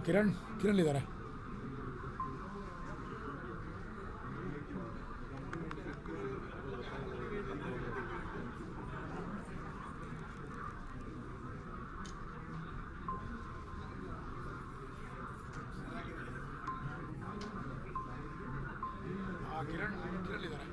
ಕಿರಣ್ ಇದ್ದಾರೆ. ಕಿರಣ್ ಇದ್ದಾರೆ.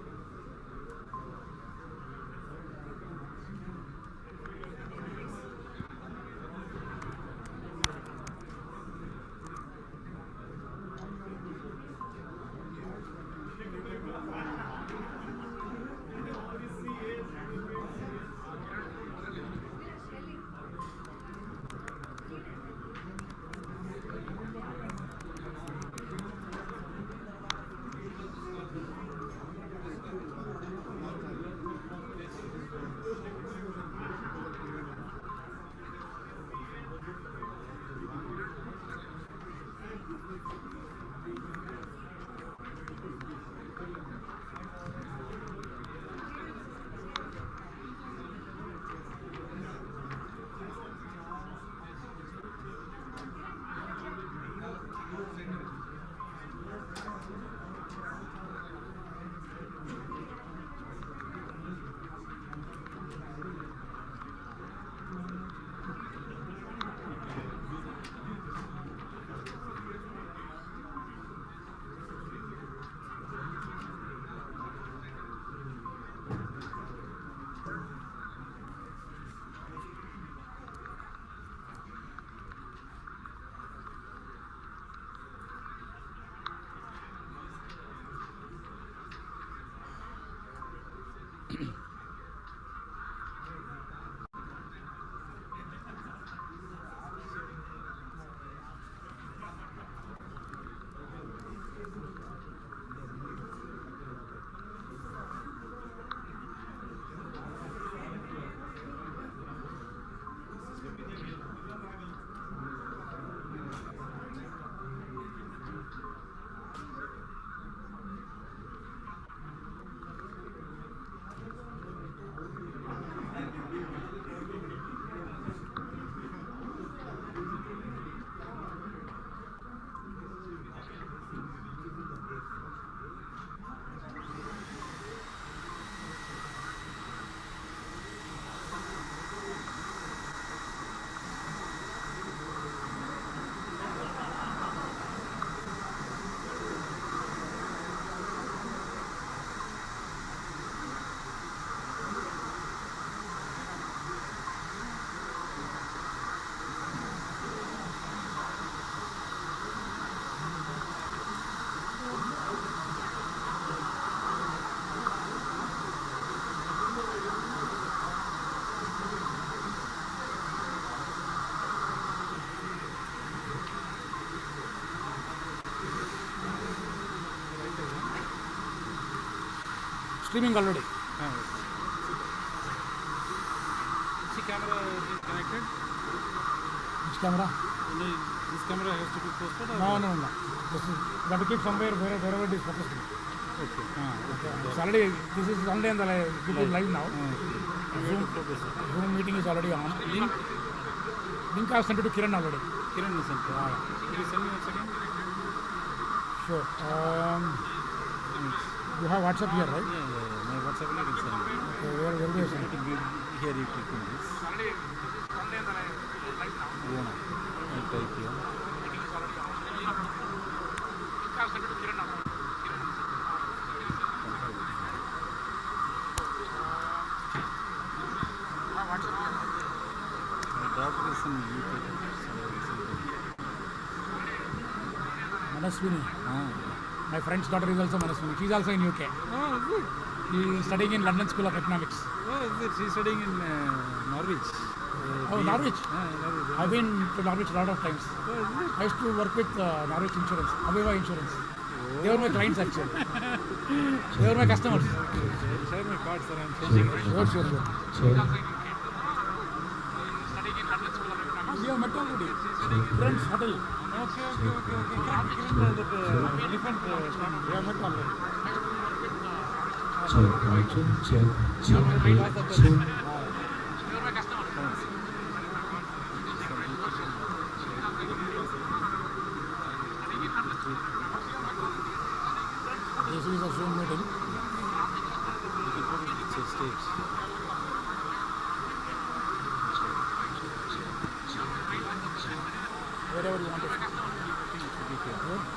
Streaming already. Which camera is connected? Which camera? This camera has to be posted? Or No. This is got to keep somewhere wherever it is focused. Okay. It's already, this is only on the YouTube live now. Zoom meeting is already on. Link I have sent it to Kiran already. Kiran is sent. Can you send me once again? Sure. You have WhatsApp here, right? Yeah. My WhatsApp link is sent. Okay, where do you send it? Here you click on this. Vamana. I'll type here. My daughter is in UK. Manaswini. My friend's daughter is also Manaswini. She's also in UK. Oh, good. She is studying in London School of Economics. Oh, is it? She's studying in Norwich. Norwich? Norwich. I've been to Norwich a lot of times. Oh, is it? I used to work with Norwich Insurance, Aviva Insurance. They were my clients actually. They were my customers. Share my card, sir. I'm changing. Sure. Sure. Studying in London School of Economics. We have met already. Friends Hotel. Okay. Elephant stand. We have met already. Check. They were my customers. Okay.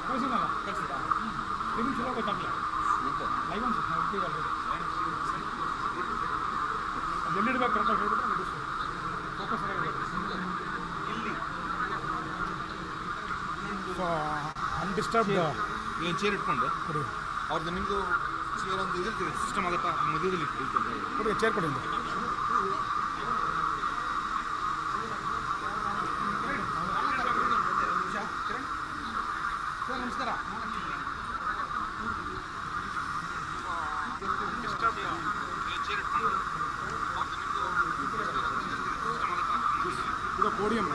ಕಳಿಸಿದ್ನಲ್ಲ ನಿಮಗೆ ಚಲೋ ಗೊತ್ತಾಗಲ್ಲ live ಅನ್ಸುತ್ತೆ ನಾವು ಇರ್ತೀವಲ್ಲ ಅದು ಎಲ್ಲಿಡ್ಬೇಕು ಕರೆಕ್ಟಾಗಿ ಹೇಳ್ಬಿಟ್ರೆ ಮುಗಿಸ್ತು focus so undisturbed ಏನು ಚೇರ್ ಇಟ್ಕೊಂಡು ಕೊಡಿ ಅವ್ರದ್ದು ನಿಮ್ಮದು ಚೇರ್ ಒಂದು ಇದಿರ್ತದೆ ಸಿಸ್ಟಮ್ ಆಗುತ್ತಾ ಮಧ್ಯದಲ್ಲಿ ಇಟ್ಕೊಳ್ತಾರೆ ಕೊಡಿ ಚೇರ್ ಕೊಡಿ ಸರ್ ನಮಸ್ಕಾರ ಇದು podium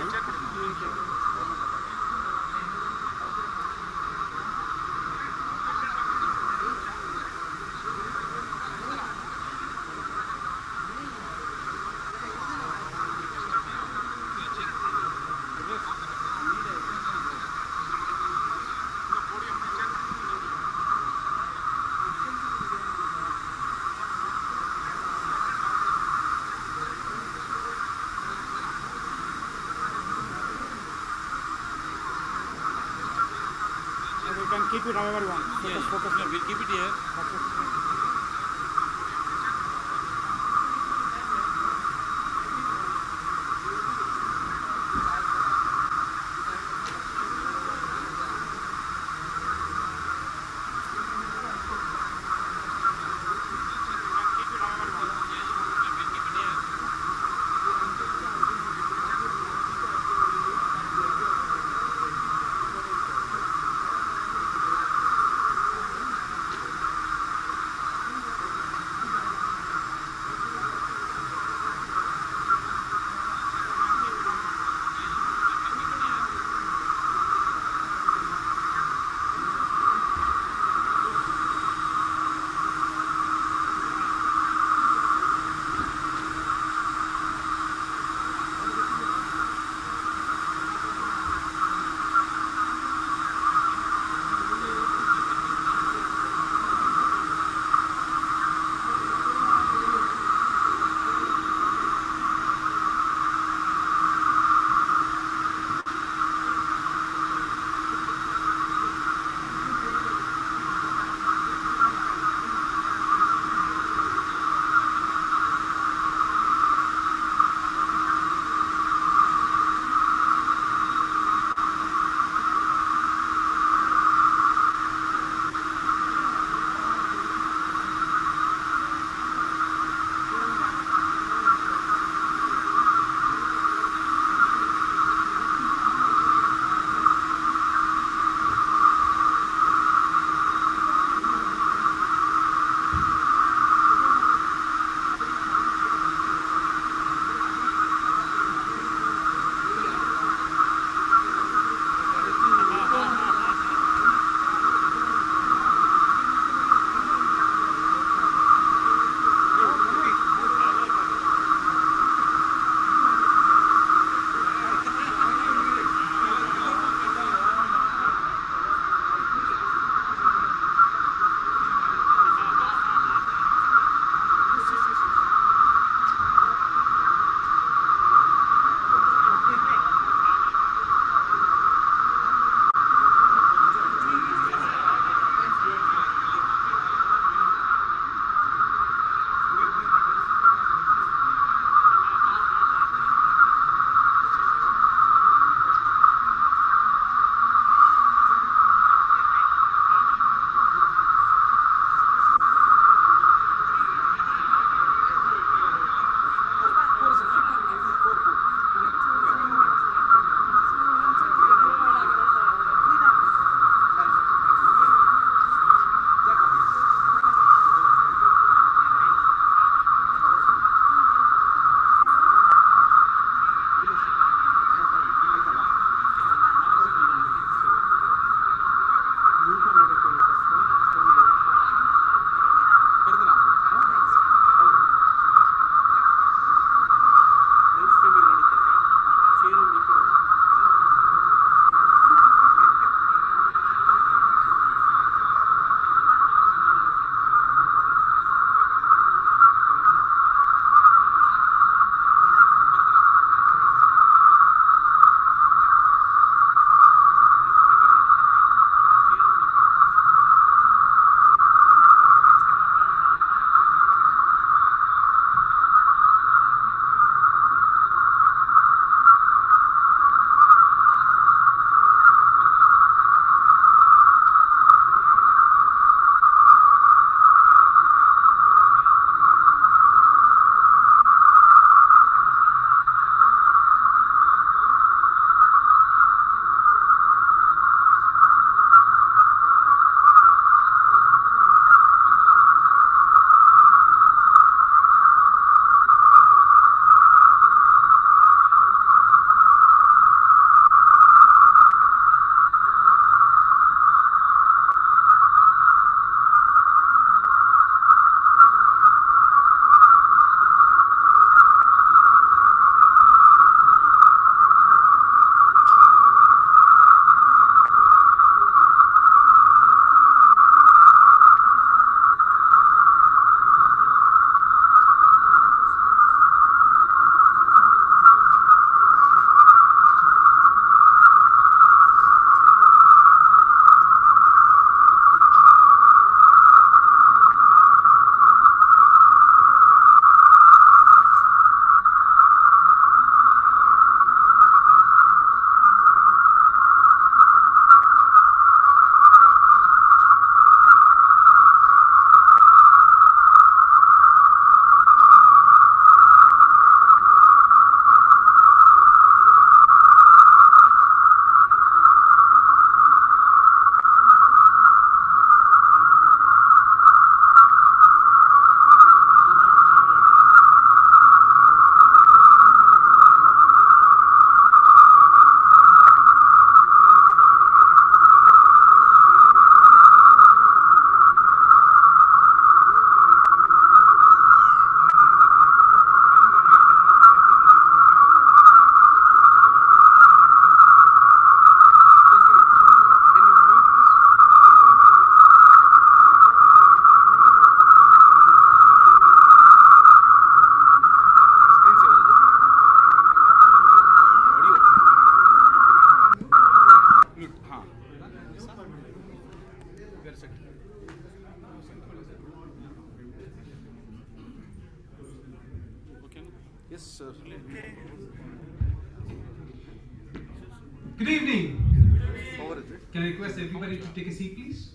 You can keep it however you want. Focus. Yeah, we'll keep it here. That's it. Yes, sir. Good evening. Power is it? Can I request everybody to take a seat, please?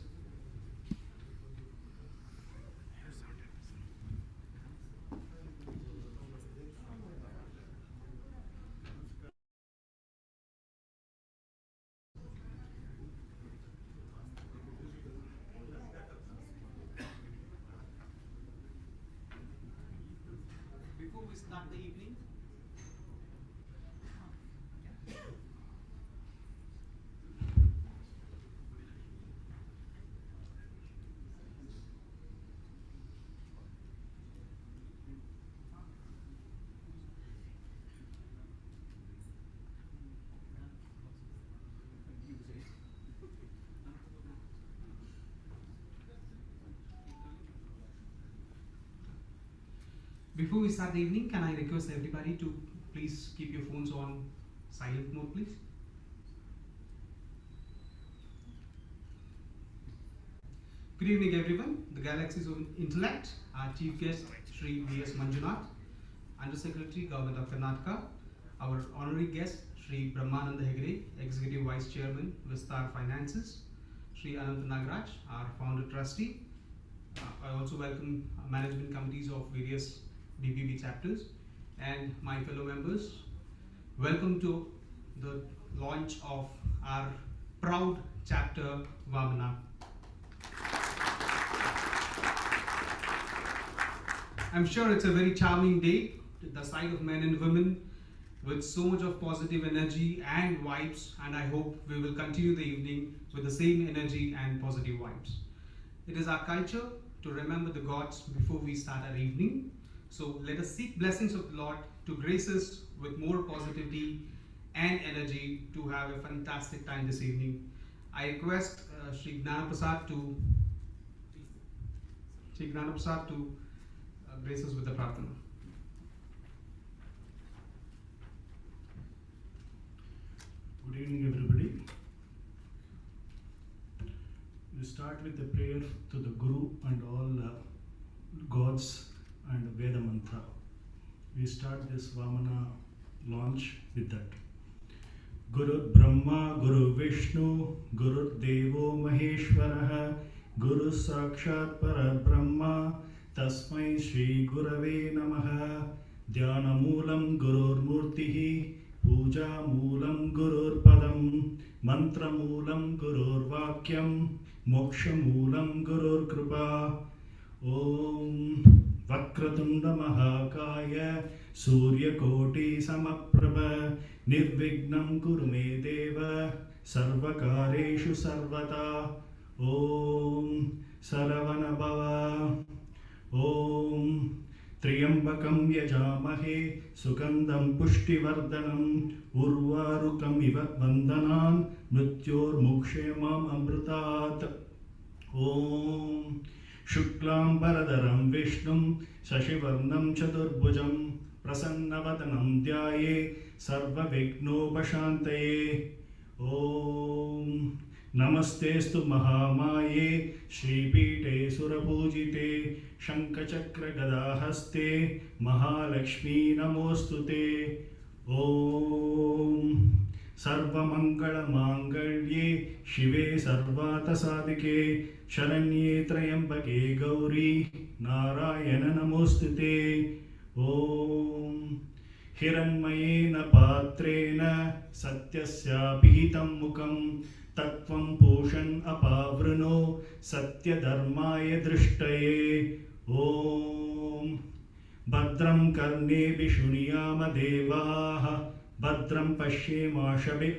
Before we start the evening, can I request everybody to please keep your phones on silent mode, please? Good evening, everyone. The Galaxy's own intellect, our chief guest, Sri B.S. Manjunath, Undersecretary, Government of Karnataka, our honorary guest, Sri Brahmananda Hegde, Executive Vice Chairman, Vistar Finances, Sri Anant Nagaraj, our founder trustee. I also welcome management committees of various BBB chapters and my fellow members. Welcome to the launch of our proud chapter, Vamana. I'm sure it's a very charming day, the sight of men and women with so much of positive energy and vibes, and I hope we will continue the evening with the same energy and positive vibes. It is our culture to remember the gods before we start our evening. So let us seek blessings of the Lord to grace us with more positivity and energy to have a fantastic time this evening. I request Sri Gnanaprasad to grace us with the prarthana. Good evening, everybody. We start with a prayer to the Guru and all gods and Veda mantra. We start this Vamana launch with that. Guru Brahma, Guru Vishnu, Guru Devo Maheshwaraha, Guru Sakshat Parabrahma, Tasmai Shri Gurave Namaha, Dhyana Moolam Gurur Murtihi, Puja Moolam Gurur Padam, Mantra Moolam Gurur Vakyam, Moksha Moolam Gurur Kripa. Om Vakratunda Mahakaya, Surya Koti Samaprabha, Nirvignam Kurume Deva, Sarvakareshu Sarvata. Om Saravana Bhava. Om Triyambakam Yajamahe, Sugandham Pushtivardhanam, Urvarukam Iva Vandanan, Mrityor Mukshemam Amrutat. Om Shuklam Baradaram Vishnum, Sashivarnam Chaturbhujam, Prasannavatanam Dhyaye, Sarva Vigno Bashantaye. Om Namastestu Mahamaye, Shri Pite Surapujite, Shankachakra Gadahaste, Mahalakshmi Namostute. Om Sarva Mangala Mangalye, Shive Sarvata Sadike, Sharanye Trayambake Gauri, Narayana Namostute. Om Hiranmayena Patrena, Satyasya Pihitam Mukam, Tattvam Poshan Apavruno, Satya Dharmaya Drishtaye. Om Bhadram Karne Vishuniyama Devaha, Bhadram Pashyema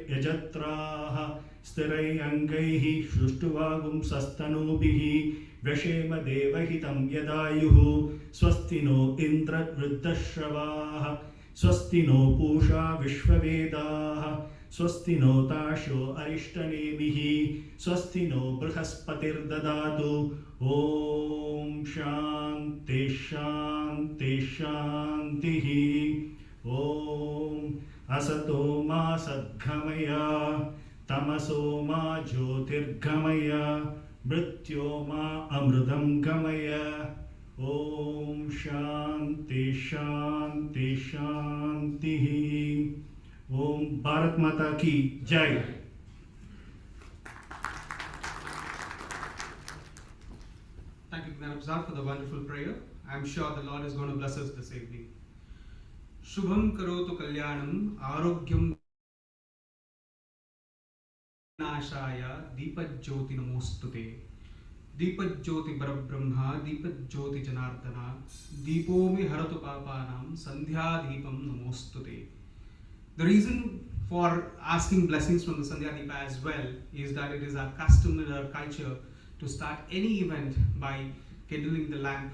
Yajatraha, Stirai Angaihi Shuštuvagum Sastanubihi, Vyashema Devahitam Yadayuhu, Swastino Indra Vriddashravaha, Swastino Pusha Vishvavedaha, Swastino Tasho Arishtanemihi, Swastino Brahaspatir Dadatu. Om Shanti Shanti Shantihi. Om Asato Ma Sadghamaya, Tamaso Ma Jyotirghamaya, Mrityo Ma Amrudam Gamaya. Om Shanti Shanti Shanti. Om Bharat Mata Ki Jai. Thank you, Gnanabzar, for the wonderful prayer. I'm sure the Lord is going to bless us this evening. Shubham karotu kalyanam arogyam nashaya deepajyoti namostute. Deepajyoti parabrahma deepajyoti janardana deepomi haratu papanam sandhya deepam namostute. The reason for asking blessings from the Sandhya Deepa as well is that it is our custom and our culture to start any event by kindling the lamp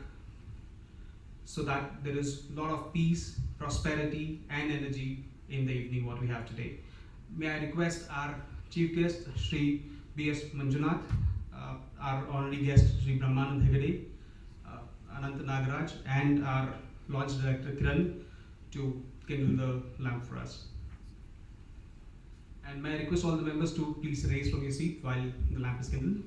so that there is a lot of peace, prosperity and energy in the evening what we have today. May I request our chief guest Shri B.S. Manjunath, our honorary guest Shri Brahmanand, Anant Nagaraj and our launch director Kiran to kindle the lamp for us. And may I request all the members to please raise from your seat while the lamp is kindled.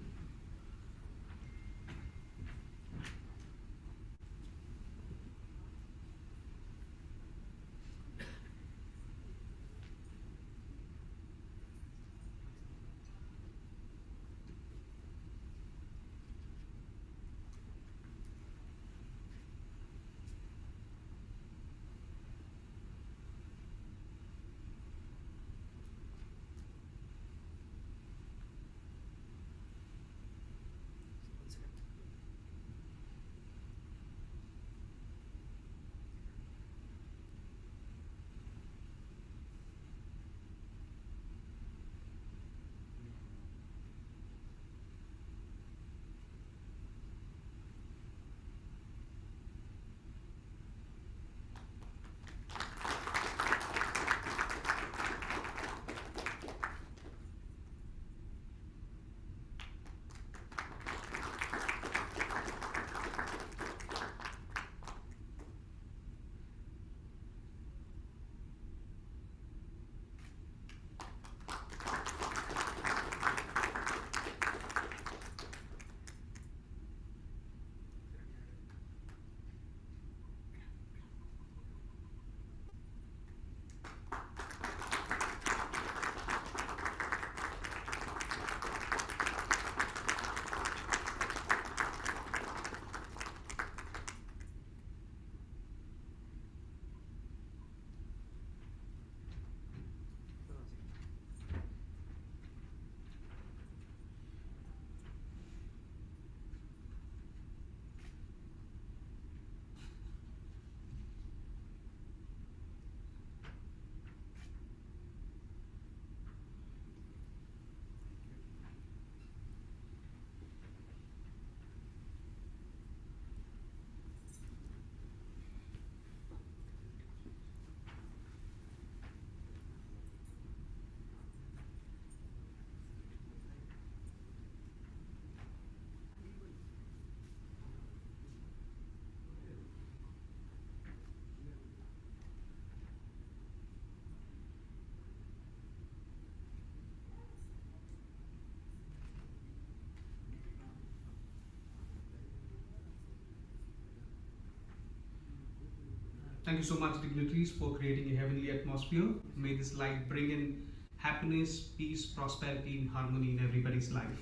Thank you so much, dignitaries, for creating a heavenly atmosphere. May this light bring in happiness, peace, prosperity, and harmony in everybody's life.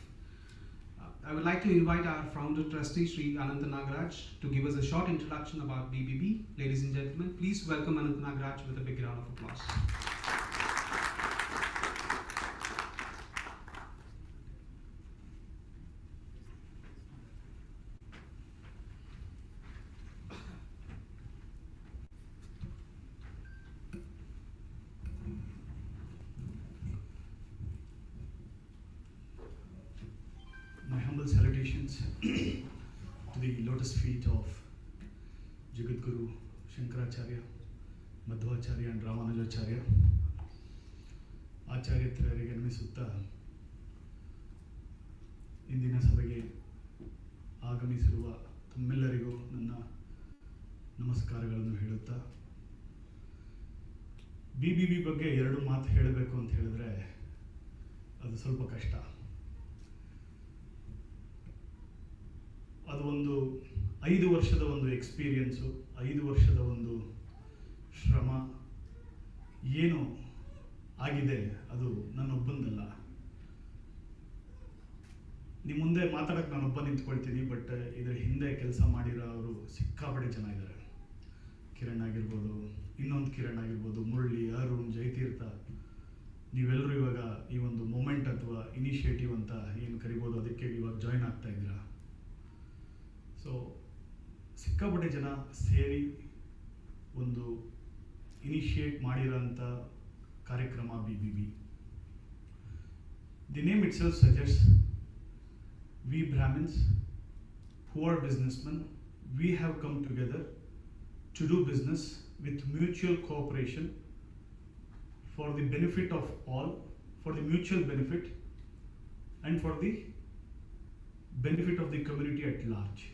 I would like to invite our founder trustee, Sri Anant Nagaraj, to give us a short introduction about BBB. Ladies and gentlemen, please welcome Anant Nagaraj with a big round of applause. My humble salutations to the lotus feet of Jagadguru Shankaracharya, Madhvacharya and Ramanujacharya. ಆಚಾರ್ಯತ್ವರಿಗೆ ನಮಿಸುತ್ತಾ ಇಂದಿನ ಸಭೆಗೆ ಆಗಮಿಸಿರುವ ತಮ್ಮೆಲ್ಲರಿಗೂ ನನ್ನ ನಮಸ್ಕಾರಗಳನ್ನು ಹೇಳುತ್ತಾ BBB ಬಗ್ಗೆ ಎರಡು ಮಾತು ಹೇಳಬೇಕು ಅಂತ ಹೇಳಿದ್ರೆ ಅದು ಸ್ವಲ್ಪ ಕಷ್ಟ. ಅದು ಒಂದು 5 ವರ್ಷದ ಒಂದು ಎಕ್ಸ್ಪೀರಿಯನ್ಸು, 5 ವರ್ಷದ ಒಂದು ಶ್ರಮ ಏನು ಆಗಿದೆ ಅದು ನನ್ನೊಬ್ಬಂದಲ್ಲ. ನಿಮ್ಮ ಮುಂದೆ ಮಾತಾಡೋಕ್ಕೆ ನಾನೊಬ್ಬ ನಿಂತ್ಕೊಳ್ತೀನಿ, ಬಟ್ ಇದರ ಹಿಂದೆ ಕೆಲಸ ಮಾಡಿರೋ ಅವರು ಸಿಕ್ಕಾಪಟ್ಟೆ ಜನ ಇದ್ದಾರೆ. ಕಿರಣ್ ಆಗಿರ್ಬೋದು, ಇನ್ನೊಂದು ಕಿರಣ್ ಆಗಿರ್ಬೋದು, ಮುರಳಿ, ಅರುಣ್, ಜಯತೀರ್ಥ, ನೀವೆಲ್ಲರೂ ಇವಾಗ ಈ ಒಂದು ಮೂಮೆಂಟ್ ಅಥವಾ ಇನಿಷಿಯೇಟಿವ್ ಅಂತ ಏನು ಕರಿಬೋದು ಅದಕ್ಕೆ ಇವಾಗ ಜಾಯ್ನ್ ಆಗ್ತಾ ಇದ್ದೀರಾ. ಸೊ ಸಿಕ್ಕಾಪಟ್ಟೆ ಜನ ಸೇರಿ ಒಂದು ಇನಿಷಿಯೇಟ್ ಮಾಡಿರೋಂಥ ಕಾರ್ಯಕ್ರಮ BBB. The name it self suggest we Brahmins who are businessmen, we have come together to do business with mutual cooperation for the benefit of all, for the mutual benefit and for the benefit of the community at large.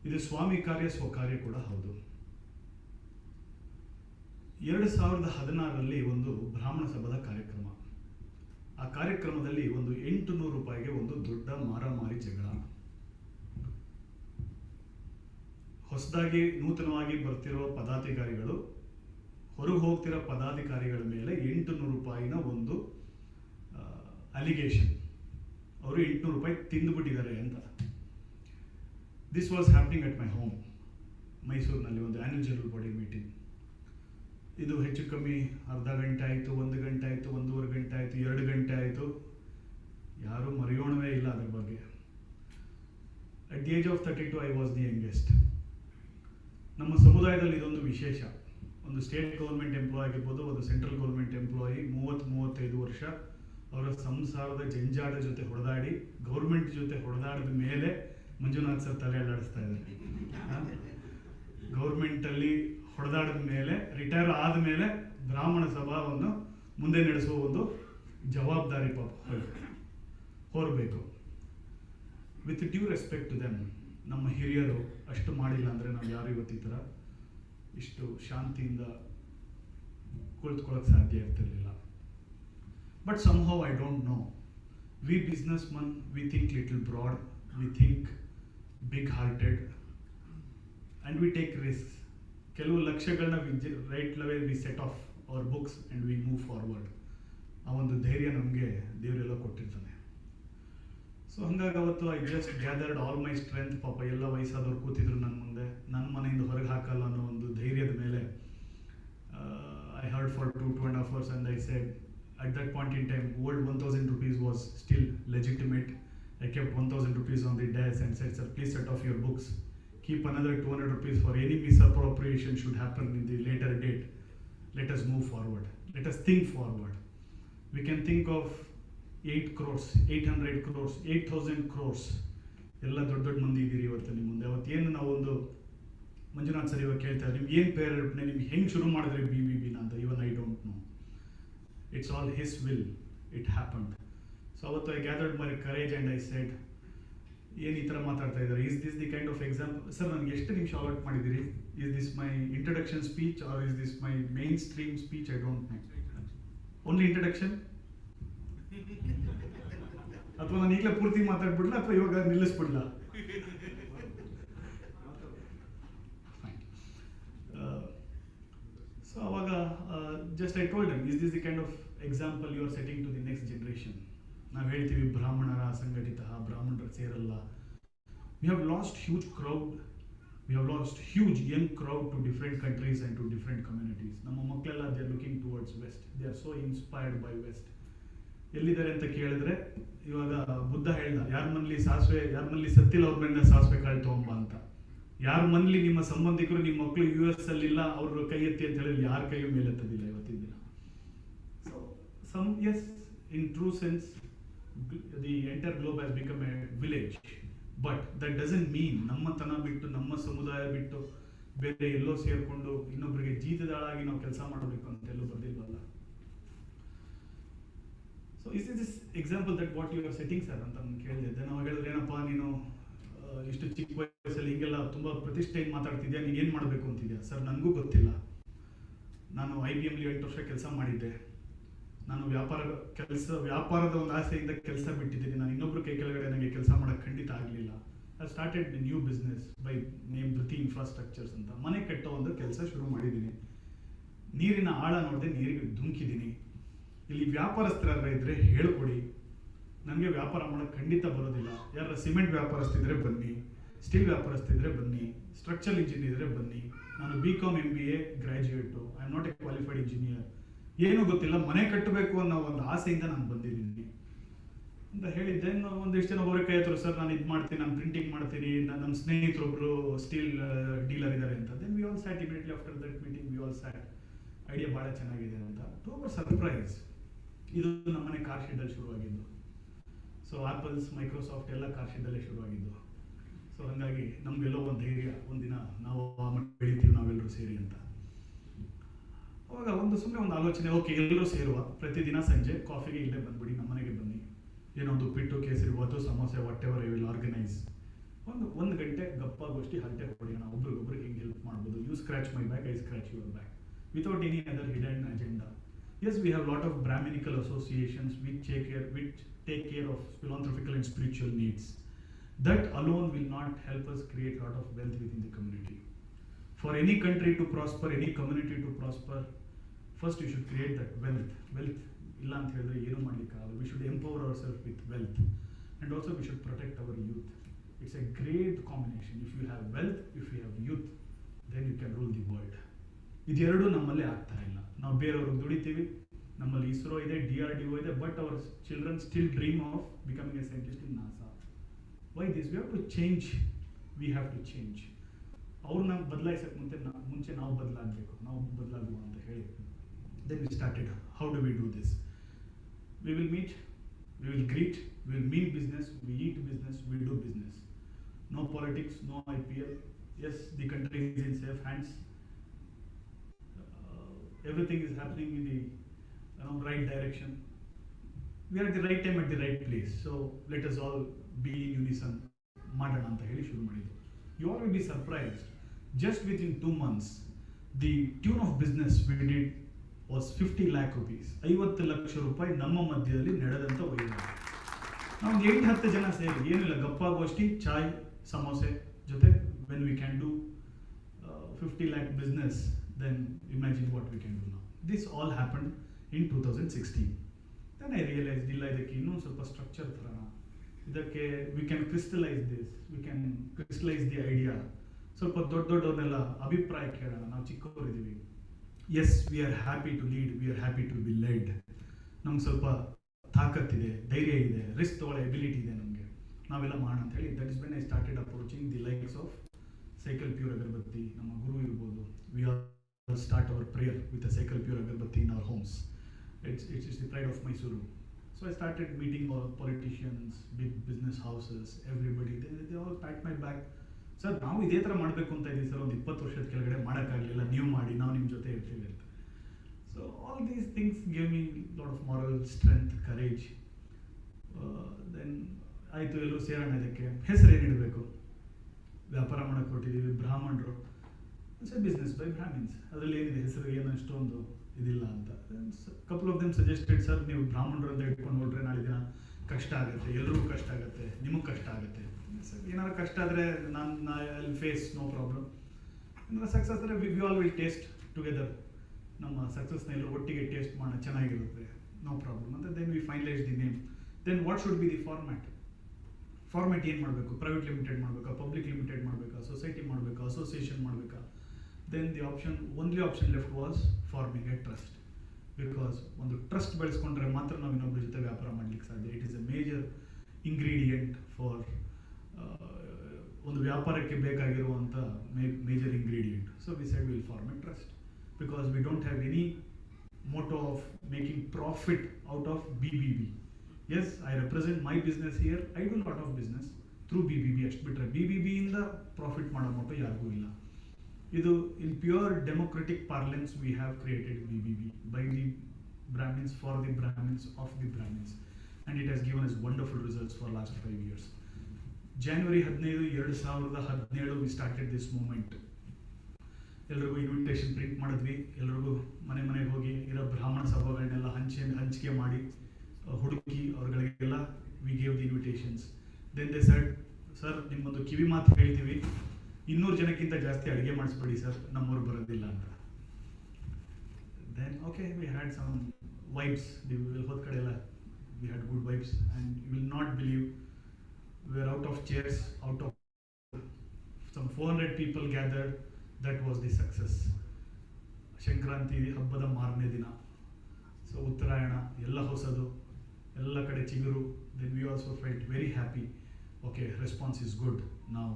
ಇದು ಸ್ವಾಮಿ ಕಾರ್ಯ ಸ್ವಕಾರ್ಯ ಕೂಡ ಹೌದು. 2016ರಲ್ಲಿ ಒಂದು ಬ್ರಾಹ್ಮಣ ಸಭಾದ ಕಾರ್ಯಕ್ರಮ. ಆ ಕಾರ್ಯಕ್ರಮದಲ್ಲಿ ಒಂದು 800 ರೂಪಾಯಿಗೆ ಒಂದು ದೊಡ್ಡ ಮಾರಾಮಾರಿ ಜಗಳ. ಹೊಸದಾಗಿ ನೂತನವಾಗಿ ಬರ್ತಿರೋ ಪದಾಧಿಕಾರಿಗಳು ಹೊರಗೆ ಹೋಗ್ತಿರೋ ಪದಾಧಿಕಾರಿಗಳ ಮೇಲೆ 800 ರೂಪಾಯಿನ ಒಂದು ಅಲಿಗೇಷನ್, ಅವರು 800 ರೂಪಾಯಿ ತಿಂದುಬಿಟ್ಟಿದ್ದಾರೆ ಅಂತ. This was happening at my home ಮೈಸೂರಿನಲ್ಲಿ, ಒಂದು ಆ್ಯನ್ಯುವಲ್ ಜನರಲ್ ಬಾಡಿ ಮೀಟಿಂಗ್. ಇದು ಹೆಚ್ಚು ಕಮ್ಮಿ ಅರ್ಧ ಗಂಟೆ ಆಯಿತು, 1 ಗಂಟೆ ಆಯಿತು, 1.5 ಗಂಟೆ ಆಯಿತು, 2 ಗಂಟೆ ಆಯಿತು, ಯಾರೂ ಮರೆಯೋಣವೇ ಇಲ್ಲ ಅದ್ರ ಬಗ್ಗೆ. At the age of 32 I was the youngest. ನಮ್ಮ ಸಮುದಾಯದಲ್ಲಿ ಇದೊಂದು ವಿಶೇಷ. ಒಂದು ಸ್ಟೇಟ್ ಗೌರ್ಮೆಂಟ್ ಎಂಪ್ಲಾಯ್ ಆಗಿರ್ಬೋದು, ಒಂದು ಸೆಂಟ್ರಲ್ ಗೌರ್ಮೆಂಟ್ ಎಂಪ್ಲಾಯಿ 30-35 ವರ್ಷ ಅವರ ಸಂಸಾರದ ಜಂಜಾಟ ಜೊತೆ ಹೊಡೆದಾಡಿ ಗೌರ್ಮೆಂಟ್ ಜೊತೆ ಹೊಡೆದಾಡಿದ ಮೇಲೆ ಮಂಜುನಾಥ್ ಸರ್ ತಲೆ ಅಲ್ಲಾಡಿಸ್ತಾ ಇದ್ದಾರೆ. ಗೌರ್ಮೆಂಟಲ್ಲಿ ಹೊಡೆದಾಡಿದ ಮೇಲೆ, ರಿಟೈರ್ ಆದಮೇಲೆ ಬ್ರಾಹ್ಮಣ ಸಭಾವನ್ನು ಮುಂದೆ ನಡೆಸುವ ಒಂದು ಜವಾಬ್ದಾರಿ ಹೊರಬೇಕು. With due respect to them, ನಮ್ಮ ಹಿರಿಯರು ಅಷ್ಟು ಮಾಡಿಲ್ಲ ಅಂದರೆ ನಾವು ಯಾರು ಇವತ್ತು ಈ ಥರ ಇಷ್ಟು ಶಾಂತಿಯಿಂದ ಕುಳಿತುಕೊಳ್ಳೋಕೆ ಸಾಧ್ಯ ಇರ್ತಿರಲಿಲ್ಲ. But somehow I don't know, we business man, we think little broad, we think big hearted and we take risk. ಕೆಲವು ಲಕ್ಷ್ಯಗಳನ್ನ right level we set of our books and we move forward. ಆ ಒಂದು ಧೈರ್ಯ ನಮಗೆ ದೇವರೆಲ್ಲ ಕೊಟ್ಟಿರ್ತಾನೆ. So ಹಂಗಾಗಿ ಅವತ್ತು I just gathered all my strength. ಪಾಪ ಎಲ್ಲ ವಯಸ್ಸಾದವ್ರು ಕೂತಿದ್ರು ನನ್ನ ಮುಂದೆ, ನನ್ನ ಮನೆಯಿಂದ ಹೊರಗೆ ಹಾಕಲ್ಲ ಅನ್ನೋ ಒಂದು ಧೈರ್ಯದ ಮೇಲೆ I heard for 2.5 hours and I said at that point in time old 1000 rupees was still legitimate. I kept 1000 rupees on the desk and said, sir, please set off your books. Keep another 200 rupees for any misappropriation should happen in the later date. Let us move forward. Let us think forward. We can think of 8 crores, 800 crores, 8000 crores. ಎಲ್ಲ ದೊಡ್ಡ ದೊಡ್ಡ ಮಂದಿ ಇದ್ದೀರಿ ಇವತ್ತು ನಿಮ್ಮ ಮುಂದೆ. ಅವತ್ತೇನು ನಾವು ಒಂದು ಮಂಜುನಾಥ್ ಸರ್ ಇವಾಗ ಕೇಳ್ತಾರೆ, ನಿಮ್ಗೆ ಏನು ಪ್ರೇರಣೆ, ನಿಮ್ಗೆ ಹೆಂಗೆ ಶುರು ಮಾಡಿದ್ರೆ BBBನ ಅಂತ. Even I don't know. It's all his will, it happened. So ಅವತ್ತು I gathered my courage and I said, ಏನು ಈ ಥರ ಮಾತಾಡ್ತಾ ಇದ್ದಾರೆ, is this the kind of example? Sir ನನಗೆ ಎಷ್ಟು ನಿಮಿಷ ಅಲಾಟ್ ಮಾಡಿದ್ದೀರಿ? Is this my introduction speech or is this my main stream speech? I don't know. Only introduction ಅಥವಾ ನಾನು ಈಗಲೇ ಪೂರ್ತಿ ಮಾತಾಡ್ಬಿಡ್ಲಾ ಅಥವಾ ಇವಾಗ ನಿಲ್ಲಿಸ್ಬಿಡ್ಲಾ? ಸೊ ಅವಾಗ just I told them, is this the kind of example you are setting to the next generation? ನಾವು ಹೇಳ್ತೀವಿ ಬ್ರಾಹ್ಮಣರ ಅಸಂಘಟಿತ, ಬ್ರಾಹ್ಮಣರು ಸೇರಲ್ಲ. We have lost huge crowd, we have lost huge young crowd to different countries and to different communities. ನಮ್ಮ ಮಕ್ಕಳೆಲ್ಲ they are looking towards west, they are so inspired by west. ಎಲ್ಲಿದ್ದಾರೆ ಅಂತ ಕೇಳಿದ್ರೆ ಇವಾಗ ಬುದ್ಧ ಹೇಳ್ದ, ಯಾರ ಮನೇಲಿ ಸತ್ತಿಲ್ಲ ಅವ್ರ ಮನೆಯಿಂದ ಸಾಸಿವೆ ಕಾಳು ತೊಗೊಂಬ ಅಂತ. ಯಾರ ಮನೇಲಿ ನಿಮ್ಮ ಸಂಬಂಧಿಕರು, ನಿಮ್ಮ ಮಕ್ಕಳು US ಅಲ್ಲಿಲ್ಲ, ಅವ್ರ ಕೈ ಎತ್ತಿ ಅಂತ ಹೇಳಿದ್ರೆ ಯಾರ ಕೈಯೂ ಮೇಲೆತ್ತದಿಲ್ಲ ಇವತ್ತಿನ ದಿನ. So some yes, in true sense the entire globe has become a village, but that doesn't mean ನಮ್ಮತನ ಬಿಟ್ಟು, ನಮ್ಮ ಸಮುದಾಯ ಬಿಟ್ಟು ಬೇರೆ ಎಲ್ಲೋ ಸೇರಿಕೊಂಡು ಇನ್ನೊಬ್ಬರಿಗೆ ಜೀತದಾಳಾಗಿ ನಾವು ಕೆಲಸ ಮಾಡಬೇಕು ಅಂತ ಎಲ್ಲೂ ಬರ್ದಿಲ್ವಲ್ಲ. So is this example that what you are setting sir ಅಂತ ನಾನು ಕೇಳಿದೆ. ನಾವು ಹೇಳಿದ್ರೆ, ಏನಪ್ಪ ನೀನು ಇಷ್ಟು ಚಿಕ್ಕ ವಯಸ್ಸಲ್ಲಿ ಹಿಂಗೆಲ್ಲ ತುಂಬ ಪ್ರತಿಷ್ಠೆಯಿಂದ ಮಾತಾಡ್ತಿದ್ಯಾ, ನೀನು ಏನು ಮಾಡಬೇಕು ಅಂತಿದ್ಯಾ? ಸರ್ ನನಗೂ ಗೊತ್ತಿಲ್ಲ. ನಾನು IBMಲಿ 8 ವರ್ಷ ಕೆಲಸ ಮಾಡಿದ್ದೆ. ನಾನು ವ್ಯಾಪಾರದ ಒಂದು ಆಸೆಯಿಂದ ಕೆಲಸ ಬಿಟ್ಟಿದ್ದೀನಿ. ನಾನು ಇನ್ನೊಬ್ಬರು ಕೈ ಕೆಳಗಡೆ ನನಗೆ ಕೆಲಸ ಮಾಡೋಕ್ಕೆ ಖಂಡಿತ ಆಗಲಿಲ್ಲ. I started new business by name Dhriti infrastructures ಅಂತ. ಮನೆ ಕಟ್ಟೋ ಒಂದು ಕೆಲಸ ಶುರು ಮಾಡಿದ್ದೀನಿ. ನೀರಿನ ಆಳ ನೋಡದೆ ನೀರಿಗೆ ಧುಮುಕಿದ್ದೀನಿ. ಇಲ್ಲಿ ವ್ಯಾಪಾರಸ್ಥರ ಇದ್ರೆ ಹೇಳ್ಕೊಡಿ, ನನಗೆ ವ್ಯಾಪಾರ ಮಾಡೋಕ್ಕೆ ಖಂಡಿತ ಬರೋದಿಲ್ಲ. ಯಾರ ಸಿಮೆಂಟ್ ವ್ಯಾಪಾರಸ್ಥಿದ್ರೆ ಬನ್ನಿ, ಸ್ಟೀಲ್ ವ್ಯಾಪಾರಸ್ಥಿದ್ರೆ ಬನ್ನಿ, ಸ್ಟ್ರಕ್ಚರಲ್ ಇಂಜಿನಿಯರ್ ಇದ್ರೆ ಬನ್ನಿ. ನಾನು BCom MBA graduate, I am not A qualified engineer, ಏನೂ ಗೊತ್ತಿಲ್ಲ, ಮನೆ ಕಟ್ಟಬೇಕು ಅನ್ನೋ ಒಂದು ಆಸೆಯಿಂದ ನಾನು ಬಂದಿದ್ದೀನಿ ಅಂತ ಹೇಳಿದ್ದೆ. ಒಂದಿಷ್ಟು ಜನ ಅವರೇ ಕೈ ಹತ್ರ, ಸರ್ ನಾನು ಇದು ಮಾಡ್ತೀನಿ, ನಾನು ಪ್ರಿಂಟಿಂಗ್ ಮಾಡ್ತೀನಿ, ನನ್ನ ಸ್ನೇಹಿತರೊಬ್ಬರು ಸ್ಟೀಲ್ ಡೀಲರ್ ಇದ್ದಾರೆ ಅಂತ. Then we all sat immediately after that meeting, we all sat, idea ಭಾಳ ಚೆನ್ನಾಗಿದೆ ಅಂತ. ಟು ಅವರ್ ಸರ್ಪ್ರೈಸ್ ಇದು ನಮ್ಮನೆ ಕಾರ್ ಶೆಡ್ಡಲ್ಲಿ ಶುರುವಾಗಿದ್ದು. ಸೊ ಆಪಲ್ಸ್, ಮೈಕ್ರೋಸಾಫ್ಟ್ ಎಲ್ಲ ಕಾರ್ ಶೆಡ್ಡಲ್ಲೇ ಶುರುವಾಗಿದ್ದು. ಸೊ ಹಾಗಾಗಿ ನಮಗೆಲ್ಲೋ ಒಂದು ಧೈರ್ಯ, ಒಂದಿನ ನಾವು ಬೆಳಿತೀವಿ ನಾವೆಲ್ಲರೂ ಸೇರಿ ಅಂತ. ಅವಾಗ ಸುಮ್ಮನೆ ಒಂದು ಆಲೋಚನೆ, ಓಕೆ ಎಲ್ಲರೂ ಸೇರುವ, ಪ್ರತಿದಿನ ಸಂಜೆ ಕಾಫಿಗೆ ಇಲ್ಲೇ ಬಂದ್ಬಿಡಿ, ನಮ್ಮ ಮನೆಗೆ ಬನ್ನಿ, ಏನೊಂದು ಉಪ್ಪಿಟ್ಟು, ಕೇಸರಿ ಬಾತು, ಸಮೋಸೆ, whatever I will organise. ಒಂದು ಗಂಟೆ ಗಪ್ಪಾಗೋಷ್ಠಿ ಹರಟೆ ಹೊಡೆಯೋಣ, ಒಬ್ರಿಗೊಬ್ರು ಹೆಂಗೆ ಹೆಲ್ಪ್ ಮಾಡ್ಬೋದು. You scratch my back, I scratch your back, without any other hidden agenda. Yes, we have a lot of Brahminical associations which take care of philanthropical and spiritual needs. That alone will not help us create a lot of wealth within the community. For any country to prosper, any community to prosper, first you should create that wealth. Wealth illa ant helidre ಏನು ಮಾಡಲಿಕ್ಕೆ ಆಗಲ್ಲ. We should empower ourselves with wealth, and also we should protect our youth. It's a great combination. If you have wealth, if you have youth, then you can rule the world. ಇದೆರಡು ನಮ್ಮಲ್ಲಿ ಆಗ್ತಾ ಇಲ್ಲ. ನಾವು ಬೇರೆಯವ್ರಿಗೆ ದುಡಿತೀವಿ, ನಮ್ಮಲ್ಲಿ ISRO ಇದೆ, DRDO ಇದೆ, but our children still dream of becoming a scientist in NASA. Why this? We have to change. We have to change. ಅವ್ರನ್ನ ಬದಲಾಯಿಸೋಕ್ಕೆ ಮುಂಚೆ ನಾವು ಬದಲಾಗಬೇಕು, ನಾವು ಬದಲಾಗುವ ಅಂತ ಹೇಳಿ. Then we started, how do we do this? We will meet, we will greet, we will mean business, we eat business, we do business. No politics, no IPL. Yes, the country is in safe hands. Everything is happening in the right direction. We are at the right time at the right place. So let us all be in unison. Madana anta heli shuru ಮಾಡಿದ್ದು. You all will be surprised. Just within 2 months, the tune of business we did was 50 lakh rupees. 50 lakh ರೂಪಾಯಿ ನಮ್ಮ ಮಧ್ಯದಲ್ಲಿ ನಡೆದಂತ ವಹಿವಾಟು. ನಾವು 8-10 ಜನ ಸೇರಿ ಏನಿಲ್ಲ, ಗಪ್ಪಾಗೋಷ್ಠಿ, ಚಾಯ್, ಸಮೋಸೆ ಜೊತೆ, when we can do 50 lakh business, then imagine what we can do now. This all happened in 2016. Then I realized, illa idake innೂ ಸ್ವಲ್ಪ ಸ್ಟ್ರಕ್ಚರ್ ತರೋಣ, ಇದಕ್ಕೆ we can crystallize this, we can crystallize the idea. ಸ್ವಲ್ಪ ದೊಡ್ಡವ್ರನ್ನೆಲ್ಲ ಅಭಿಪ್ರಾಯ ಕೇಳೋಣ, ನಾವು ಚಿಕ್ಕವರಿದ್ದೀವಿ. Yes, we are happy to lead, we are happy to be led. ನಮ್ಗೆ ಸ್ವಲ್ಪ ತಾಕತ್ತಿದೆ, ಧೈರ್ಯ ಇದೆ, ರಿಸ್ಕ್ ತಗೊಳ್ಳೋ ಎಬಿಲಿಟಿ ಇದೆ ನಮಗೆ, ನಾವೆಲ್ಲ ಮಾಡೋಣ ಅಂತ ಹೇಳಿ. That is when I started approaching the likes of cycle pure agarbatti. ನಮ್ಮ ಗುರು ಇರ್ಬೋದು, we are start our prayer with a cycle pure agarbatti in our homes. It is the pride of Mysuru. So I started meeting all politicians, big business houses, everybody. They all pat my back. Sir, ನಾವು ಇದೇ ಥರ ಮಾಡಬೇಕು ಅಂತ ಇದ್ದೀವಿ sir, ಒಂದು 20 ವರ್ಷದ ಕೆಳಗಡೆ ಮಾಡೋಕ್ಕಾಗಲಿಲ್ಲ, ನೀವು ಮಾಡಿ, ನಾವು ನಿಮ್ಮ ಜೊತೆ ಇರ್ತೀವಿ ಅಂತ. So all these things gave me a lot of moral strength, courage. Then ಆಯಿತು, ಎಲ್ಲರೂ ಸೇರೋಣ, ಇದಕ್ಕೆ ಹೆಸರು ಏನಿಡಬೇಕು? ವ್ಯಾಪಾರ ಮಾಡೋಕ್ಕೆ ಕೊಟ್ಟಿದ್ದೀವಿ, ಬ್ರಾಹ್ಮಣರು, it's A business by Brahmins, ಅದರಲ್ಲಿ ಏನಿದೆ ಹೆಸರು, ಏನು ಅಷ್ಟೊಂದು ಇದಿಲ್ಲ ಅಂತ. Couple of them suggested, sir ನೀವು ಬ್ರಾಹ್ಮಣರು ಅಂತ ಇಟ್ಕೊಂಡು ನೋಡ್ರೆ ನಾಳೆ ದಿನ ಕಷ್ಟ ಆಗುತ್ತೆ, ಎಲ್ರಿಗೂ ಕಷ್ಟ ಆಗುತ್ತೆ, ನಿಮಗೆ ಕಷ್ಟ ಆಗುತ್ತೆ. ಸರ್ ಏನಾದ್ರು ಕಷ್ಟ ಆದರೆ ನಾನು I will face, no problem. ಏನಾದ್ರು ಸಕ್ಸಸ್ ಆದರೆ we all will taste together, ನಮ್ಮ ಸಕ್ಸಸ್ನ ಎಲ್ಲರೂ ಒಟ್ಟಿಗೆ ಟೇಸ್ಟ್ ಮಾಡೋಣ, ಚೆನ್ನಾಗಿರುತ್ತೆ, ನೋ ಪ್ರಾಬ್ಲಮ್ ಅಂತ. Then we finalize the name. Then what should be the format ಏನು ಮಾಡಬೇಕು? ಪ್ರೈವೇಟ್ ಲಿಮಿಟೆಡ್ ಮಾಡಬೇಕಾ, ಪಬ್ಲಿಕ್ ಲಿಮಿಟೆಡ್ ಮಾಡಬೇಕಾ, ಸೊಸೈಟಿ ಮಾಡಬೇಕಾ, ಅಸೋಸಿಯೇಷನ್ ಮಾಡಬೇಕಾ? Then the only option left was forming a trust, because ಒಂದು ಟ್ರಸ್ಟ್ ಬೆಳೆಸ್ಕೊಂಡ್ರೆ ಮಾತ್ರ ನಾವು ಇನ್ನೊಬ್ಬರ ಜೊತೆ ವ್ಯಾಪಾರ ಮಾಡ್ಲಿಕ್ಕೆ ಸಾಧ್ಯ. It is a major ingredient for ಒಂದು ವ್ಯಾಪಾರಕ್ಕೆ ಬೇಕಾಗಿರುವಂಥ major ingredient. So we said will form a trust, because we don't have any motto of making profit out of BBB. Yes, I represent my business here. I do a lot of business through BBB. ಅಷ್ಟು ಬಿಟ್ಟರೆ BBB ಇಂದ profit ಮಾಡೋ Moto ಯಾರಿಗೂ ಇಲ್ಲ. ಇದು in pure democratic parlance we have created BBB by the Brahmins, for the Brahmins, of the Brahmins, and it has given us wonderful results for last 5 years. January 15, 2017 we started this movement. ಎಲ್ಲರಿಗೂ invitation print ಮಾಡಿದ್ವಿ, ಎಲ್ಲರಿಗೂ ಮನೆಗೆ ಹೋಗಿ ಇರೋ ಬ್ರಾಹ್ಮಣ ಸಭೆಗಳನ್ನೆಲ್ಲ ಹಂಚಿಕೆ ಮಾಡಿ ಹುಡುಕಿ ಅವ್ರಗಳಿಗೆಲ್ಲ we gave the invitations. Then they said sir ನಿಮ್ಮೊಂದು ಕಿವಿ ಮಾತು ಹೇಳ್ತೀವಿ, 200 ಜನಕ್ಕಿಂತ ಜಾಸ್ತಿ ಅಡುಗೆ ಮಾಡಿಸ್ಬೇಡಿ ಸರ್, ನಮ್ಮವ್ರು ಬರೋದಿಲ್ಲ ಅಂತ. Then okay, we had some vibes. ಹೋದ ಕಡೆ ಎಲ್ಲ we had good vibes, and you will not believe we were out of chairs, out of some 400 people gathered. That was the success. Sankranti ಹಬ್ಬದ ಮಾರನೇ ದಿನ, ಸೊ ಉತ್ತರಾಯಣ ಎಲ್ಲ ಹೊಸದು, ಎಲ್ಲ ಕಡೆ ಚಿಗುರು. Then we also felt very happy. Okay, response is good. Now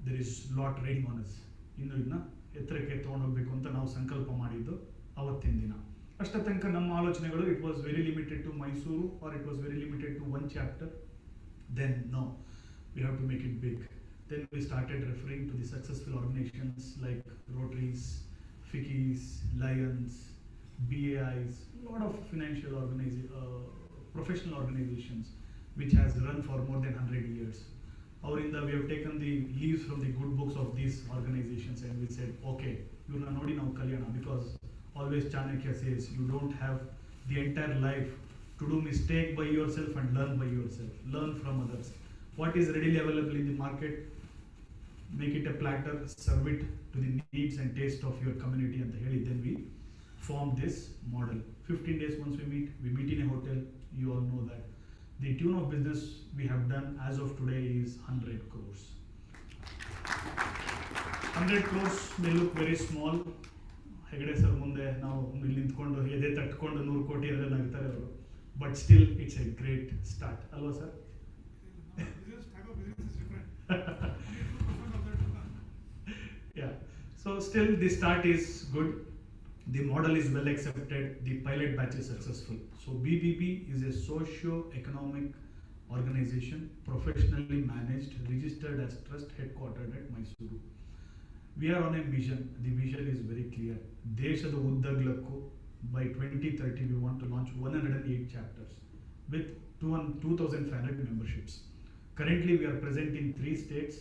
there is lot riding on us. ಇನ್ನು ಇದನ್ನ ಎತ್ತರಕ್ಕೆ ತೊಗೊಂಡೋಗ್ಬೇಕು ಅಂತ ನಾವು ಸಂಕಲ್ಪ ಮಾಡಿದ್ದು ಅವತ್ತಿನ ದಿನ. ಅಷ್ಟ ತನಕ ನಮ್ಮ ಆಲೋಚನೆಗಳು it was very limited to Mysuru, or it was very limited to one chapter. Then no, we have to make it big. Then we started referring to the successful organizations like Rotaries, Fickies, Lions, BAIs, lot of financial professional organizations which has run for more than 100 years. Avrinda we have taken the leaves from the good books of these organizations and we said, okay, ivrna nodi now kalyana, because always Chanakya says you don't have the entire life to do mistake by yourself and learn by yourself. Learn from others. What is readily available in the market, make it a platter, serve it to the needs and taste of your community anta heli. Then we formed this model. 15 days once we meet in a hotel. You all know that the tune of business we have done as of today is 100 crores. 100 crores may look very small. Hegde sir ಮುಂದೆ ನಾವು ಇಲ್ಲಿ ನಿಂತ್ಕೊಂಡು ಎದೆ ತಟ್ಕೊಂಡು 100 ಕೋಟಿ ಅಂದರೆ ನಗ್ತಾರೆ ಅವರು, but still it's a great start ಅಲ್ವಾ sir? This type of business is different. Yeah, so still the start is good, the model is well accepted, the pilot batch is successful. So BBB is a socio-economic organization, professionally managed, registered as trust, headquartered at Mysuru. We are on a mission. The vision is very clear. Deshada uddaglaku by 2030 we want to launch 108 chapters with 2,500 memberships. Currently we are present in 3 states,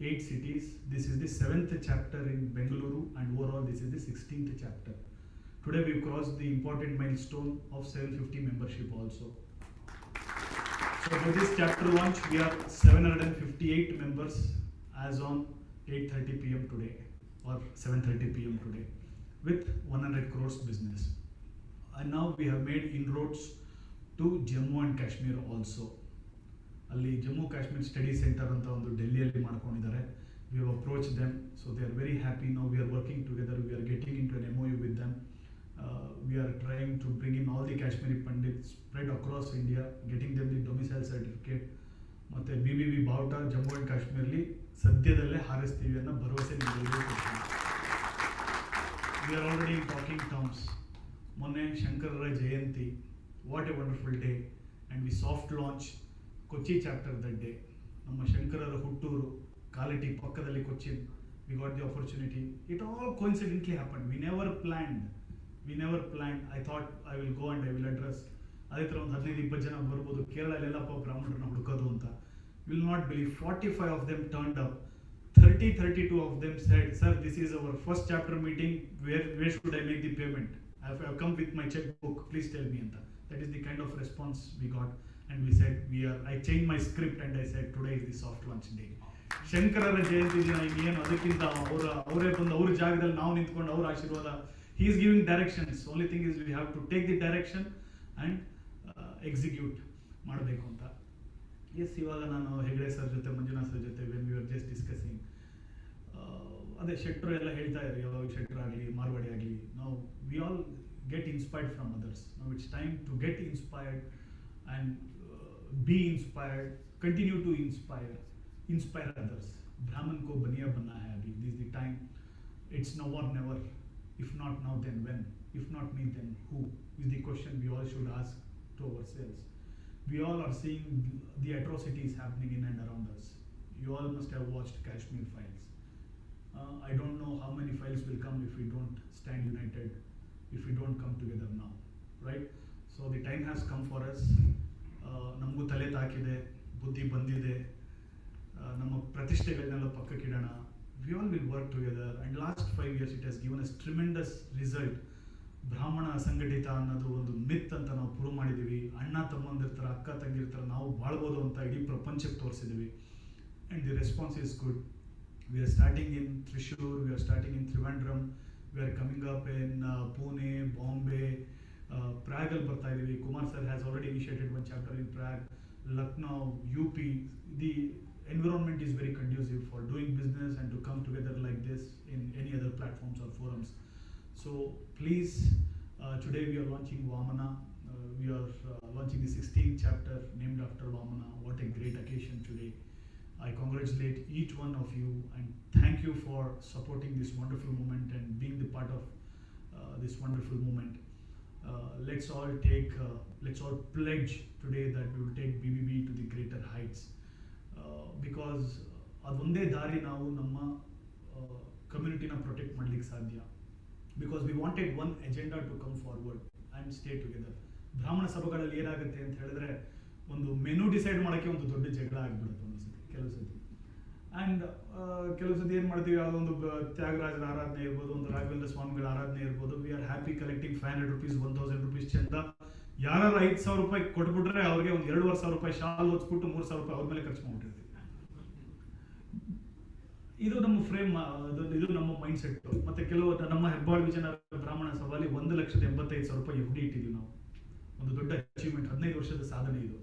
8 cities. This is the 7th chapter in Bengaluru, and overall this is the 16th chapter. Today we crossed the important milestone of 750 membership also. So for this chapter launch we are 758 members as on 8:30 p.m. today or 7:30 p.m. today with 100 crores business. And now we have made inroads to Jammu and Kashmir also. ಅಲ್ಲಿ Jammu Kashmir study centre ಅಂತ ಒಂದು ಡೆಲ್ಲಿಯಲ್ಲಿ ಮಾಡ್ಕೊಂಡಿದ್ದಾರೆ. We have approached them, so they are very happy. Now we are working together, we are getting into an MOU with them. We are trying to bring in all the Kashmiri Pandits spread across India, getting them the domicile certificate. ಮತ್ತು BBB ಬಾವುಟ Jammu and ಕಾಶ್ಮೀರಲ್ಲಿ ಸದ್ಯದಲ್ಲೇ ಹಾರಿಸ್ತೀವಿ ಅನ್ನೋ ಭರವಸೆ ನಿಮಗೆ ಕೊಡ್ತೀನಿ. We are already in talking terms. ಮೊನ್ನೆ ಶಂಕರರ ಜಯಂತಿ, what a wonderful day, and we soft launch Kochi chapter that day. ನಮ್ಮ ಶಂಕರರ ಹುಟ್ಟೂರು ಕಾಲಿಟಿ ಪಕ್ಕದಲ್ಲಿ Cochin. We got the opportunity. It all coincidentally happen. We never planned. I thought I will go and I will address. ಅದೇ ಥರ ಒಂದು 15-20 ಜನ ಬರ್ಬೋದು, ಕೇರಳಲ್ಲೆಲ್ಲಪ್ಪ ಬ್ರಾಹ್ಮಣರನ್ನ ಹುಡುಕೋದು ಅಂತ. Will not believe 45 of them turned up. 32 of them said, sir, this is our first chapter meeting, where should I make the payment? I have come with my checkbook, please tell me anta. That is the kind of response we got, and we said I changed my script and I said today is the soft launch day. ಶಂಕರರ ಜಯಂತಿ ದಿನ ಇನ್ನೇನು ಅದಕ್ಕಿಂತ ಅವರೇ ಬಂದು ಅವ್ರ ಜಾಗದಲ್ಲಿ ನಾವು ನಿಂತ್ಕೊಂಡು ಅವ್ರ ಆಶೀರ್ವಾದ. he is giving directions. Only thing is we have to take the direction and execute ಮಾಡಬೇಕು ಅಂತ. ಎಸ್, ಇವಾಗ ನಾನು ಹೆಗಡೆ ಸರ್ ಜೊತೆ, ಮಂಜುನಾಥ್ ಸರ್ ಜೊತೆ when we are just discussing, ಅದೇ ಶೆಟ್ರು ಎಲ್ಲ ಹೇಳ್ತಾ ಇದ್ರು, ಯಾವಾಗ ಶೆಟ್ರ್ ಆಗಲಿ ಮಾರ್ವಾಡಿ ಆಗಲಿ, ನಾವು we all get inspired from others. ನಾವು it's time to get inspired and be inspired, continue to inspire others. Brahman ko baniya banna hai abhi. This is the time. It's now or never. If not now, then when? If not me, then who? Is the question we all should ask to ourselves. We all are seeing the atrocities happening in and around us. You all must have watched Kashmir files. I don't know how many files will come if we don't stand united, if we don't come together now, right? So the time has come for us. ನಮಗೂ ತಲೆ ತಾಕಿದೆ, ಬುದ್ಧಿ ಬಂದಿದೆ, ನಮ್ಮ ಪ್ರತಿಷ್ಠೆಗಳನ್ನೆಲ್ಲ ಪಕ್ಕಕ್ಕಿಡೋಣ. We all will work together, and last 5 years it has given us tremendous result. ಬ್ರಾಹ್ಮಣ ಅಸಂಘಟಿತ ಅನ್ನೋದು ಒಂದು ಮಿತ್ ಅಂತ ನಾವು ಪ್ರೂವ್ ಮಾಡಿದ್ದೀವಿ. ಅಣ್ಣ ತಮ್ಮಂದಿರ್ತಾರೆ, ಅಕ್ಕ ತಂಗಿರ್ತಾರೆ, ನಾವು ಬಾಳ್ಬೋದು ಅಂತ ಇಡೀ ಪ್ರಪಂಚಕ್ಕೆ ತೋರಿಸಿದ್ದೀವಿ. and the response is good. We are starting in Thrissur, we are starting in Trivandrum, we are coming up in Pune, Bombay, Prague al ಬರ್ತಾ ಇದೀವಿ. Kumar sir has already initiated one chapter in Prague, Lucknow, UP. The environment is very conducive for doing business and to come together like this in any other platforms or forums. So please, today we are launching Vamana. We are launching the 16th chapter named after Vamana. What a great occasion today. I congratulate each one of you and thank you for supporting this wonderful movement and being the part of this wonderful movement. Let's all pledge today that we will take BBB to the greater heights, because ಅದೊಂದೇ ದಾರಿ ನಾವು ನಮ್ಮ ಕಮ್ಯುನಿಟಿನ protect ಮಾಡ್ಲಿಕ್ಕೆ ಸಾಧ್ಯ. Because we wanted one agenda to come forward and stay together. ಬ್ರಾಹ್ಮಣ ಸಭೆಗಳಲ್ಲಿ ಏನಾಗುತ್ತೆ ಅಂತ ಹೇಳಿದ್ರೆ ಒಂದು ಮೆನು ಡಿಸೈಡ್ ಮಾಡೋಕ್ಕೆ ಒಂದು ದೊಡ್ಡ ಜಗಳ ಆಗ್ಬಿಡುತ್ತೆ ಒಂದ್ಸತಿ, ಕೆಲವು ಸತಿ. ಆ್ಯಂಡ್ ಕೆಲವು ಸತಿ ಏನು ಮಾಡ್ತೀವಿ, ಯಾವುದೊಂದು ತ್ಯಾಗರಾಜರ ಆರಾಧನೆ ಇರ್ಬೋದು, ಒಂದು ರಾಘವೇಂದ್ರ ಸ್ವಾಮಿಗಳ ಆರಾಧನೆ ಇರ್ಬೋದು, we are happy collecting 500 rupees, 1000 rupees ಚಂದ. ಯಾರು 5,000 ರೂಪಾಯಿ ಕೊಟ್ಬಿಟ್ರೆ ಅವ್ರಿಗೆ ಒಂದು 2,500 ರೂಪಾಯಿ ಶಾಲ್ ಓದಿಸ್ಬಿಟ್ಟು 3,000 ರೂಪಾಯಿ ಅವ್ರ ಮೇಲೆ ಖರ್ಚು ಮಾಡ್ಬಿಟ್ಟಿರ್ತೀವಿ. ಇದು ನಮ್ಮ ಫ್ರೇಮ್, ಇದು ನಮ್ಮ ಮೈಂಡ್ ಸೆಟ್. ಮತ್ತೆ ಕೆಲವು ನಮ್ಮ ಹೆಬ್ಬಾಳು ವಿಜಯನಗರ ಬ್ರಾಹ್ಮಣ ಸಭಾಲಿ 1,85,000 ರೂಪಾಯಿ FD ಇಟ್ಟಿದ್ದೀವಿ ನಾವು. ಒಂದು ದೊಡ್ಡ ಅಚೀವ್ಮೆಂಟ್, 15 ವರ್ಷದ ಸಾಧನೆ ಇದು.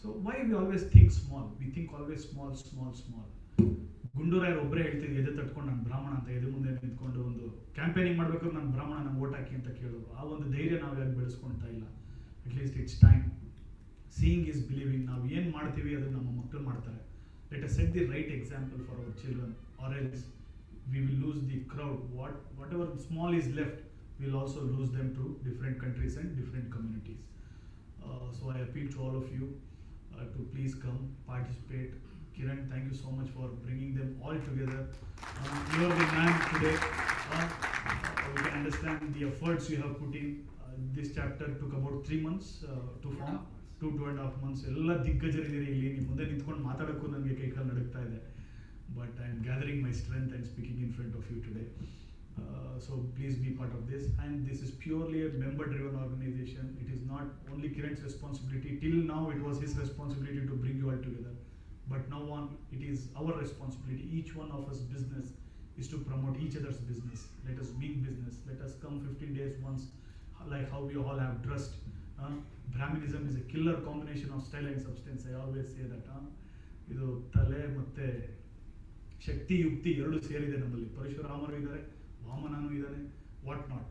So why we always think small, we think always small small small. ಗುಂಡೂರಾಯರು ಒಬ್ಬರೇ ಹೇಳ್ತಿದ್ರು, ಎದೆ ತಟ್ಕೊಂಡು ನಾನು ಬ್ರಾಹ್ಮಣ ಅಂತ ಎದೆ ಮುಂದೆ ನಿಂತ್ಕೊಂಡು ಒಂದು ಕ್ಯಾಂಪೇನಿಂಗ್ ಮಾಡ್ಬೇಕಾದ್ರೆ ನಾನು ಬ್ರಾಹ್ಮಣ, ನಂಗೆ ಓಟ್ ಹಾಕಿ ಅಂತ ಕೇಳೋರು. ಆ ಒಂದು ಧೈರ್ಯ ನಾವು ಯಾಕೆ ಬೆಳೆಸ್ಕೊಳ್ತಾ ಇಲ್ಲ? At least it's time. Seeing is believing. ನಾವು ಏನು ಮಾಡ್ತೀವಿ ಅದು ನಮ್ಮ ಮಕ್ಕಳು ಮಾಡ್ತಾರೆ. Let us set the right example for our children, or else we will lose the crowd. Whatever small is left, we will also lose them to different countries and different communities. So I appeal to all of you to please come, participate. Kiran, thank you so much for bringing them all together. You are the man today. We can understand the efforts you have put in. This chapter took about 3 months to form. 2.5 months. ಎಲ್ಲ ದಿಗ್ಗಜರಿದ್ದೀರಿ ಇಲ್ಲಿ, ನಿಮ್ಮ ಮುಂದೆ ನಿಂತ್ಕೊಂಡು ಮಾತಾಡೋಕ್ಕೂ ನನಗೆ ಕೈಕಾಲು ನಡುಗ್ತಾ ಇದೆ. But I am gathering my strength and speaking in front of you today. So please be part of this. And this is purely a member driven organisation. It is not only Kiran's responsibility. Till now it was his responsibility to bring you all together. But now on, it is our responsibility. Each one of us business is to promote each other's business. Let us mean business. Let us come 15 days once, like how we all have dressed. Brahminism is a killer combination of style and substance. I always say that. ಇದು ತಲೆ ಮತ್ತೆ ಶಕ್ತಿ ಯುಕ್ತಿ ಎರಡು ಸೇರಿದೆ ನಮ್ಮಲ್ಲಿ. ಪರಶುರಾಮರು ಇದ್ದಾರೆ, ವಾಮನನು ಇದ್ದಾನೆ, what not.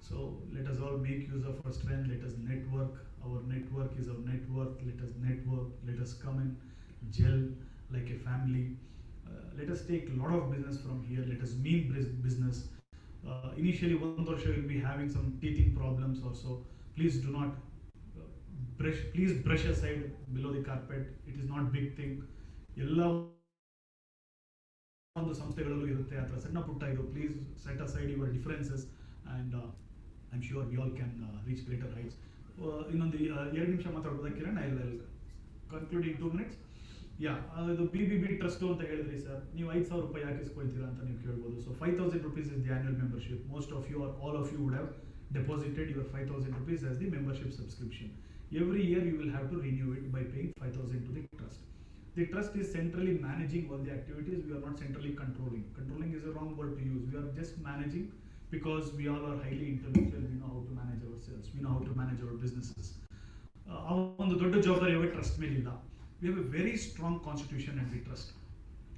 So let us all make use of our strength. Let us network. Our network is our net worth. Let us network. Let us come in, gel like a family. Let us take a lot of business from here. Let us mean business. Initially, one ವರ್ಷ will be having some teething problems also. Please do not brush aside below the carpet. It is not big thing. ಎಲ್ಲ ಒಂದು ಸಂಸ್ಥೆಗಳಲ್ಲೂ ಇರುತ್ತೆ ಆ ಥರ ಸಣ್ಣ ಪುಟ್ಟ ಇದು. Please set aside your differences and I am sure we all can reach greater heights. ಇನ್ನೊಂದು 2 ನಿಮಿಷ ಮಾತಾಡ್ಬೋದಾ Kiran? I will conclude in 2 minutes. ಅದು BBB ಟ್ರಸ್ಟು ಅಂತ ಹೇಳಿದ್ರಿ ಸರ್, ನೀವು 5,000 ರೂಪಾಯಿ ಯಾಕೆ ಇಸ್ಕೊಳ್ತೀರಾ ಅಂತ ನೀವು ಕೇಳ್ಬೋದು. So 5,000 rupees is the annual membership. Most of you or all of you would have deposited your 5,000 rupees as the membership subscription. Every year you will have to renew it by paying 5,000 to the trust. The trust is centrally managing all the activities. We are not centrally controlling. Controlling is a wrong word to use. We are just managing because we all are highly intellectual. We know how to manage ourselves. We know how to manage our businesses. ಒಂದು ದೊಡ್ಡ ಜವಾಬ್ದಾರಿ ಯಾವ trust ಮೇಲಿಲ್ಲ. We have a very strong constitution and the trust,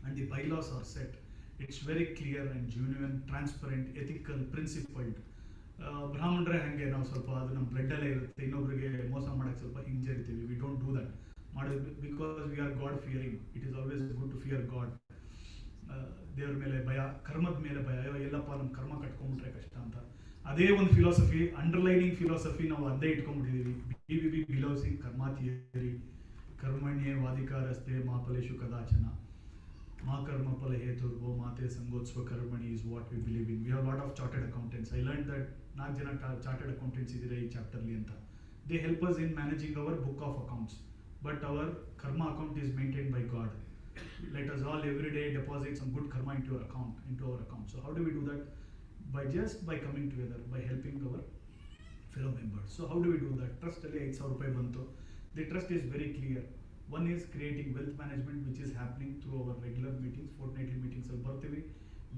and the bylaws are set. It's very clear and genuine, transparent, ethical, principled. ಬ್ರಾಹ್ಮಣರೇ ಹಾಗೆ ನಾವು ಸ್ವಲ್ಪ ಅದು ನಮ್ಮ ಬ್ಲಡ್ಡಲ್ಲೇ ಇರುತ್ತೆ. ಇನ್ನೊಬ್ಬರಿಗೆ ಮೋಸ ಮಾಡೋಕ್ಕೆ ಸ್ವಲ್ಪ ಹಿಂಜರಿತೀವಿ. We don't do that. ಮಾಡೋದು because we are God fearing. It is always good to fear God. ದೇವ್ರ ಮೇಲೆ ಭಯ, ಕರ್ಮದ ಮೇಲೆ ಭಯ. ಎಲ್ಲಪ್ಪ ನಮ್ಮ ಕರ್ಮ ಕಟ್ಕೊಂಡ್ಬಿಟ್ರೆ ಕಷ್ಟ ಅಂತ. ಅದೇ ಒಂದು ಫಿಲಾಸಫಿ, ಅಂಡರ್ಲೈನಿಂಗ್ ಫಿಲಾಸಫಿ ನಾವು ಅದೇ ಇಟ್ಕೊಂಡ್ಬಿಟ್ಟಿದ್ದೀವಿ. BBB ಬಿಲೋವ್ಸ್ ಇನ್ ಕರ್ಮ ಥಿಯರಿ. ಕರ್ಮಣ್ಯೇ ವಾದಿಕಾರಸ್ತೆ ಮಾ ಫಲೇಷು ಕದಾಚನ ಮಾ ಕರ್ಮ ಫಲ ಹೇತುರ್ವೋ ಮಾತೆ ಸಂಗೋತ್ಸ್ವ ಕರ್ಮಣಿ is what we believe in. We have a lot of chartered accountants. I learned that 4 ಜನ chartered accountants ಇದ್ದೀರಾ ಈ ಚಾಪ್ಟರ್ಲಿ ಅಂತ. They help us in managing our book of accounts, but our karma account is maintained by God. Let us all every day deposit some good karma into our account. So how do we do that? By coming together, by helping our fellow members. So how do we do that? Trust ಅಲ್ಲಿ 5,000 ರೂಪಾಯಿ ಬಂತು. The trust is very clear. One is creating wealth management, which is happening through our regular meetings, fortnightly meetings.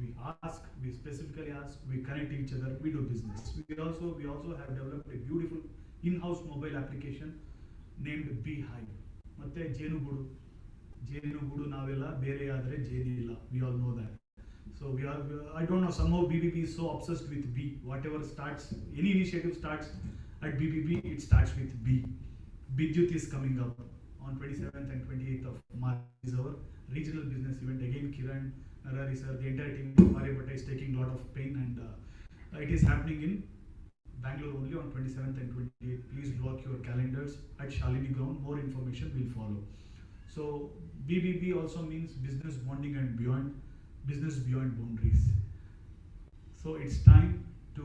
We ask, we specifically ask, we connect each other, we do business. We also have developed a beautiful in-house mobile application named Beehive. ಮತ್ತೆ ಜೇನುಗೂಡು ನಾವೆಲ್ಲ ಬೇರೆ ಆದರೆ ಜೇನಿಲ್ಲ. We all know that. So I don't know, somehow BBB is so obsessed with B. Whatever starts, any initiative starts at BBB, it starts with B. Bidyut is coming up on 27th and 28th of March is our regional business event. Again, Kiran, Rari sir, the entire team of Aryabhatta is taking a lot of pain, and it is happening in Bangalore only on 27th and 28th. Please block your calendars at Shalini Ground. More information will follow. So BBB also means business bonding and beyond, business beyond boundaries. So it's time to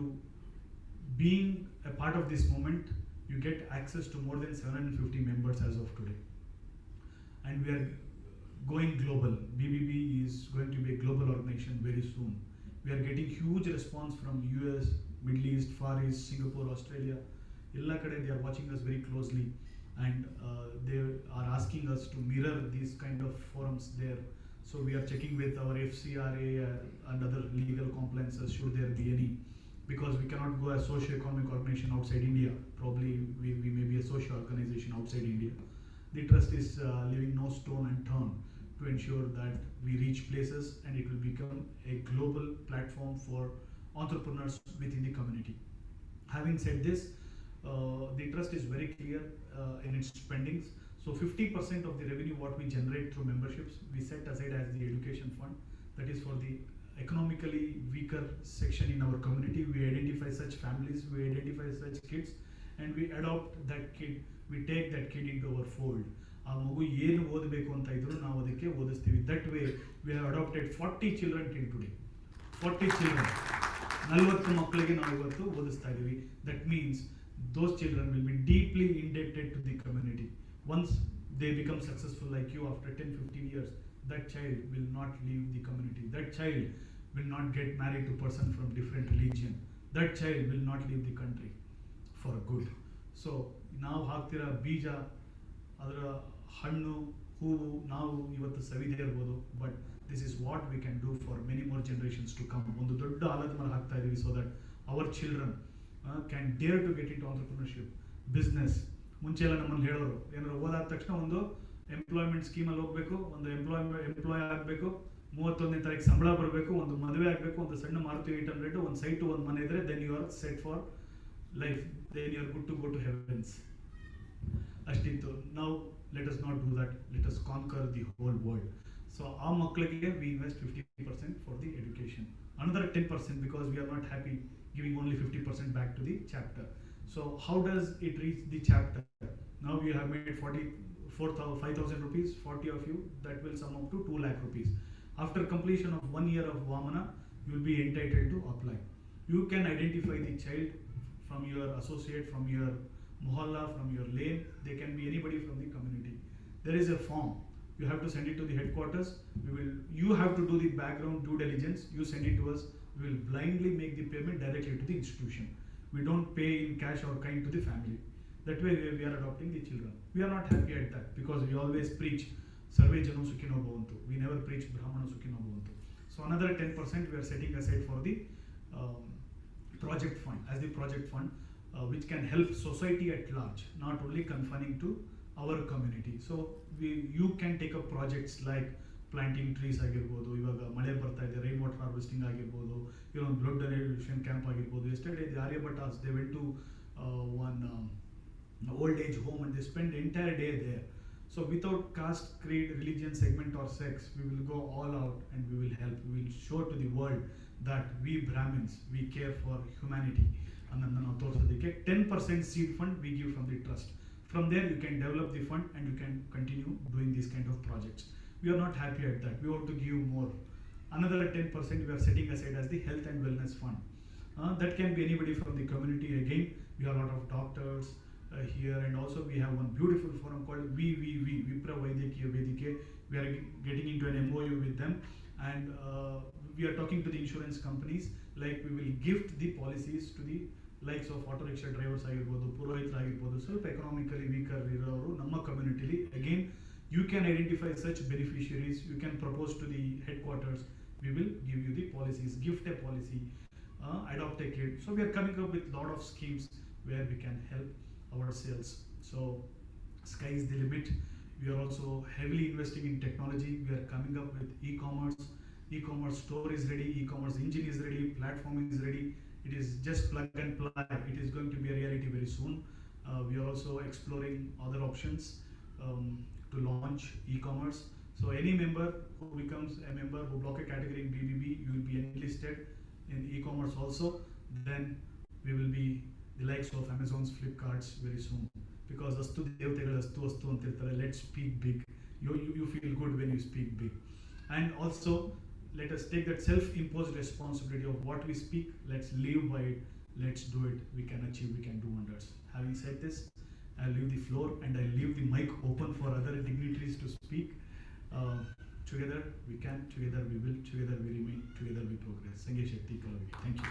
being a part of this moment. You get access to more than 750 members as of today, and we are going global. BBB is going to be a global organization very soon. We are getting huge response from US, Middle East, Far East, Singapore, Australia. Ella kade they are watching us very closely, and they are asking us to mirror these kind of forums there. So we are checking with our FCRA and other legal compliances should there be any, because we cannot go as socio-economic organization outside India. Probably we may be a social organization outside India. The trust is leaving no stone unturned to ensure that we reach places and it will become a global platform for entrepreneurs within the community. Having said this, the trust is very clear in its spendings. So 50% of the revenue what we generate through memberships, we set aside as the education fund. That is for the economically weaker section in our community. We identify such families, we identify such kids, and we adopt that kid, we take that kid into our fold. ಆ ಮಗು ಏನು ಓದಬೇಕು ಅಂತ ಇದ್ರು ನಾವು ಅದಕ್ಕೆ ಓದಿಸ್ತೀವಿ. That way we have adopted 40 children till today. 40 children, 40 ಮಕ್ಕಳಿಗೆ ನಾವು ಇವತ್ತು ಓದಿಸ್ತಾ ಇದ್ದೀವಿ. That means those children will be deeply indebted to the community. Once they become successful like you after 10-15 years, that child will not leave the community. That child will not get married to person from different religion. That child will not leave the country for good. So ನಾವು ಹಾಕ್ತಿರೋ ಬೀಜ, ಅದರ ಹಣ್ಣು ಹೂವು ನಾವು ಇವತ್ತು ಸವಿದೇ ಇರ್ಬೋದು, but this is what we can do for many more generations to come. ಒಂದು ದೊಡ್ಡ ಆಲದ ಮರ ಹಾಕ್ತಾ ಇದೀವಿ so that our children can dare to get into entrepreneurship, business. ಮುಂಚೆ ಎಲ್ಲ ನಮ್ಮನ್ನು ಹೇಳೋರು ಏನಾದ್ರು ಓದಾದ ತಕ್ಷಣ ಒಂದು ಎಂಪ್ಲಾಯ್ಮೆಂಟ್ ಸ್ಕೀಮಲ್ಲಿ ಹೋಗಬೇಕು, ಒಂದು ಎಂಪ್ಲಾಯ್ ಆಗಬೇಕು, 31ನೇ ತಾರೀಕು ಸಂಬಳ ಬರಬೇಕು, ಒಂದು ಮದುವೆ ಆಗಬೇಕು, ಒಂದು ಸಣ್ಣ ಮಾರುತಿ 800, ಒಂದು ಸೈಟು, ಒಂದು ಮನೆ ಇದ್ರೆ then you are set for life, then you are good to go to heavens. ಅಷ್ಟಿತ್ತು. Now let us not do that, let us conquer the whole world. So ಆ ಮಕ್ಕಳಿಗೆ we invest 50% for the education. Another 10% because we are not happy giving only 50% back to the chapter. So how does it reach the chapter? Now you have made 5,000 rupees, 40 of you, that will sum up to 2 lakh rupees. After completion of 1 year of Vamana, you will be entitled to apply. You can identify the child from your associate, from your mohalla, from your lane. They can be anybody from the community. There is a form. You have to send it to the headquarters. You have to do the background due diligence. You send it to us. We will blindly make the payment directly to the institution. We don't pay in cash or kind to the family. That way we are adopting the children. We are not happy at that because we always preach Sarve Jano Sukhino Bhavantu. We never preach Brahmana Sukhino Bhavantu. So another 10% we are setting aside for the project fund, as the project fund which can help society at large, not only confining to our community. So you can take up projects like planting trees ಆಗಿರ್ಬೋದು, ಇವಾಗ ಮಳೆ ಬರ್ತಾ ಇದೆ, rain water harvesting ಆಗಿರ್ಬೋದು, blood donation camp ಆಗಿರ್ಬೋದು. Yesterday the Aryabhattas, they went to one old age home and they spent the entire day there. So without caste, creed, religion, segment or sex, we will go all out and we will help. We will show to the world that we Brahmins, we care for humanity. ಅನ್ನೋದನ್ನ ನಾವು ತೋರಿಸೋದಕ್ಕೆ 10% seed fund we give from the trust. From there you can develop the fund and you can continue doing these kind of projects. We are not happy at that. We want to give more. Another 10% we are setting aside as the health and wellness fund. That can be anybody from the community. Again, we have a lot of doctors here, and also we have one beautiful forum called Vipra Vaidyakiya Vedike. We are getting into an MOU with them, and we are talking to the insurance companies, like we will gift the policies to the likes of auto rickshaw drivers ಆಗಿರ್ಬೋದು, ಪುರೋಹಿತರು ಆಗಿರ್ಬೋದು, ಸ್ವಲ್ಪ economically weaker ಇರೋರು ನಮ್ಮ ಕಮ್ಯುನಿಟಿಲಿ. Again You can identify such beneficiaries. You can propose to the headquarters. We will give you the policies, gift a policy, adopt a kid. So we are coming up with lot of schemes where we can help ourselves. So sky is the limit. We are also heavily investing in technology. We are coming up with e-commerce. E-commerce store is ready. E-commerce engine is ready. Platform is ready. It is just plug and play. It is going to be a reality very soon. We are also exploring other options to launch e-commerce. So any member who becomes a member who block a category in BBB, you will be enlisted in e-commerce also. Then we will be the likes of Amazon's, Flipkart's very soon. Because astu devtegal astu antirtare. Let's speak big. You feel good when you speak big. And also let us take that self-imposed responsibility of what we speak. Let's live by it. Let's do it. We can achieve. We can do wonders. Having said this, I leave the floor and I leave the mic open for other dignitaries to speak. Together we can, together we will, together we remain, together we progress. Sange Shakti Kalavige. Thank you.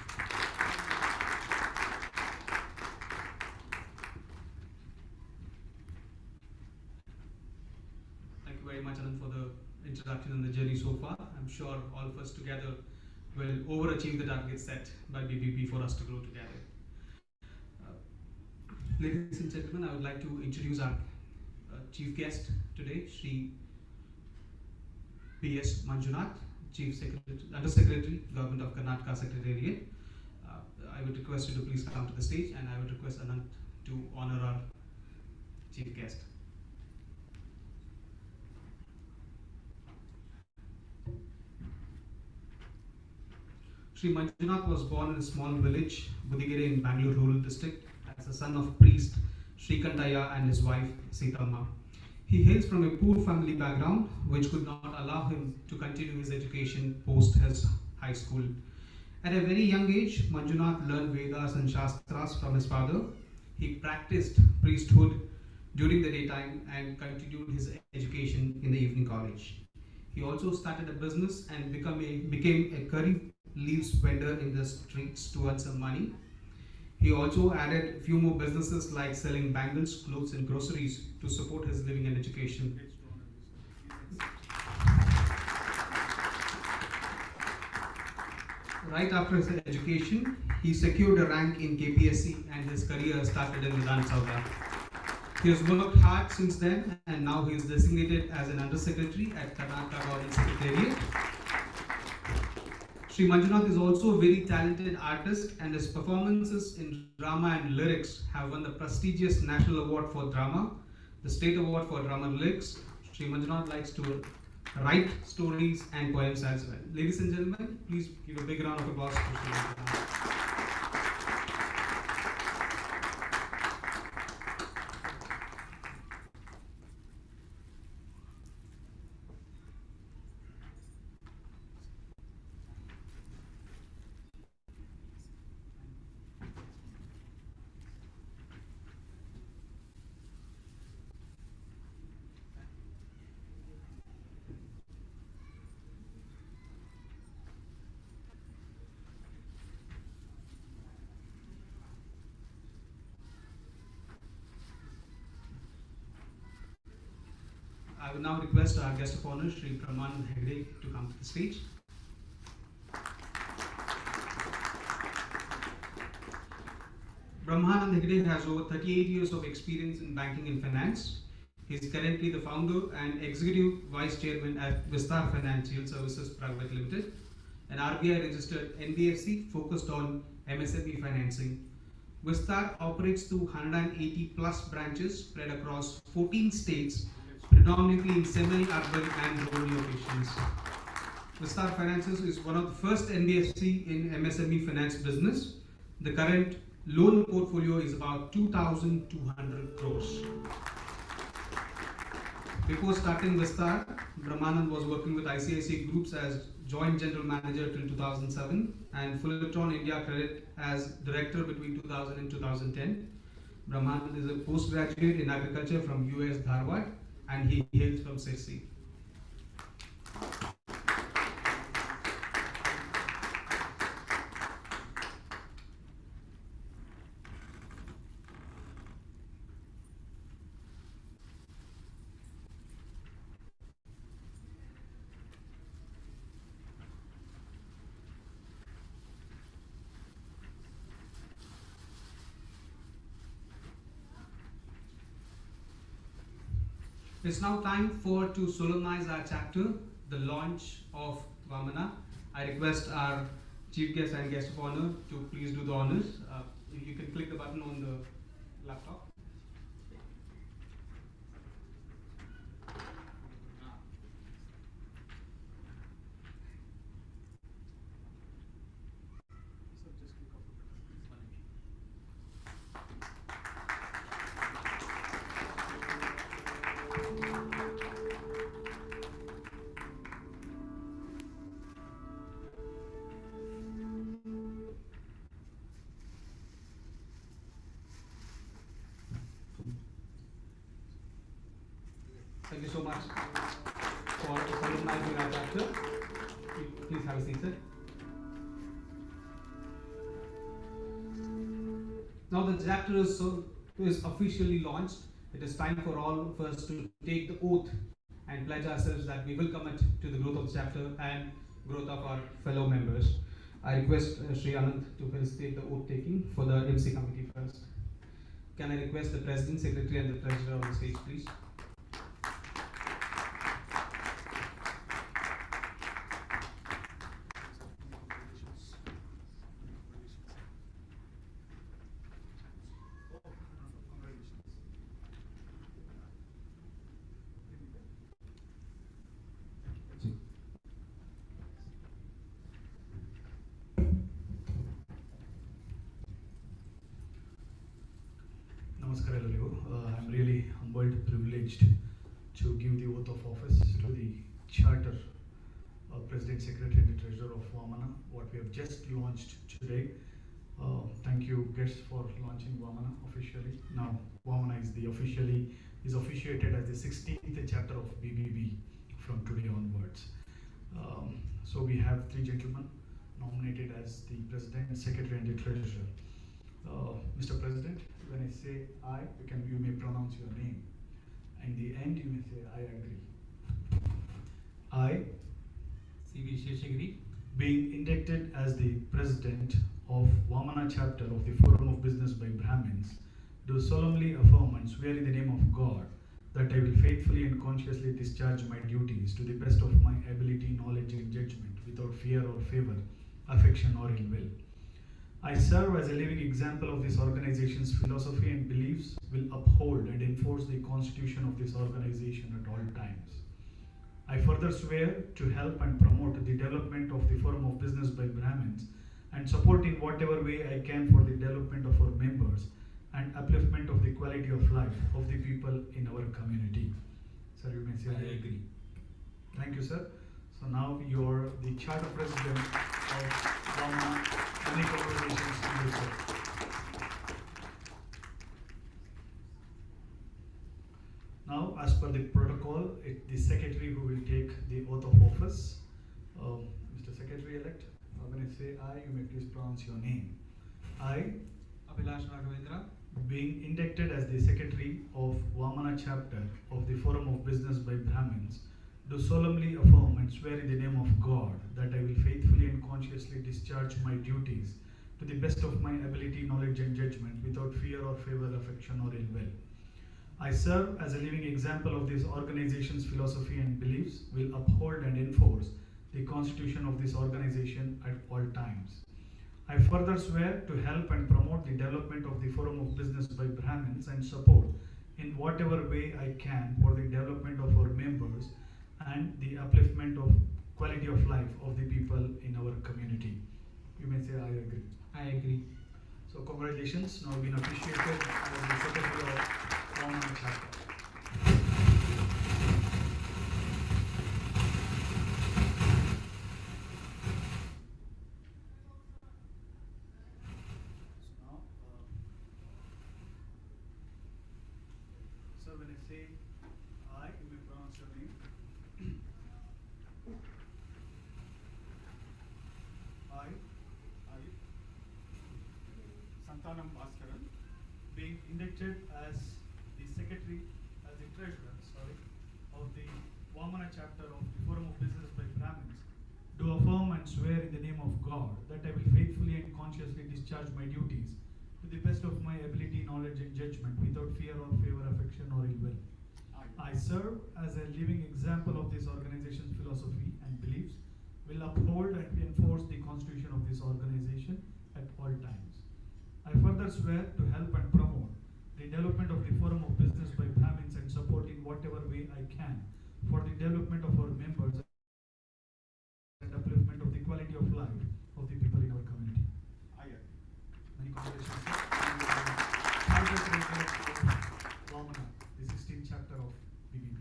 Thank you very much, Anand, for the introduction and the journey so far. I'm sure all of us together will overachieve the targets set by BBB for us to grow together. Ladies and gentlemen, I would like to introduce our chief guest today, Shri B.S. Manjunath, Chief Secretary, Under Secretary, Government of Karnataka Secretariat. I would request you to please come to the stage, and I would request Anand to honor our chief guest. Shri Manjunath was born in a small village, Budigere in Bangalore Rural District, as the son of priest Srikantaya and his wife Sitama. He hails from a poor family background, which could not allow him to continue his education post his high school. At a very young age, Manjunath learned Vedas and Shastras from his father. He practiced priesthood during the daytime and continued his education in the evening college. He also started a business and became a curry leaves vendor in the streets to earn some money. He also added a few more businesses like selling bangles, clothes and groceries to support his living and education. Right after his education, he secured a rank in KPSC and his career started in Vidhan Sabha. He has worked hard since then and now he is designated as an Undersecretary at Karnataka Government Secretariat. Shri Manjunath is also a very talented artist and his performances in drama and lyrics have won the prestigious National Award for Drama, the State Award for Drama Lyrics. Shri Manjunath likes to write stories and poems as well. Ladies and gentlemen, please give a big round of applause to Shri Manjunath. I would now request our guest of honor, Shri Brahmanand Hegde, to come to the stage. Brahmanand Hegde has over 38 years of experience in banking and finance. He is currently the founder and executive vice chairman at Vistar Financial Services Private Limited, an RBI registered NBFC focused on MSME financing. Vistar operates through 180 plus branches spread across 14 states, predominantly in semi-urban and rural locations. Vistar Finances is one of the first NBFC in MSME finance business. The current loan portfolio is about 2,200 crores. Before starting Vistar, Brahmanand was working with ICICI Groups as Joint General Manager till 2007 and Fullerton India Credit as Director between 2000 and 2010. Brahmanand is a postgraduate in agriculture from US Dharwad and he hails from Sirsi. It's now time to solemnize our chapter, the launch of Vamana. I request our chief guest and guest of honor to please do the honors. You can click the button on the laptop. Thank you so much for solemnizing our chapter. Please have a seat, sir. Now the chapter is officially launched. It is time for all of us to take the oath and pledge ourselves that we will commit to the growth of the chapter and growth of our fellow members. I request Sri Anand to facilitate the oath taking for the MC committee first. Can I request the President, Secretary and the Treasurer on the stage, please? Namaskar ಎಲ್ಲರಿಗೂ. I'm really humbled, privileged to give the oath of office to the charter President, Secretary and the Treasurer of Vamana, what we have just launched today. Thank you guests for launching Vamana officially. Now Vamana is officiated as the 16th chapter of BBB from today onwards. So we have three gentlemen nominated as the President, Secretary and the Treasurer. Mr. President, when I say I, you may pronounce your name. In the end, you may say, I agree. I, C.V. Sheshagiri, being inducted as the President of Vamana chapter of the Forum of Business by Brahmins, do solemnly affirm and swear in the name of God that I will faithfully and consciously discharge my duties to the best of my ability, knowledge and judgment without fear or favor, affection or ill will. I serve as a living example of this organization's philosophy and beliefs, will uphold and enforce the constitution of this organization at all times. I further swear to help and promote the development of the Forum of Business by Brahmins and support in whatever way I can for the development of our members and upliftment of the quality of life of the people in our community. Sir, you may say I agree. Thank you, sir. So now you're the charter president of Vamana. Many congratulations to you, sir. Now, as per the protocol, the secretary who will take the oath of office. Mr. Secretary-elect, when I say I, you may please pronounce your name. I, Abhilash Raghavendra, being inducted as the Secretary of Vamana chapter of the Forum of Business by Brahmins, do solemnly affirm and swear in the name of God that I will faithfully and consciously discharge my duties to the best of my ability, knowledge and judgment without fear or favor, affection or ill will. I serve as a living example of this organization's philosophy and beliefs, will uphold and enforce the constitution of this organization at all times. I further swear to help and promote the development of the Forum of Business by Brahmins and support in whatever way I can for the development of our members and the upliftment of quality of life of the people in our community. You may say I agree. I agree. So congratulations, now been appreciated as the Secretary of Vamana chapter. So now, sir, when I say I, you may pronounce your name. I, Santanam Bhaskaran, being inducted as the Secretary, as the Treasurer, of the Vamana chapter of the Forum of Business by Brahmins, do affirm and swear in the name of God that I will faithfully and consciously discharge my duties to the best of my ability, knowledge and judgment without fear or favor, affection or ill will. I, I serve as a living example of this organization's philosophy and beliefs, will uphold and enforce the constitution of this organization at all times. I further swear to help and promote the development of the forum of business by Brahmins and support in whatever way I can for the development of our members and upliftment of the quality of life of the people in our community. Many congratulations, sir. And, Private Director of Vamana, the 16th chapter of BBB.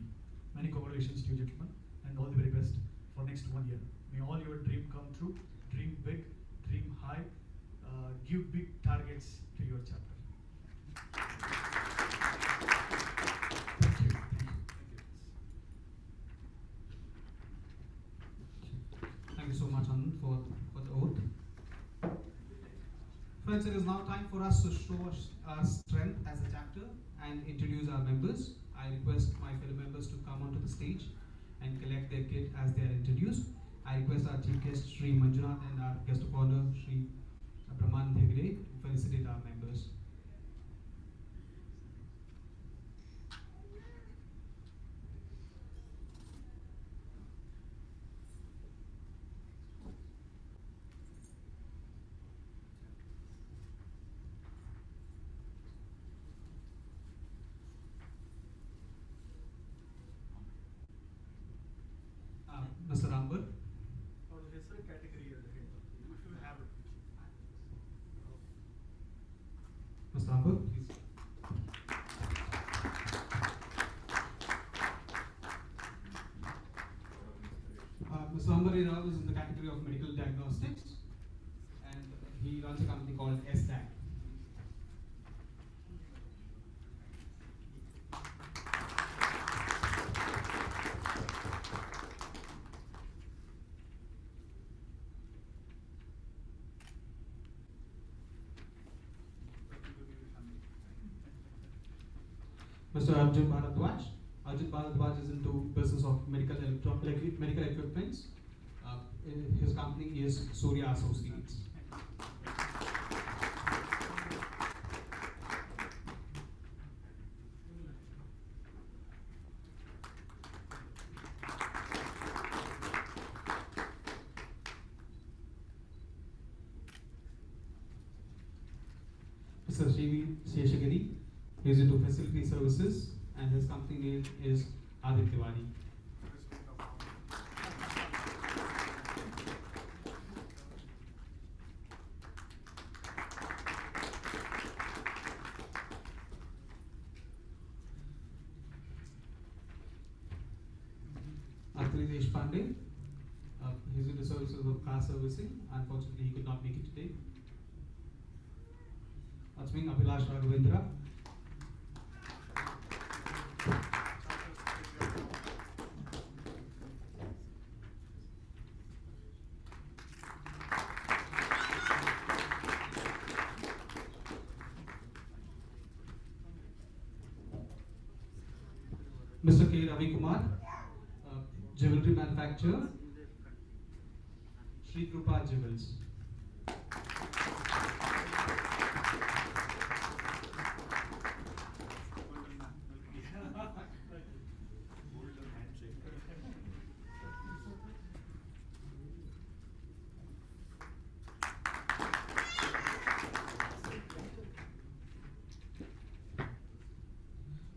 Many congratulations to you, gentlemen, and all the very best for next 1 year. May all your dream come true, dream big, dream high, give big targets to your chapter. Thank you. Thank you so much, Anand, for the oath. Friends, it is now time for us to show our strength as a chapter and introduce our members. I request my fellow members to come onto the stage and collect their kit as they are introduced. I request our chief guest, Sri Manjunath, and our guest of honor, Sri Brahman Hegde, to felicitate our members. Mr. Amber. Mr. Amber, please. Mr. Amber Rao is in the category of medical diagnostics, and he runs a company called SDAC. Mr. Arjun Bharadwaj. Arjun Bharadwaj is into business of medical equipments. His company is Surya Associates. Mr. Shivi Sheshagiri. He is into facility services, and his company name is Aditya Tiwari. Atri Deshpande. He's into services of car servicing. Unfortunately, he could not make it today. Atming Abhilash Raghavendra. Mr. K. Ravi Kumar, jewelry manufacturer, Sri Krupa Jewels.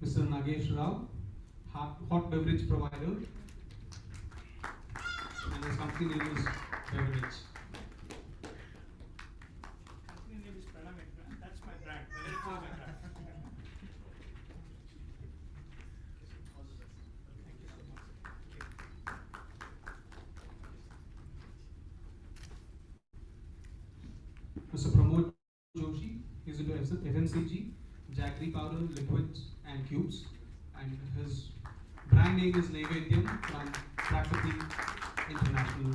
Mr. Nagesh Rao, hot beverage provider, and his company name is Beverage. Company name is Pranamit. That's my brand. That's my brand. Thank you so much. Mr. Pramod Joshi, he's into FMCG, jaggery powder, liquids, and cubes, and his brand name is Naivedyam from Prakriti International.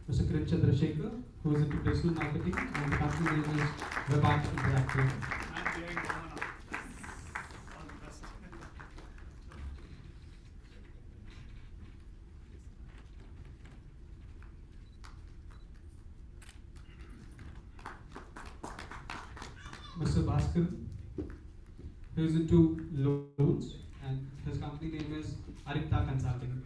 Mr. Kiran Chandrasekhar, who is into digital marketing, and the company name is Webart Interactive. I'm behind Vamana. All the best. Mr. Bhaskar, who is into loans, and his company name is Aripta Consulting.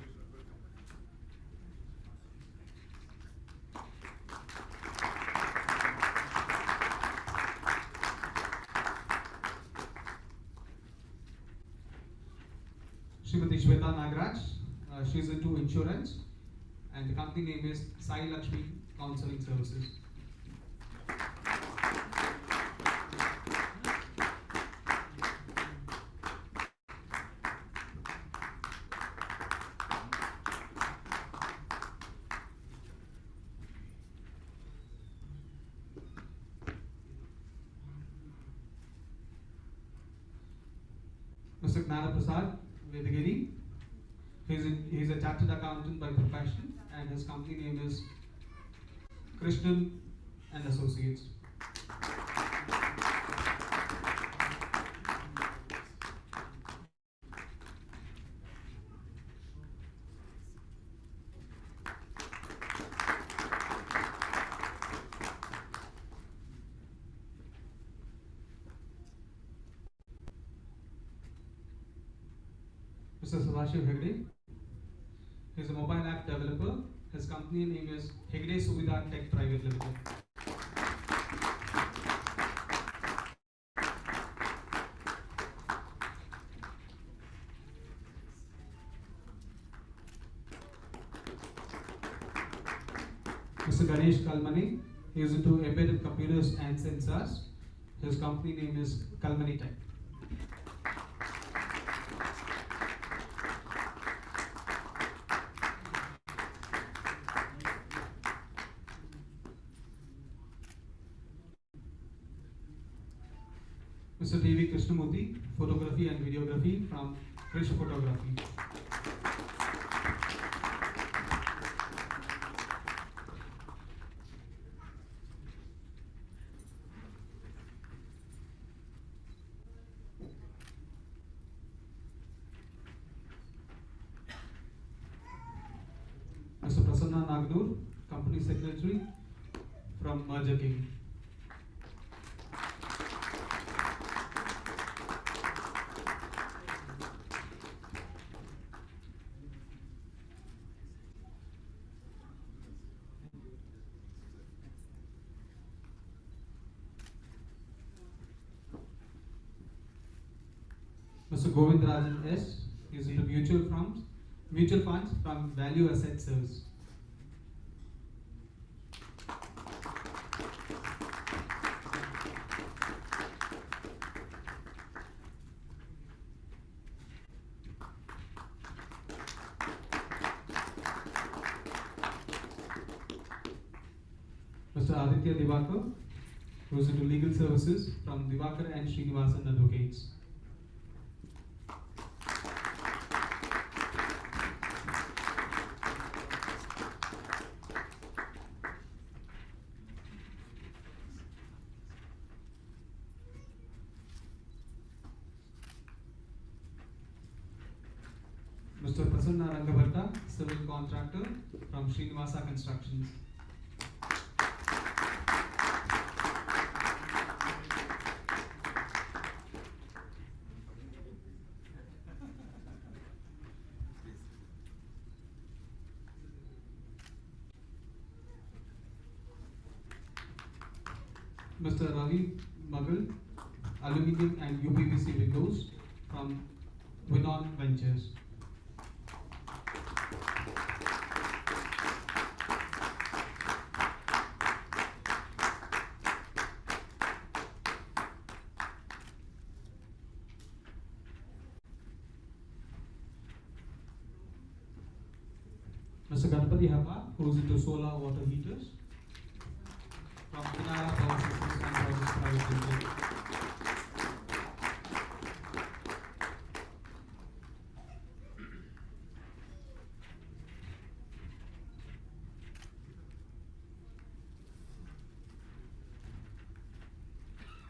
Srimati Shweta Nagraj, she is into insurance, and the company name is Sai Lakshmi Counseling Services. Mr. Gnana Prasad Vedagiri, he is a chartered accountant by profession, and his company name is Krishnan and Associates. Mr. Sadashiv Hegde, he is a mobile app developer. His company name is Hegde Suvidha Tech Private Limited. Mr. Ganesh Kalmani, he is into embedded computers and sensors. His company name is Kalmani Tech. Mr. T.V. Krishnamurthy, photography and videography from Krish Photography. Mr. Prasanna Nagnur, company secretary from Merger King. Mr. Govindarajan S. is into mutual funds from Value Asset Service. Mr. Aditya Divakar, who is into legal services from Divakar and Srinivasan Advocates. Mr. Prasanna Rangabhatta, civil contractor from Srinivasa Constructions. Mr. Ravi Magal, Aluminium and UPVC Windows from Winon Ventures. Mr. Ganapati Hapa, who is into solar water heaters from Pinara Power Systems and Projects Private Limited.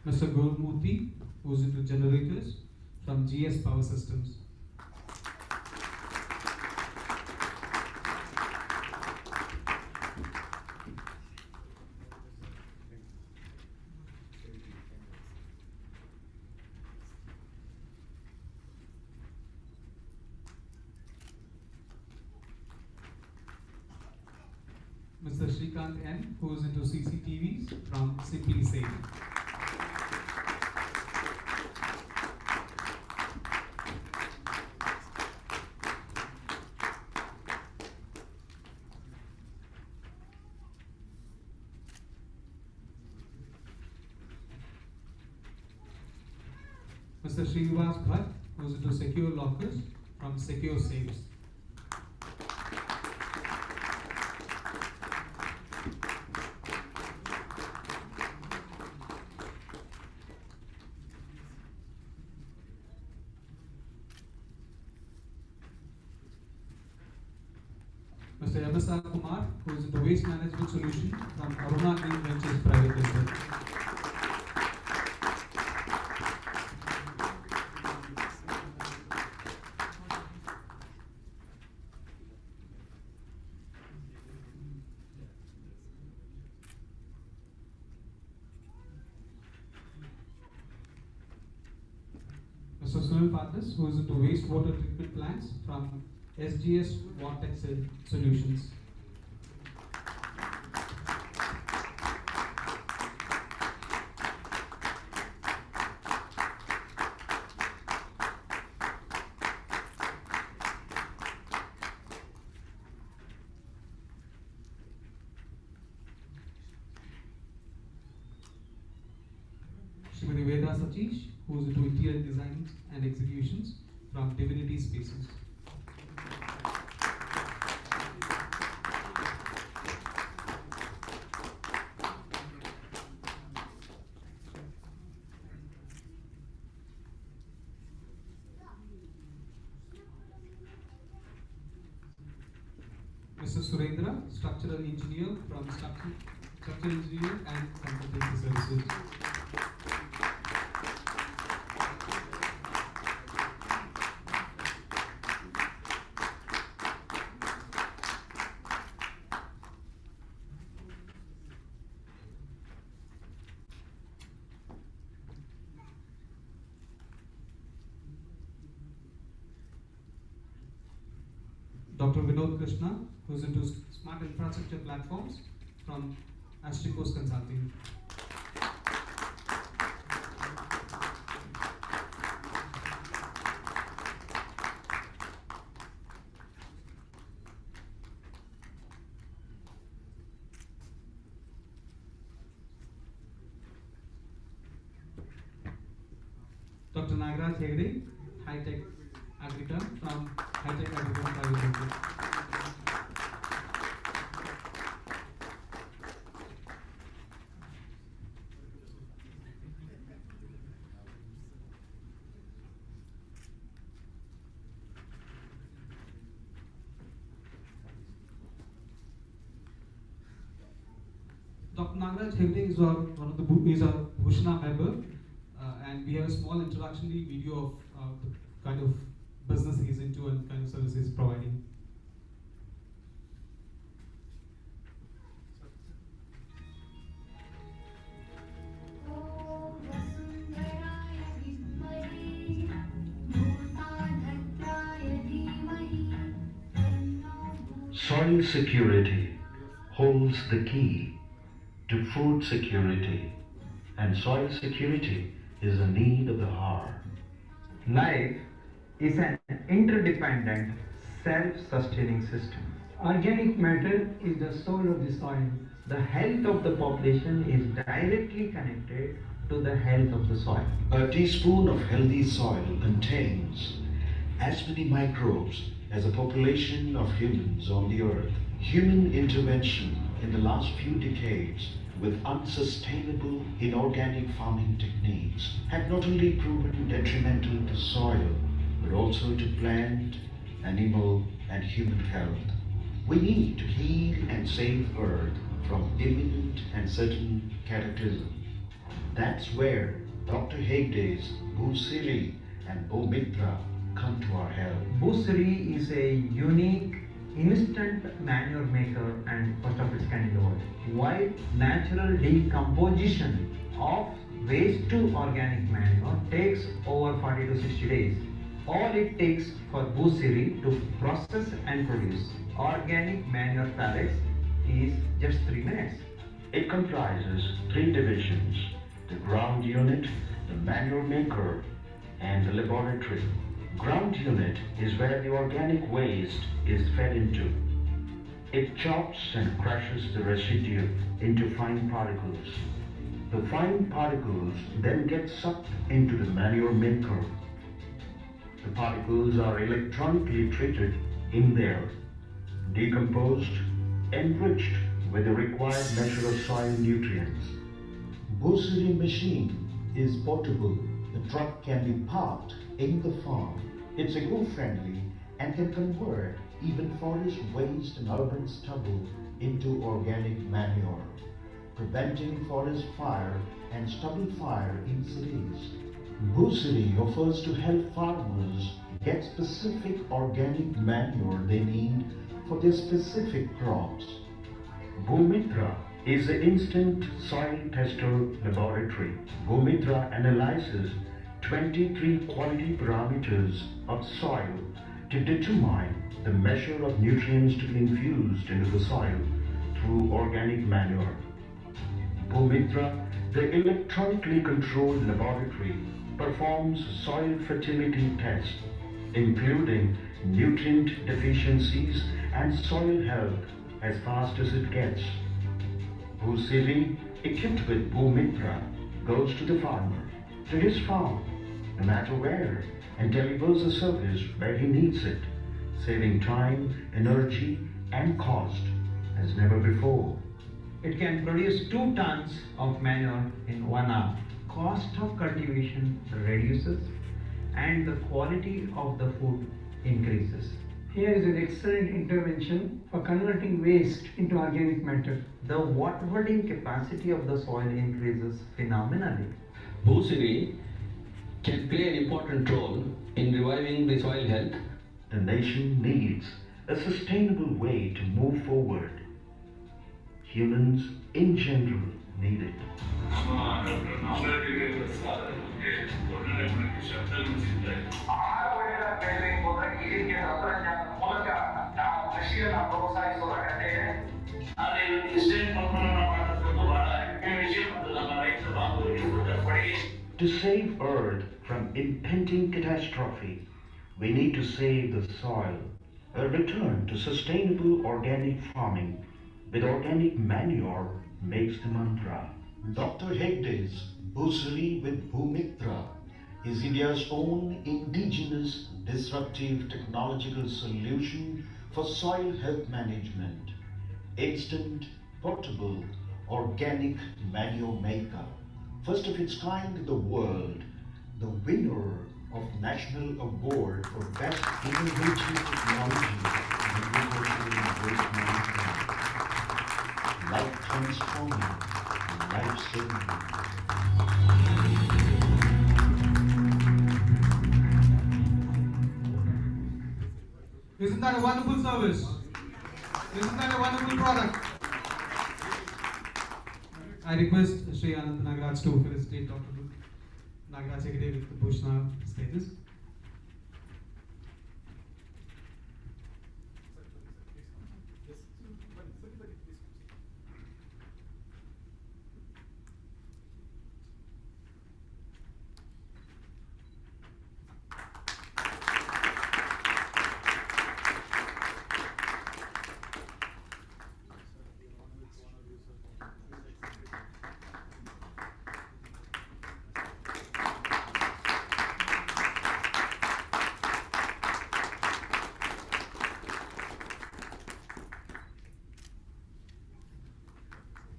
Mr. Gurmurthy, who is into generators from GS Power Systems. Shrikant N, who is into CCTVs from Simply Safe. Mr. Srinivas Bhatt, who is into secure lockers from Secure Safes. Mr. Yabasar Kumar, who is into waste management solution from Aruna Green Ventures Private Limited. Mr. Sunil Pathis, who is into wastewater treatment plants from SGS Vortex Solutions. Shrimati Veda Satish, who is into interior designs and executions from Divinity Spaces. Mr. Surendra, structural engineer from Structural Engineer and Consultancy Services. Dr. Vinod Krishna, who is into smart infrastructure platforms from Astricos Consulting. Dr. Nagaraj Hegde, High-Tech Agriculture from High-Tech Agriculture Private Limited. Dr. Nagaraj Hegde is our Bhushana member, and we have a small introductory video of the kind of business he's into and kind of services he's providing. Soil security holds the key to food security, and soil security is a need of the hour. Life is an interdependent, self-sustaining system. Organic matter is the soul of the soil. The health of the population is directly connected to the health of the soil. A teaspoon of healthy soil contains as many microbes as a population of humans on the earth. Human intervention in the last few decades with unsustainable inorganic farming techniques had not only proven detrimental to soil, but also to plant, animal, and human health. We need to heal and save Earth from imminent and certain cataclysm. That's where Dr. Hegde's Bhusiri and Bomitra come to our help. Bhusiri is a unique instant manure maker and first of its kind in the world. While natural decomposition of waste to organic manure takes over 40 to 60 days, all it takes for Bhusiri to process and produce organic manure pellets is just 3 minutes. It comprises 3 divisions: the ground unit, the manure maker, and the laboratory. Ground unit is where the organic waste is fed into. It chops and crushes the residue into fine particles. The fine particles then get sucked into the manure maker. The particles are electronically treated in there, decomposed, enriched with the required measure of soil nutrients. Bursary machine is portable. The truck can be parked in the farm. It's eco-friendly and can convert even forest waste and urban stubble into organic manure, preventing forest fire and stubble fire in cities. Bursary offers to help farmers get specific organic manure they need for their specific crops. Bhumitra is the instant soil tester laboratory. Bhumitra analyzes 23 quality parameters of soil to determine the measure of nutrients to be infused into the soil through organic manure. Bhumitra, the electronically controlled laboratory, performs soil fertility tests, including nutrient deficiencies and soil health as fast as it gets. Bhusiri, equipped with Bhumitra, goes to the farmer, to his farm, no matter where, and delivers the service where he needs it, saving time, energy, and cost as never before. It can produce 2 tons of manure in 1 hour. Cost of cultivation reduces and the quality of the food increases. Here is an excellent intervention for converting waste into organic matter. The water holding capacity of the soil increases phenomenally. Bhusiri can play an important role in reviving the soil health. The nation needs a sustainable way to move forward. Humans in general need it. To save Earth from impending catastrophe, we need to save the soil. A return to sustainable organic farming with organic manure makes the mantra. Dr. Hegde's Bursary with Bhumitra is India's own indigenous disruptive technological solution for soil health management. Instant, portable, organic manure maker. First of its kind in the world, the winner of National Award for Best Innovative Technology in Agricultural and Waste Management. Life transforming, life saving. Isn't that a wonderful service? Isn't that a wonderful product? I request Sri Anant Nagaraj to felicitate Dr. Nagaraj Hegde with the Bhushan status.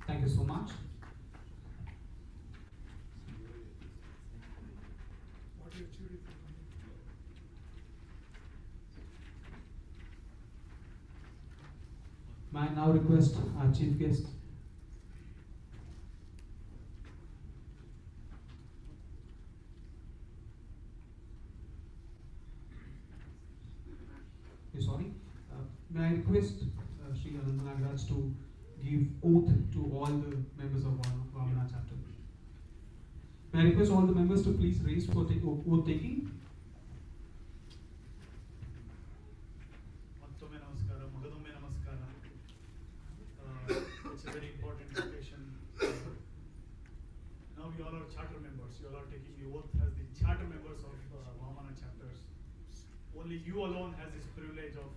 Thank you so much. May I now request our chief guest, may I request Sri Anant Nagaraj to give oath to all the members of Vamana chapter. May I request all the members to please raise for oath taking. ಮತ್ತೊಮ್ಮೆ ನಮಸ್ಕಾರ, ಮಗದೊಮ್ಮೆ ನಮಸ್ಕಾರ. you all are charter members. You all are taking the oath as the charter members of Vamana chapters. Only you alone has this privilege of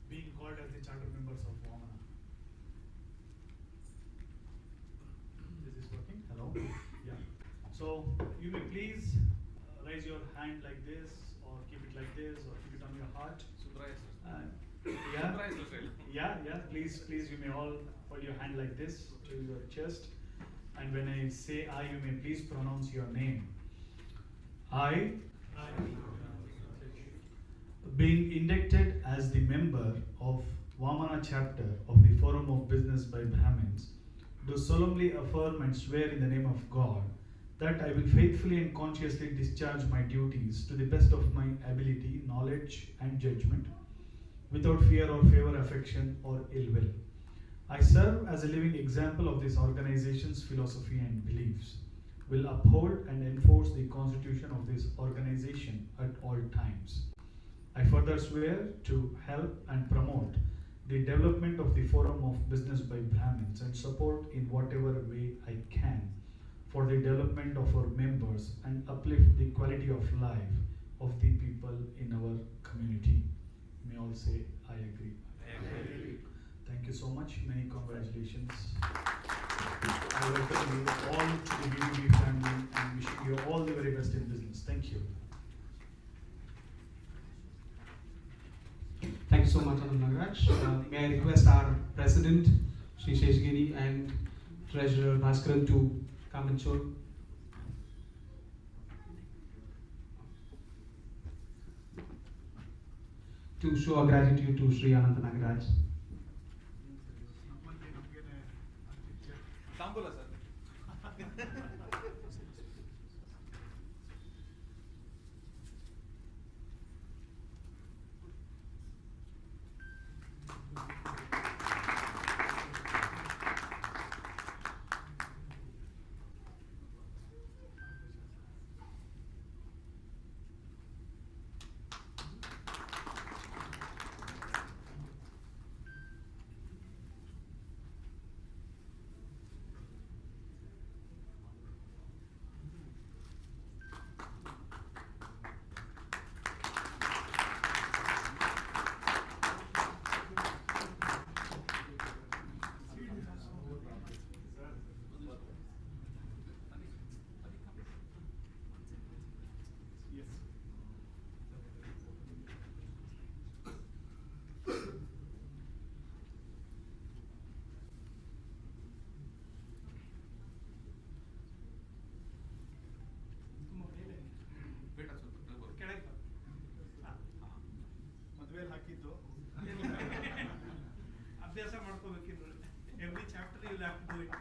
being called as the charter members of Vamana. Is this working? Hello? Yeah. So you may please raise your hand like this, or keep it like this, or keep it on your heart. Yeah. Please, you may all hold your hand like this to your chest. And when I say I, you may please pronounce your name. I, being inducted as the member of Vamana chapter of the Forum of Business by Brahmins, do solemnly affirm and swear in the name of God that I will faithfully and consciously discharge my duties to the best of my ability, knowledge, and judgment, without fear or favor, affection, or ill will. I serve as a living example of this organization's philosophy and beliefs, will uphold and enforce the constitution of this organization at all times. I further swear to help and promote the development of the Forum of Business by Brahmins and support in whatever way I can for the development of our members and uplift the quality of life of the people in our community. May all say, I agree. Thank you so much. Many congratulations. I welcome you all to the BBB family and wishing you all the very best in business. Thank you. Thank you so much, Anand Nagaraj. May I request our President, Shri Sheshgiri, and Treasurer Bhaskaran to come and show. To show our gratitude to Shri Anand Nagaraj. ತಾಂಬೂಲ sir ಮದುವೆಯಲ್ಲಿ ಹಾಕಿದ್ದು ಅಭ್ಯಾಸ ಮಾಡ್ಕೋಬೇಕಿದ್ರು every chapter you have to do it.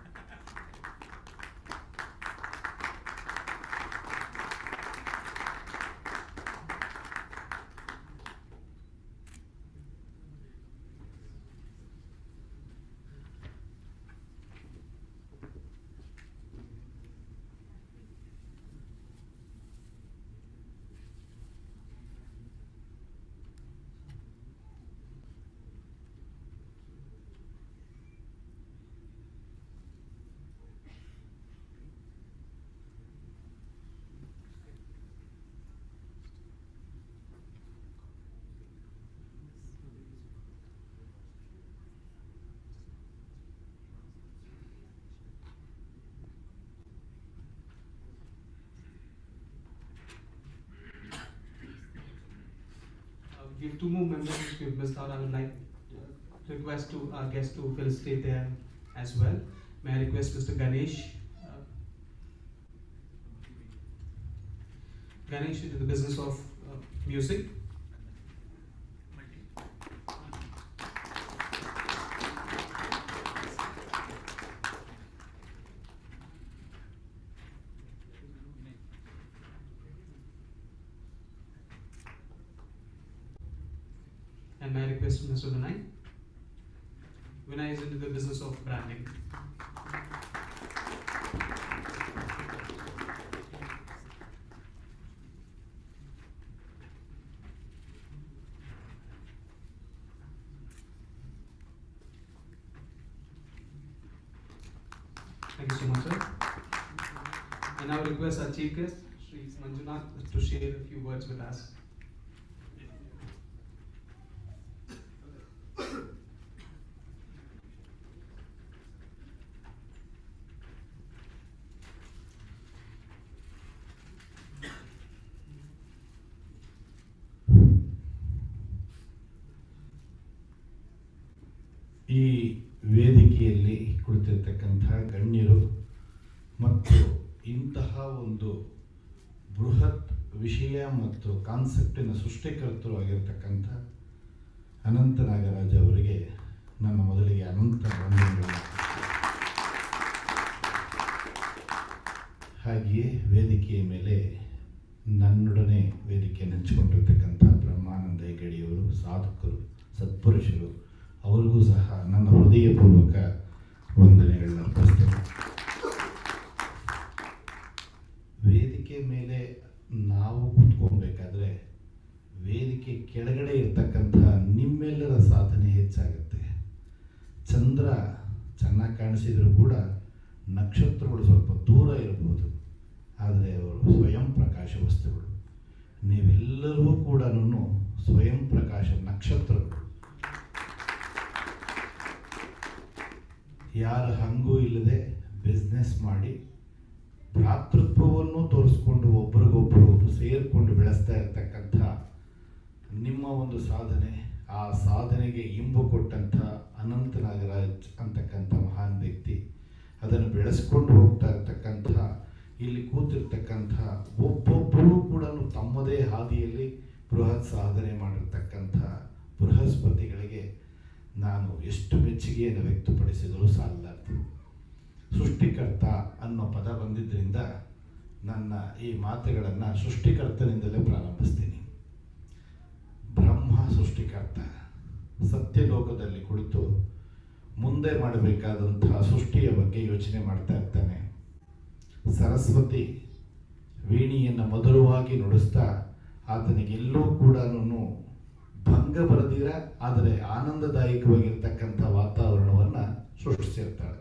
We have two more members which we have missed out. I would like to request to our guests to felicitate them as well. May I request Mr. Ganesh? Ganesh into the business of music. And may I request Mr. Vinay? Vinay is into the business of branding. Thank you so much, sir. I now request our chief guest, Sri Manjunath, to share a few words with us. ಈ ವೇದಿಕೆಯಲ್ಲಿ ಕುಳಿತಿರ್ತಕ್ಕಂಥ ಗಣ್ಯರು ಮತ್ತು ಇಂತಹ ಒಂದು ಬೃಹತ್ ವಿಷಯ ಮತ್ತು ಕಾನ್ಸೆಪ್ಟಿನ ಸೃಷ್ಟಿಕರ್ತರು ಆಗಿರ್ತಕ್ಕಂಥ ಅನಂತ ನಾಗರಾಜ್ ಅವರಿಗೆ ನನ್ನ ಮೊದಲಿಗೆ ಅನಂತ ವಂದನೆಗಳು. ಹಾಗೆಯೇ ವೇದಿಕೆಯ ಮೇಲೆ ನನ್ನೊಡನೆ ವೇದಿಕೆಯನ್ನು ಹಂಚಿಕೊಂಡಿರ್ತಕ್ಕಂಥ ಬ್ರಹ್ಮಾನಂದ ಹೆಗಡೆಯವರು, ಸಾಧಕರು, ಸತ್ಪುರುಷರು, ಅವರಿಗೂ ಸಹ ನನ್ನ ಹೃದಯಪೂರ್ವಕ ವಂದನೆಗಳನ್ನ ಅರ್ಪಿಸ್ತೇನೆ. ವೇದಿಕೆ ಮೇಲೆ ನಾವು ಕೂತ್ಕೊಬೇಕಾದ್ರೆ ವೇದಿಕೆ ಕೆಳಗಡೆ ಇರ್ತಕ್ಕಂಥ ನಿಮ್ಮೆಲ್ಲರ ಸಾಧನೆ ಹೆಚ್ಚಾಗುತ್ತೆ. ಚಂದ್ರ ಚೆನ್ನಾಗಿ ಕಾಣಿಸಿದರೂ ಕೂಡ ನಕ್ಷತ್ರಗಳು ಸ್ವಲ್ಪ ದೂರ ಇರಬಹುದು, ಆದರೆ ಅವರು ಸ್ವಯಂ ಪ್ರಕಾಶ ವಸ್ತುಗಳು. ನೀವೆಲ್ಲರೂ ಕೂಡ ಸ್ವಯಂ ಪ್ರಕಾಶ ನಕ್ಷತ್ರಗಳು. ಯಾರ ಹಂಗೂ ಇಲ್ಲದೆ ಬಿಸ್ನೆಸ್ ಮಾಡಿ ಭ್ರಾತೃತ್ವವನ್ನು ತೋರಿಸ್ಕೊಂಡು ಒಬ್ರಿಗೊಬ್ಬರು ಸೇರಿಕೊಂಡು ಬೆಳೆಸ್ತಾ ಇರತಕ್ಕಂಥ ನಿಮ್ಮ ಒಂದು ಸಾಧನೆ, ಆ ಸಾಧನೆಗೆ ಇಂಬು ಕೊಟ್ಟಂಥ ಅನಂತ ನಾಗರಾಜ್ ಅಂತಕ್ಕಂಥ ಮಹಾನ್ ವ್ಯಕ್ತಿ, ಅದನ್ನು ಬೆಳೆಸ್ಕೊಂಡು ಹೋಗ್ತಾ ಇರ್ತಕ್ಕಂಥ ಇಲ್ಲಿ ಕೂತಿರ್ತಕ್ಕಂಥ ಒಬ್ಬೊಬ್ಬರೂ ಕೂಡ ತಮ್ಮದೇ ಹಾದಿಯಲ್ಲಿ ಬೃಹತ್ ಸಾಧನೆ ಮಾಡಿರ್ತಕ್ಕಂಥ ಬೃಹಸ್ಪತಿಗಳಿಗೆ ನಾನು ಎಷ್ಟು ಮೆಚ್ಚುಗೆಯನ್ನು ವ್ಯಕ್ತಪಡಿಸಿದರೂ ಸಾಲಲಾರದು. ಸೃಷ್ಟಿಕರ್ತ ಅನ್ನೋ ಪದ ಬಂದಿದ್ದರಿಂದ ನನ್ನ ಈ ಮಾತುಗಳನ್ನು ಸೃಷ್ಟಿಕರ್ತನಿಂದಲೇ ಪ್ರಾರಂಭಿಸ್ತೀನಿ. ಬ್ರಹ್ಮ ಸೃಷ್ಟಿಕರ್ತ ಸತ್ಯಲೋಕದಲ್ಲಿ ಕುಳಿತು ಮುಂದೆ ಮಾಡಬೇಕಾದಂತಹ ಸೃಷ್ಟಿಯ ಬಗ್ಗೆ ಯೋಚನೆ ಮಾಡ್ತಾ ಇರ್ತಾನೆ. ಸರಸ್ವತಿ ವೀಣಿಯನ್ನು ಮಧುರವಾಗಿ ನುಡಿಸ್ತಾ ಆತನಿಗೆಲ್ಲೂ ಕೂಡ ಭಂಗ ಬರದಿರ ಆದರೆ ಆನಂದದಾಯಕವಾಗಿರ್ತಕ್ಕಂಥ ವಾತಾವರಣವನ್ನು ಸೃಷ್ಟಿಸಿರ್ತಾಳೆ.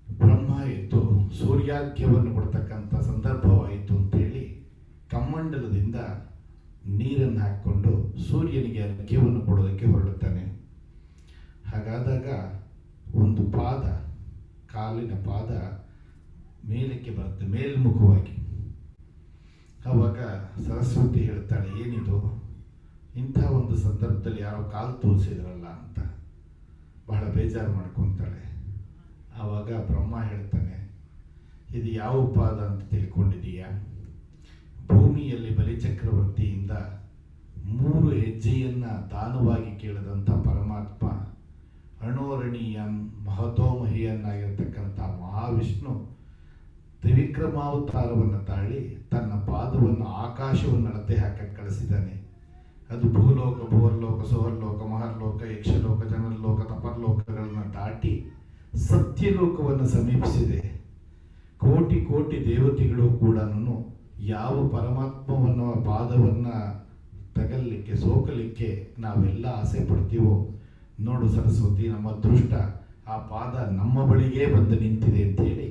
ಬ್ರಹ್ಮ ಎದ್ದು ಸೂರ್ಯಾರ್ಘ್ಯವನ್ನು ಕೊಡ್ತಕ್ಕಂಥ ಸಂದರ್ಭವಾಯಿತು ಅಂತೇಳಿ ಕಮ್ಮಂಡಲದಿಂದ ನೀರನ್ನು ಹಾಕ್ಕೊಂಡು ಸೂರ್ಯನಿಗೆ ಅರ್ಘ್ಯವನ್ನು ಕೊಡೋದಕ್ಕೆ ಹೊರಡುತ್ತಾನೆ. ಹಾಗಾದಾಗ ಒಂದು ಪಾದ, ಕಾಲಿನ ಪಾದ ಮೇಲಕ್ಕೆ ಬರುತ್ತೆ, ಮೇಲ್ಮುಖವಾಗಿ. ಆವಾಗ ಸರಸ್ವತಿ ಹೇಳ್ತಾಳೆ, ಏನಿದು ಇಂಥ ಒಂದು ಸಂದರ್ಭದಲ್ಲಿ ಯಾರೋ ಕಾಲು ತೋರಿಸಿದ್ರಲ್ಲ ಅಂತ ಬಹಳ ಬೇಜಾರು ಮಾಡ್ಕೊತಾಳೆ. ಆವಾಗ ಬ್ರಹ್ಮ ಹೇಳ್ತಾನೆ, ಇದು ಯಾವ ಪಾದ ಅಂತ ತಿಳ್ಕೊಂಡಿದೀಯಾ? ಭೂಮಿಯಲ್ಲಿ ಬಲಿಚಕ್ರವರ್ತಿಯಿಂದ 3 ಹೆಜ್ಜೆಯನ್ನು ದಾನವಾಗಿ ಕೇಳಿದಂಥ ಪರಮಾತ್ಮ, ಅಣೋರಣೀಯನ್ ಮಹತೋಮಹಿಯನ್ನಾಗಿರ್ತಕ್ಕಂಥ ಮಹಾವಿಷ್ಣು ತ್ರಿವಿಕ್ರಮಾವತಾರವನ್ನು ತಾಳಿ ತನ್ನ ಪಾದವನ್ನು ಆಕಾಶವನ್ನು ಅಳತೆ ಹಾಕಕ್ಕೆ ಕಳಿಸಿದ್ದಾನೆ. ಅದು ಭೂಲೋಕ, ಭುವರ್ಲೋಕ, ಸುವರ್ಲೋಕ, ಮಹರ್ಲೋಕ, ಯಕ್ಷಲೋಕ, ಜನರ್ಲೋಕ, ತಪರ್ಲೋಕಗಳನ್ನು ದಾಟಿ ಸತ್ಯಲೋಕವನ್ನು ಸಮೀಪಿಸಿದೆ. ಕೋಟಿ ಕೋಟಿ ದೇವತೆಗಳು ಕೂಡ ಯಾವ ಪರಮಾತ್ಮವನ್ನು ಪಾದವನ್ನು ತಗಲಿಕ್ಕೆ, ಸೋಕಲಿಕ್ಕೆ ನಾವೆಲ್ಲ ಆಸೆ ಪಡ್ತೀವೋ, ನೋಡು ಸರಸ್ವತಿ, ನಮ್ಮ ಅದೃಷ್ಟ ಆ ಪಾದ ನಮ್ಮ ಬಳಿಗೇ ಬಂದು ನಿಂತಿದೆ ಅಂತೇಳಿ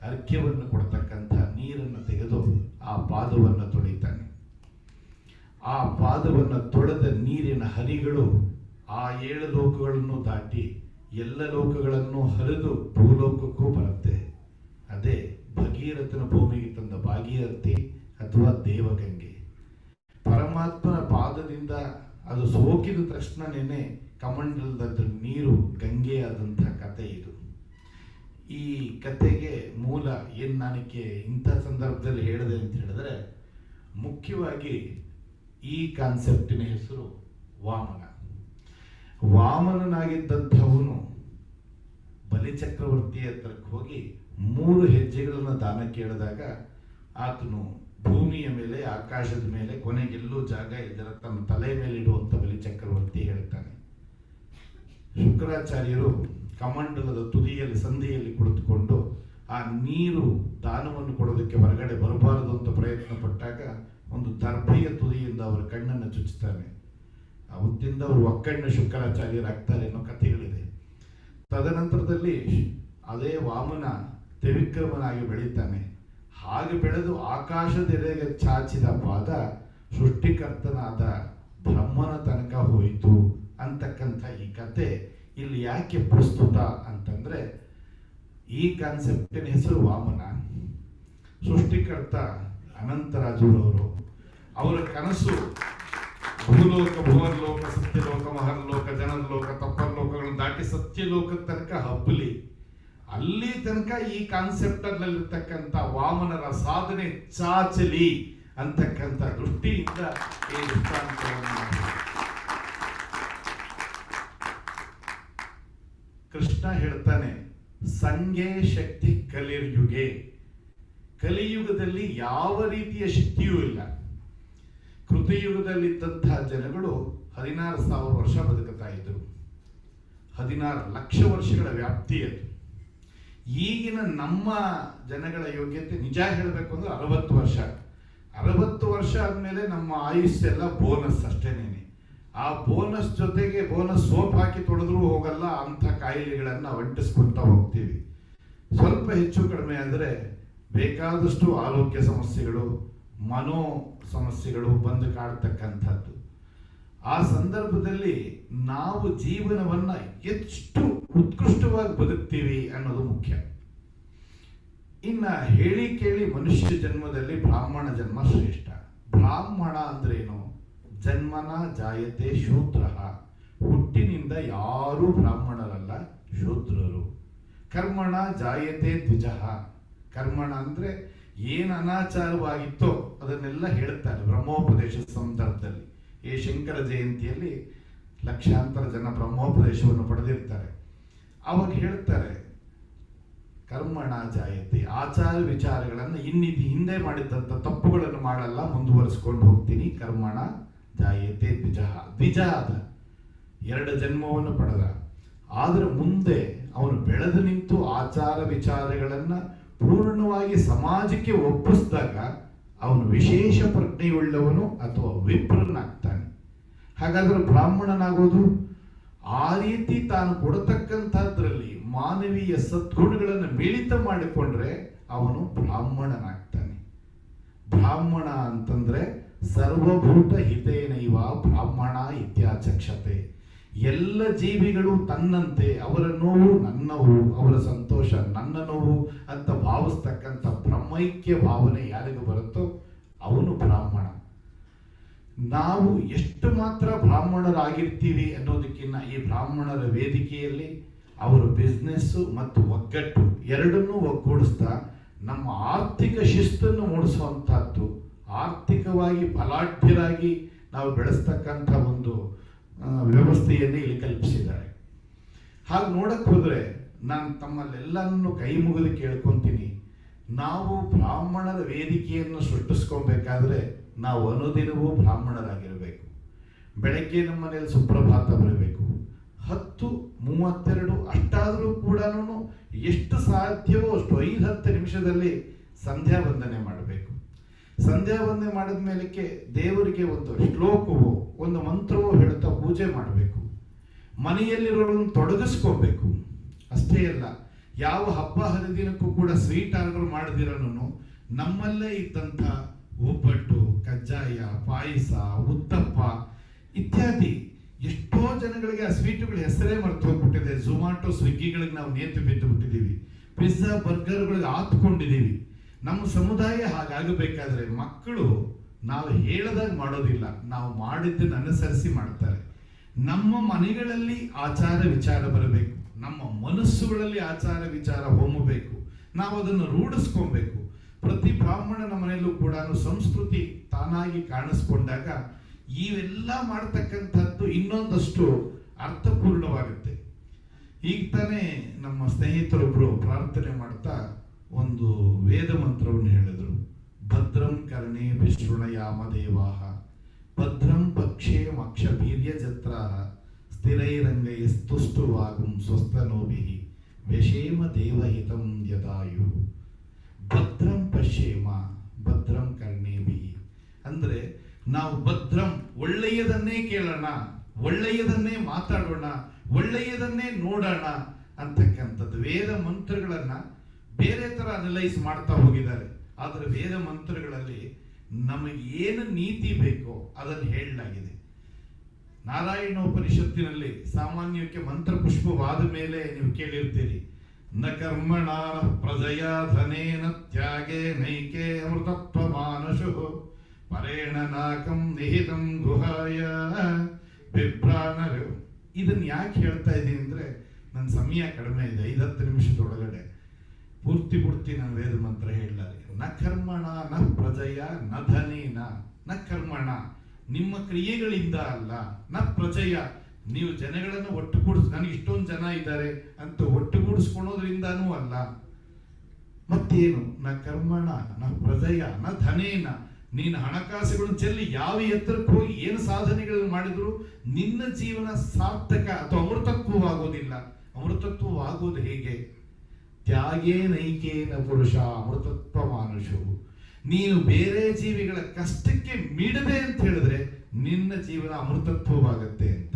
ಅರ್ಘ್ಯವನ್ನು ಕೊಡ್ತಕ್ಕಂಥ ನೀರನ್ನು ತೆಗೆದು ಆ ಪಾದವನ್ನು ತೊಳಿತಾನೆ. ಆ ಪಾದವನ್ನು ತೊಳೆದ ನೀರಿನ ಹರಿಗಳು ಆ 7 ಲೋಕಗಳನ್ನು ದಾಟಿ ಎಲ್ಲ ಲೋಕಗಳನ್ನು ಹರಿದು ಭೂಲೋಕಕ್ಕೂ ಬರುತ್ತೆ. ಅದೇ ಭಗೀರಥನ ಭೂಮಿಗೆ ತಂದ ಭಾಗೀರಥಿ ಅಥವಾ ದೇವಗಂಗೆ. ಪರಮಾತ್ಮನ ಪಾದದಿಂದ ಅದು ಸೋಕಿದ ತಕ್ಷಣನೇ ಕಮಂಡಲದ ನೀರು ಗಂಗೆಯಾದಂಥ ಕತೆ ಇದು. ಈ ಕತೆಗೆ ಮೂಲ ಏನು ನಾನಕ್ಕೆ ಇಂಥ ಸಂದರ್ಭದಲ್ಲಿ ಹೇಳಿದೆ ಅಂತ ಹೇಳಿದ್ರೆ, ಮುಖ್ಯವಾಗಿ ಈ ಕಾನ್ಸೆಪ್ಟಿನ ಹೆಸರು ವಾಮನ. ವಾಮನನಾಗಿದ್ದಂಥವನು ಬಲಿಚಕ್ರವರ್ತಿ ಹತ್ರಕ್ಕೆ ಹೋಗಿ 3 ಹೆಜ್ಜೆಗಳನ್ನು ದಾನ ಕೇಳಿದಾಗ ಆತನು ಭೂಮಿಯ ಮೇಲೆ, ಆಕಾಶದ ಮೇಲೆ, ಕೊನೆಗೆಲ್ಲೂ ಜಾಗ ಇಲ್ಲದ ತನ್ನ ತಲೆ ಮೇಲೆ ಇಡುವಂಥ ಬಲಿಚಕ್ರವರ್ತಿ ಹೇಳ್ತಾನೆ. ಶುಕ್ರಾಚಾರ್ಯರು ಕಮಂಡಲದ ತುದಿಯಲ್ಲಿ, ಸಂಧಿಯಲ್ಲಿ ಕುಳಿತುಕೊಂಡು ಆ ನೀರು ದಾನವನ್ನು ಕೊಡೋದಕ್ಕೆ ಹೊರಗಡೆ ಬರಬಾರದು ಅಂತ ಪ್ರಯತ್ನ ಪಟ್ಟಾಗ ಒಂದು ದರ್ಭೆಯ ತುದಿಯಿಂದ ಅವರ ಕಣ್ಣನ್ನು ಚುಚ್ಚುತ್ತಾನೆ. ಅವತ್ತಿಂದ ಅವರು ಒಕ್ಕಣ್ಣ ಶುಕ್ರಾಚಾರ್ಯರಾಗ್ತಾರೆ ಅನ್ನೋ ಕಥೆಗಳಿದೆ. ತದನಂತರದಲ್ಲಿ ಅದೇ ವಾಮನ ತ್ರಿವಿಕ್ರಮನಾಗಿ ಬೆಳೀತಾನೆ. ಹಾಗೆ ಬೆಳೆದು ಆಕಾಶದೆಡೆಗೆ ಚಾಚಿದ ಪಾದ ಸೃಷ್ಟಿಕರ್ತನಾದ ಬ್ರಹ್ಮನ ತನಕ ಹೋಯಿತು ಅಂತಕ್ಕಂಥ ಈ ಕತೆ ಇಲ್ಲಿ ಯಾಕೆ ಪ್ರಸ್ತುತ ಅಂತಂದ್ರೆ, ಈ ಕಾನ್ಸೆಪ್ಟಿನ ಹೆಸರು ವಾಮನ. ಸೃಷ್ಟಿಕರ್ತ ಅನಂತರಾಜುರವರು, ಅವರ ಕನಸು ಭೂಲೋಕ, ಭುವರ್ಲೋಕ, ಸತ್ಯಲೋಕ, ಮಹರ್ಲೋಕ, ಜನರಲೋಕ, ತಪ್ಪರ್ಲೋಕಗಳನ್ನು ದಾಟಿ ಸತ್ಯಲೋಕದ ತನಕ ಹಬ್ಬಲಿ. ಅಲ್ಲಿ ತನಕ ಈ ಕಾನ್ಸೆಪ್ಟ್ ಅಲ್ಲಿರ್ತಕ್ಕಂಥ ವಾಮನರ ಸಾಧನೆ ಚಾಚಲಿ ಅಂತಕ್ಕಂಥ ದೃಷ್ಟಿಯಿಂದ ಈ ದೃಷ್ಟಾಂತವನ್ನು ಕೃಷ್ಣ ಹೇಳ್ತಾನೆ. ಸಂಗೆ ಶಕ್ತಿ ಕಲಿಯುಗೆ, ಕಲಿಯುಗದಲ್ಲಿ ಯಾವ ರೀತಿಯ ಶಕ್ತಿಯೂ ಇಲ್ಲ. ಕೃತಯುಗದಲ್ಲಿದ್ದಂತಹ ಜನಗಳು 16,000 ವರ್ಷ ಬದುಕುತ್ತಾ ಇದ್ರು. 16 ಲಕ್ಷ ವರ್ಷಗಳ ವ್ಯಾಪ್ತಿ ಅದು. ಈಗಿನ ನಮ್ಮ ಜನಗಳ ಯೋಗ್ಯತೆ ನಿಜ ಹೇಳಬೇಕು ಅಂದ್ರೆ 60 ವರ್ಷ. 60 ವರ್ಷ ಆದ್ಮೇಲೆ ನಮ್ಮ ಆಯುಷ್ಯೆಲ್ಲ ಬೋನಸ್ ಅಷ್ಟೇನೇನೆ. ಆ ಬೋನಸ್ ಜೊತೆಗೆ ಬೋನಸ್ ಸೋಪ್ ಹಾಕಿ ತೊಳೆದ್ರೂ ಹೋಗಲ್ಲ ಅಂತ ಕಾಯಿಲೆಗಳನ್ನ ಅಂಟಿಸ್ಕೊಳ್ತಾ ಹೋಗ್ತೀವಿ. ಸ್ವಲ್ಪ ಹೆಚ್ಚು ಕಡಿಮೆ ಅಂದರೆ ಬೇಕಾದಷ್ಟು ಆರೋಗ್ಯ ಸಮಸ್ಯೆಗಳು, ಮನೋ ಸಮಸ್ಯೆಗಳು ಬಂದು ಕಾಡ್ತಕ್ಕಂಥದ್ದು. ಆ ಸಂದರ್ಭದಲ್ಲಿ ನಾವು ಜೀವನವನ್ನ ಎಷ್ಟು ಉತ್ಕೃಷ್ಟವಾಗಿ ಬದುಕ್ತೀವಿ ಅನ್ನೋದು ಮುಖ್ಯ. ಇನ್ನ ಹೇಳಿ ಕೇಳಿ ಮನುಷ್ಯ ಜನ್ಮದಲ್ಲಿ ಬ್ರಾಹ್ಮಣ ಜನ್ಮ ಶ್ರೇಷ್ಠ. ಬ್ರಾಹ್ಮಣ ಅಂದ್ರೇನು? ಜನ್ಮನ ಜಾಯತೆ ಶೂದ್ರ, ಹುಟ್ಟಿನಿಂದ ಯಾರೂ ಬ್ರಾಹ್ಮಣರಲ್ಲ, ಶೂದ್ರರು. ಕರ್ಮಣ ಜಾಯತೆ ದ್ವಿಜಃ, ಕರ್ಮಣ ಅಂದ್ರೆ ಏನು ಅನಾಚಾರವಾಗಿತ್ತೋ ಅದನ್ನೆಲ್ಲ ಹೇಳ್ತಾರೆ ಬ್ರಹ್ಮೋಪದೇಶ ಸಂದರ್ಭದಲ್ಲಿ. ಈ ಶಂಕರ ಜಯಂತಿಯಲ್ಲಿ ಲಕ್ಷಾಂತರ ಜನ ಬ್ರಹ್ಮೋಪದೇಶವನ್ನು ಪಡೆದಿರ್ತಾರೆ. ಅವಾಗ ಹೇಳ್ತಾರೆ ಕರ್ಮಣ ಜಾಯತೆ, ಆಚಾರ ವಿಚಾರಗಳನ್ನು ಹಿಂದೆ ಮಾಡಿದಂಥ ತಪ್ಪುಗಳನ್ನು ಮಾಡಲ್ಲ, ಮುಂದುವರಿಸ್ಕೊಂಡು ಹೋಗ್ತೀನಿ. ಕರ್ಮಣ ಜಾಯತೆ ದ್ವಿಜಃ, ದ್ವಿಜ ಆದ, 2 ಜನ್ಮವನ್ನು ಪಡೆದ. ಆದ್ರೆ ಮುಂದೆ ಅವನು ಬೆಳೆದು ನಿಂತು ಆಚಾರ ವಿಚಾರಗಳನ್ನ ಪೂರ್ಣವಾಗಿ ಸಮಾಜಕ್ಕೆ ಒಪ್ಪಿಸಿದಾಗ ಅವನು ವಿಶೇಷ ಪ್ರಜ್ಞೆಯುಳ್ಳವನು ಅಥವಾ ವಿಪ್ರನಾಗ್ತಾನೆ. ಹಾಗಾದ್ರೆ ಬ್ರಾಹ್ಮಣನಾಗೋದು ಆ ರೀತಿ ತಾನು ಕೊಡತಕ್ಕಂಥದ್ರಲ್ಲಿ ಮಾನವೀಯ ಸದ್ಗುಣಗಳನ್ನು ಮಿಳಿತ ಮಾಡಿಕೊಂಡ್ರೆ ಅವನು ಬ್ರಾಹ್ಮಣನಾಗ್ತಾನೆ. ಬ್ರಾಹ್ಮಣ ಅಂತಂದ್ರೆ ಸರ್ವಭೂತ ಹಿತೇನೈವ ಬ್ರಾಹ್ಮಣ ಇತ್ಯಾಚಕ್ಷತೆ. ಎಲ್ಲ ಜೀವಿಗಳು ತನ್ನಂತೆ, ಅವರ ನೋವು ನನ್ನವು, ಅವರ ಸಂತೋಷ ನನ್ನ ನೋವು ಅಂತ ಭಾವಿಸ್ತಕ್ಕಂಥ ಬ್ರಹ್ಮೈಕ್ಯ ಭಾವನೆ ಯಾರಿಗೂ ಬರುತ್ತೋ ಅವನು ಬ್ರಾಹ್ಮಣ. ನಾವು ಎಷ್ಟು ಮಾತ್ರ ಬ್ರಾಹ್ಮಣರಾಗಿರ್ತೀವಿ ಅನ್ನೋದಕ್ಕಿಂತ ಈ ಬ್ರಾಹ್ಮಣರ ವೇದಿಕೆಯಲ್ಲಿ ಅವರ ಬಿಸ್ನೆಸ್ ಮತ್ತು ಒಗ್ಗಟ್ಟು ಎರಡನ್ನೂ ಒಗ್ಗೂಡಿಸ್ತಾ ನಮ್ಮ ಆರ್ಥಿಕ ಶಿಸ್ತನ್ನು ಮೂಡಿಸುವಂತಹದ್ದು, ಆರ್ಥಿಕವಾಗಿ ಬಲಾಢ್ಯರಾಗಿ ನಾವು ಬೆಳೆಸ್ತಕ್ಕಂಥ ಒಂದು ವ್ಯವಸ್ಥೆಯನ್ನೇ ಇಲ್ಲಿ ಕಲ್ಪಿಸಿದ್ದಾರೆ. ಹಾಗೆ ನೋಡಕ್ ಹೋದ್ರೆ ನಾನು ತಮ್ಮಲ್ಲೆಲ್ಲರನ್ನು ಕೈ ಮುಗಿದು ಕೇಳ್ಕೊಂತೀನಿ, ನಾವು ಬ್ರಾಹ್ಮಣರ ವೇದಿಕೆಯನ್ನು ಸೃಷ್ಟಿಸ್ಕೊಬೇಕಾದ್ರೆ ನಾವು ಅನುದಿನವೂ ಬ್ರಾಹ್ಮಣರಾಗಿರಬೇಕು. ಬೆಳಗ್ಗೆ ನಮ್ಮ ಮನೆಯಲ್ಲಿ ಸುಪ್ರಭಾತ ಬರಬೇಕು. 10:32 ಅಷ್ಟಾದರೂ ಕೂಡ ಎಷ್ಟು ಸಾಧ್ಯವೋ ಅಷ್ಟು 5-10 ನಿಮಿಷದಲ್ಲಿ ಸಂಧ್ಯಾ ವಂದನೆ ಮಾಡಬೇಕು. ಸಂಧ್ಯಾ ವಂದನೆ ಮಾಡಿದ ಮೇಲಕ್ಕೆ ದೇವರಿಗೆ ಒಂದು ಶ್ಲೋಕವೋ ಒಂದು ಮಂತ್ರವೋ ಹೇಳ್ತಾ ಪೂಜೆ ಮಾಡಬೇಕು. ಮನೆಯಲ್ಲಿರೋರನ್ನು ತೊಡಗಿಸ್ಕೋಬೇಕು. ಅಷ್ಟೇ ಅಲ್ಲ, ಯಾವ ಹಬ್ಬ ಹರಿದಿನಕ್ಕೂ ಕೂಡ ಸ್ವೀಟ್ ಆರ್ಡರ್ ಮಾಡದಿರೋನು ನಮ್ಮಲ್ಲೇ ಇದ್ದಂಥ ಒಬ್ಬಟ್ಟು, ಕಜ್ಜಾಯ, ಪಾಯಸ, ಉತ್ತಪ್ಪ ಇತ್ಯಾದಿ ಎಷ್ಟೋ ಜನಗಳಿಗೆ ಆ ಸ್ವೀಟುಗಳ ಹೆಸರೇ ಮರೆತು ಹೋಗ್ಬಿಟ್ಟಿದೆ. ಝೊಮ್ಯಾಟೊ, ಸ್ವಿಗ್ಗಿಗಳಿಗೆ ನಾವು ನೇತು ಬಿದ್ದು ಬಿಟ್ಟಿದ್ದೀವಿ. ಪಿಜ್ಜಾ, ಬರ್ಗರ್ಗಳಿಗೆ ಆತ್ಕೊಂಡಿದ್ದೀವಿ. ನಮ್ಮ ಸಮುದಾಯ ಹಾಗಾಗಬೇಕಾದ್ರೆ ಮಕ್ಕಳು ನಾವು ಹೇಳದಾಗ ಮಾಡೋದಿಲ್ಲ, ನಾವು ಮಾಡಿದ್ದನ್ನು ಅನುಸರಿಸಿ ಮಾಡ್ತಾರೆ. ನಮ್ಮ ಮನೆಗಳಲ್ಲಿ ಆಚಾರ ವಿಚಾರ ಬರಬೇಕು, ನಮ್ಮ ಮನಸ್ಸುಗಳಲ್ಲಿ ಆಚಾರ ವಿಚಾರ ಹೊಮ್ಮಬೇಕು, ನಾವು ಅದನ್ನು ರೂಢಿಸ್ಕೊಬೇಕು. ಪ್ರತಿ ಬ್ರಾಹ್ಮಣನ ಮನೆಯಲ್ಲೂ ಕೂಡ ಸಂಸ್ಕೃತಿ ತಾನಾಗಿ ಕಾಣಿಸ್ಕೊಂಡಾಗ ಇವೆಲ್ಲ ಮಾಡ್ತಕ್ಕಂಥದ್ದು ಇನ್ನೊಂದಷ್ಟು ಅರ್ಥಪೂರ್ಣವಾಗುತ್ತೆ. ಈಗ ತಾನೇ ನಮ್ಮ ಸ್ನೇಹಿತರೊಬ್ಬರು ಪ್ರಾರ್ಥನೆ ಮಾಡ್ತಾ ಒಂದು ವೇದ ಮಂತ್ರವನ್ನು ಹೇಳಿದರು. ಭದ್ರಂ ಕರ್ಣೇ ವಿಶೃಣಯಾಮ ದೇವಾಹ, ಭದ್ರಂ ಪಕ್ಷೇ ಮಕ್ಷಭೀರ್ಯ ಜತ್ರಾಹ, ಸ್ಥಿರೈರಂಗೈಸ್ತುಷ್ಟುವಾಗುಂ ಸ್ವಸ್ತನೋಭಿಃ, ವ್ಯಶೇಮ ದೇವಹಿತಂ ಯದಾಯು. ಭದ್ರಂ ಪಶ್ಯೇಮ ಭದ್ರಂ ಕರ್ಣೇಭಿಃ ಅಂದ್ರೆ ನಾವು ಭದ್ರಂ, ಒಳ್ಳೆಯದನ್ನೇ ಕೇಳೋಣ, ಒಳ್ಳೆಯದನ್ನೇ ಮಾತಾಡೋಣ, ಒಳ್ಳೆಯದನ್ನೇ ನೋಡೋಣ ಅಂತಕ್ಕಂಥದ್ದು. ವೇದ ಮಂತ್ರಗಳನ್ನ ಬೇರೆ ಥರ ಅನಲೈಸ್ ಮಾಡ್ತಾ ಹೋಗಿದ್ದಾರೆ. ಆದರೆ ವೇದ ಮಂತ್ರಗಳಲ್ಲಿ ನಮಗೆ ಏನು ನೀತಿ ಬೇಕೋ ಅದನ್ನು ಹೇಳಲಾಗಿದೆ. ನಾರಾಯಣೋಪನಿಷತ್ತಿನಲ್ಲಿ ಸಾಮಾನ್ಯಕ್ಕೆ ಮಂತ್ರ ಪುಷ್ಪವಾದ ಮೇಲೆ ನೀವು ಕೇಳಿರ್ತೀರಿ, ನ ಕರ್ಮಣ ಪ್ರಜಯ ಧನೇನ ತ್ಯಾಗೇ ನೈಕೆ ಅಮೃತತ್ವ ಮಾನಶು ಪರೇಣ ನಾಕಂ ನಿಹಿತಂ ಗುಹಾಯ ವಿಭ್ರಾಣರು. ಇದನ್ನು ಯಾಕೆ ಹೇಳ್ತಾ ಇದ್ದೀನಿ ಅಂದರೆ ನನ್ನ ಸಮಯ ಕಡಿಮೆ ಇದೆ, 5-10 ನಿಮಿಷದೊಳಗಡೆ ಪೂರ್ತಿ ನಾನು ವೇದ ಮಂತ್ರ ಹೇಳಲಾರೆ. ನ ಕರ್ಮಣ ನ ಪ್ರಜಯ ನ ಧನೇನ. ನ ಕರ್ಮಣ ನಿಮ್ಮ ಕ್ರಿಯೆಗಳಿಂದ ಅಲ್ಲ, ನ ಪ್ರಜಯ ನೀವು ಜನಗಳನ್ನು ಒಟ್ಟುಗೂಡಿಸ್, ನನಗೆ ಇಷ್ಟೊಂದು ಜನ ಇದ್ದಾರೆ ಅಂತ ಒಟ್ಟುಗೂಡಿಸ್ಕೊಳೋದ್ರಿಂದನೂ ಅಲ್ಲ. ಮತ್ತೇನು? ನ ಕರ್ಮಣ ನ ಪ್ರಜಯ ನ ಧನೇನ. ನೀನು ಹಣಕಾಸುಗಳನ್ನು ಚೆಲ್ಲಿ ಯಾವ ಎತ್ತರಕ್ಕೆ ಹೋಗಿ ಏನು ಸಾಧನೆಗಳನ್ನು ಮಾಡಿದ್ರು ನಿನ್ನ ಜೀವನ ಸಾರ್ಥಕ ಅಥವಾ ಅಮೃತತ್ವವಾಗೋದಿಲ್ಲ. ಅಮೃತತ್ವವಾಗೋದು ಹೇಗೆ? ತ್ಯಾಗೇ ನೈಕೇನ ಪುರುಷ ಅಮೃತತ್ವ ಮಾನುಷು. ನೀನು ಬೇರೆ ಜೀವಿಗಳ ಕಷ್ಟಕ್ಕೆ ಮಿಡದೆ ಅಂತ ಹೇಳಿದ್ರೆ ನಿನ್ನ ಜೀವನ ಅಮೃತತ್ವವಾಗತ್ತೆ ಅಂತ.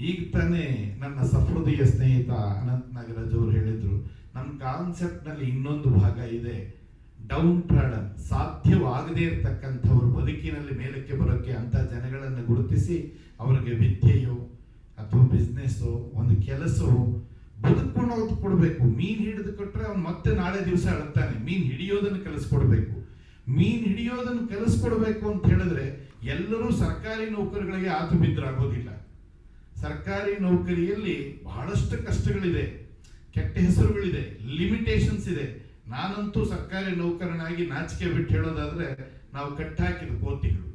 ಈಗ ತಾನೇ ನನ್ನ ಸಹೃದಯ ಸ್ನೇಹಿತ ಅನಂತ್ ನಾಗರಾಜ್ ಅವರು ಹೇಳಿದ್ರು, ನಮ್ಮ ಕಾನ್ಸೆಪ್ಟ್ನಲ್ಲಿ ಇನ್ನೊಂದು ಭಾಗ ಇದೆ. ಡೌನ್ ಟ್ರಾಡನ್, ಸಾಧ್ಯವಾಗದೇ ಇರತಕ್ಕಂಥವ್ರು ಬದುಕಿನಲ್ಲಿ ಮೇಲಕ್ಕೆ ಬರೋಕ್ಕೆ ಅಂತ ಜನಗಳನ್ನು ಗುರುತಿಸಿ ಅವರಿಗೆ ವಿದ್ಯೆಯೋ ಅಥವಾ ಬಿಸ್ನೆಸ್ಸೋ ಒಂದು ಕೆಲಸವೋ ಬದುಕೊಂಡು ಕೊಡಬೇಕು. ಮೀನು ಹಿಡಿದು ಕೊಟ್ಟರೆ ಅವ್ನು ಮತ್ತೆ ನಾಳೆ ದಿವಸ ಅಳ್ತಾನೆ. ಮೀನು ಹಿಡಿಯೋದನ್ನು ಕಲಿಸ್ಕೊಡ್ಬೇಕು. ಮೀನು ಹಿಡಿಯೋದನ್ನು ಕಲಿಸ್ಕೊಡ್ಬೇಕು ಅಂತ ಹೇಳಿದ್ರೆ ಎಲ್ಲರೂ ಸರ್ಕಾರಿ ನೌಕರಿಗಳಿಗೆ ಆತು ಬಿದ್ದರಾಗೋದಿಲ್ಲ. ಸರ್ಕಾರಿ ನೌಕರಿಯಲ್ಲಿ ಬಹಳಷ್ಟು ಕಷ್ಟಗಳಿದೆ, ಕೆಟ್ಟ ಹೆಸರುಗಳಿದೆ, ಲಿಮಿಟೇಷನ್ಸ್ ಇದೆ. ನಾನಂತೂ ಸರ್ಕಾರಿ ನೌಕರನಾಗಿ ನಾಚಿಕೆ ಬಿಟ್ಟು ಹೇಳೋದಾದ್ರೆ ನಾವು ಕಟ್ಟಾಕಿದ ಕೋತಿಗಳು.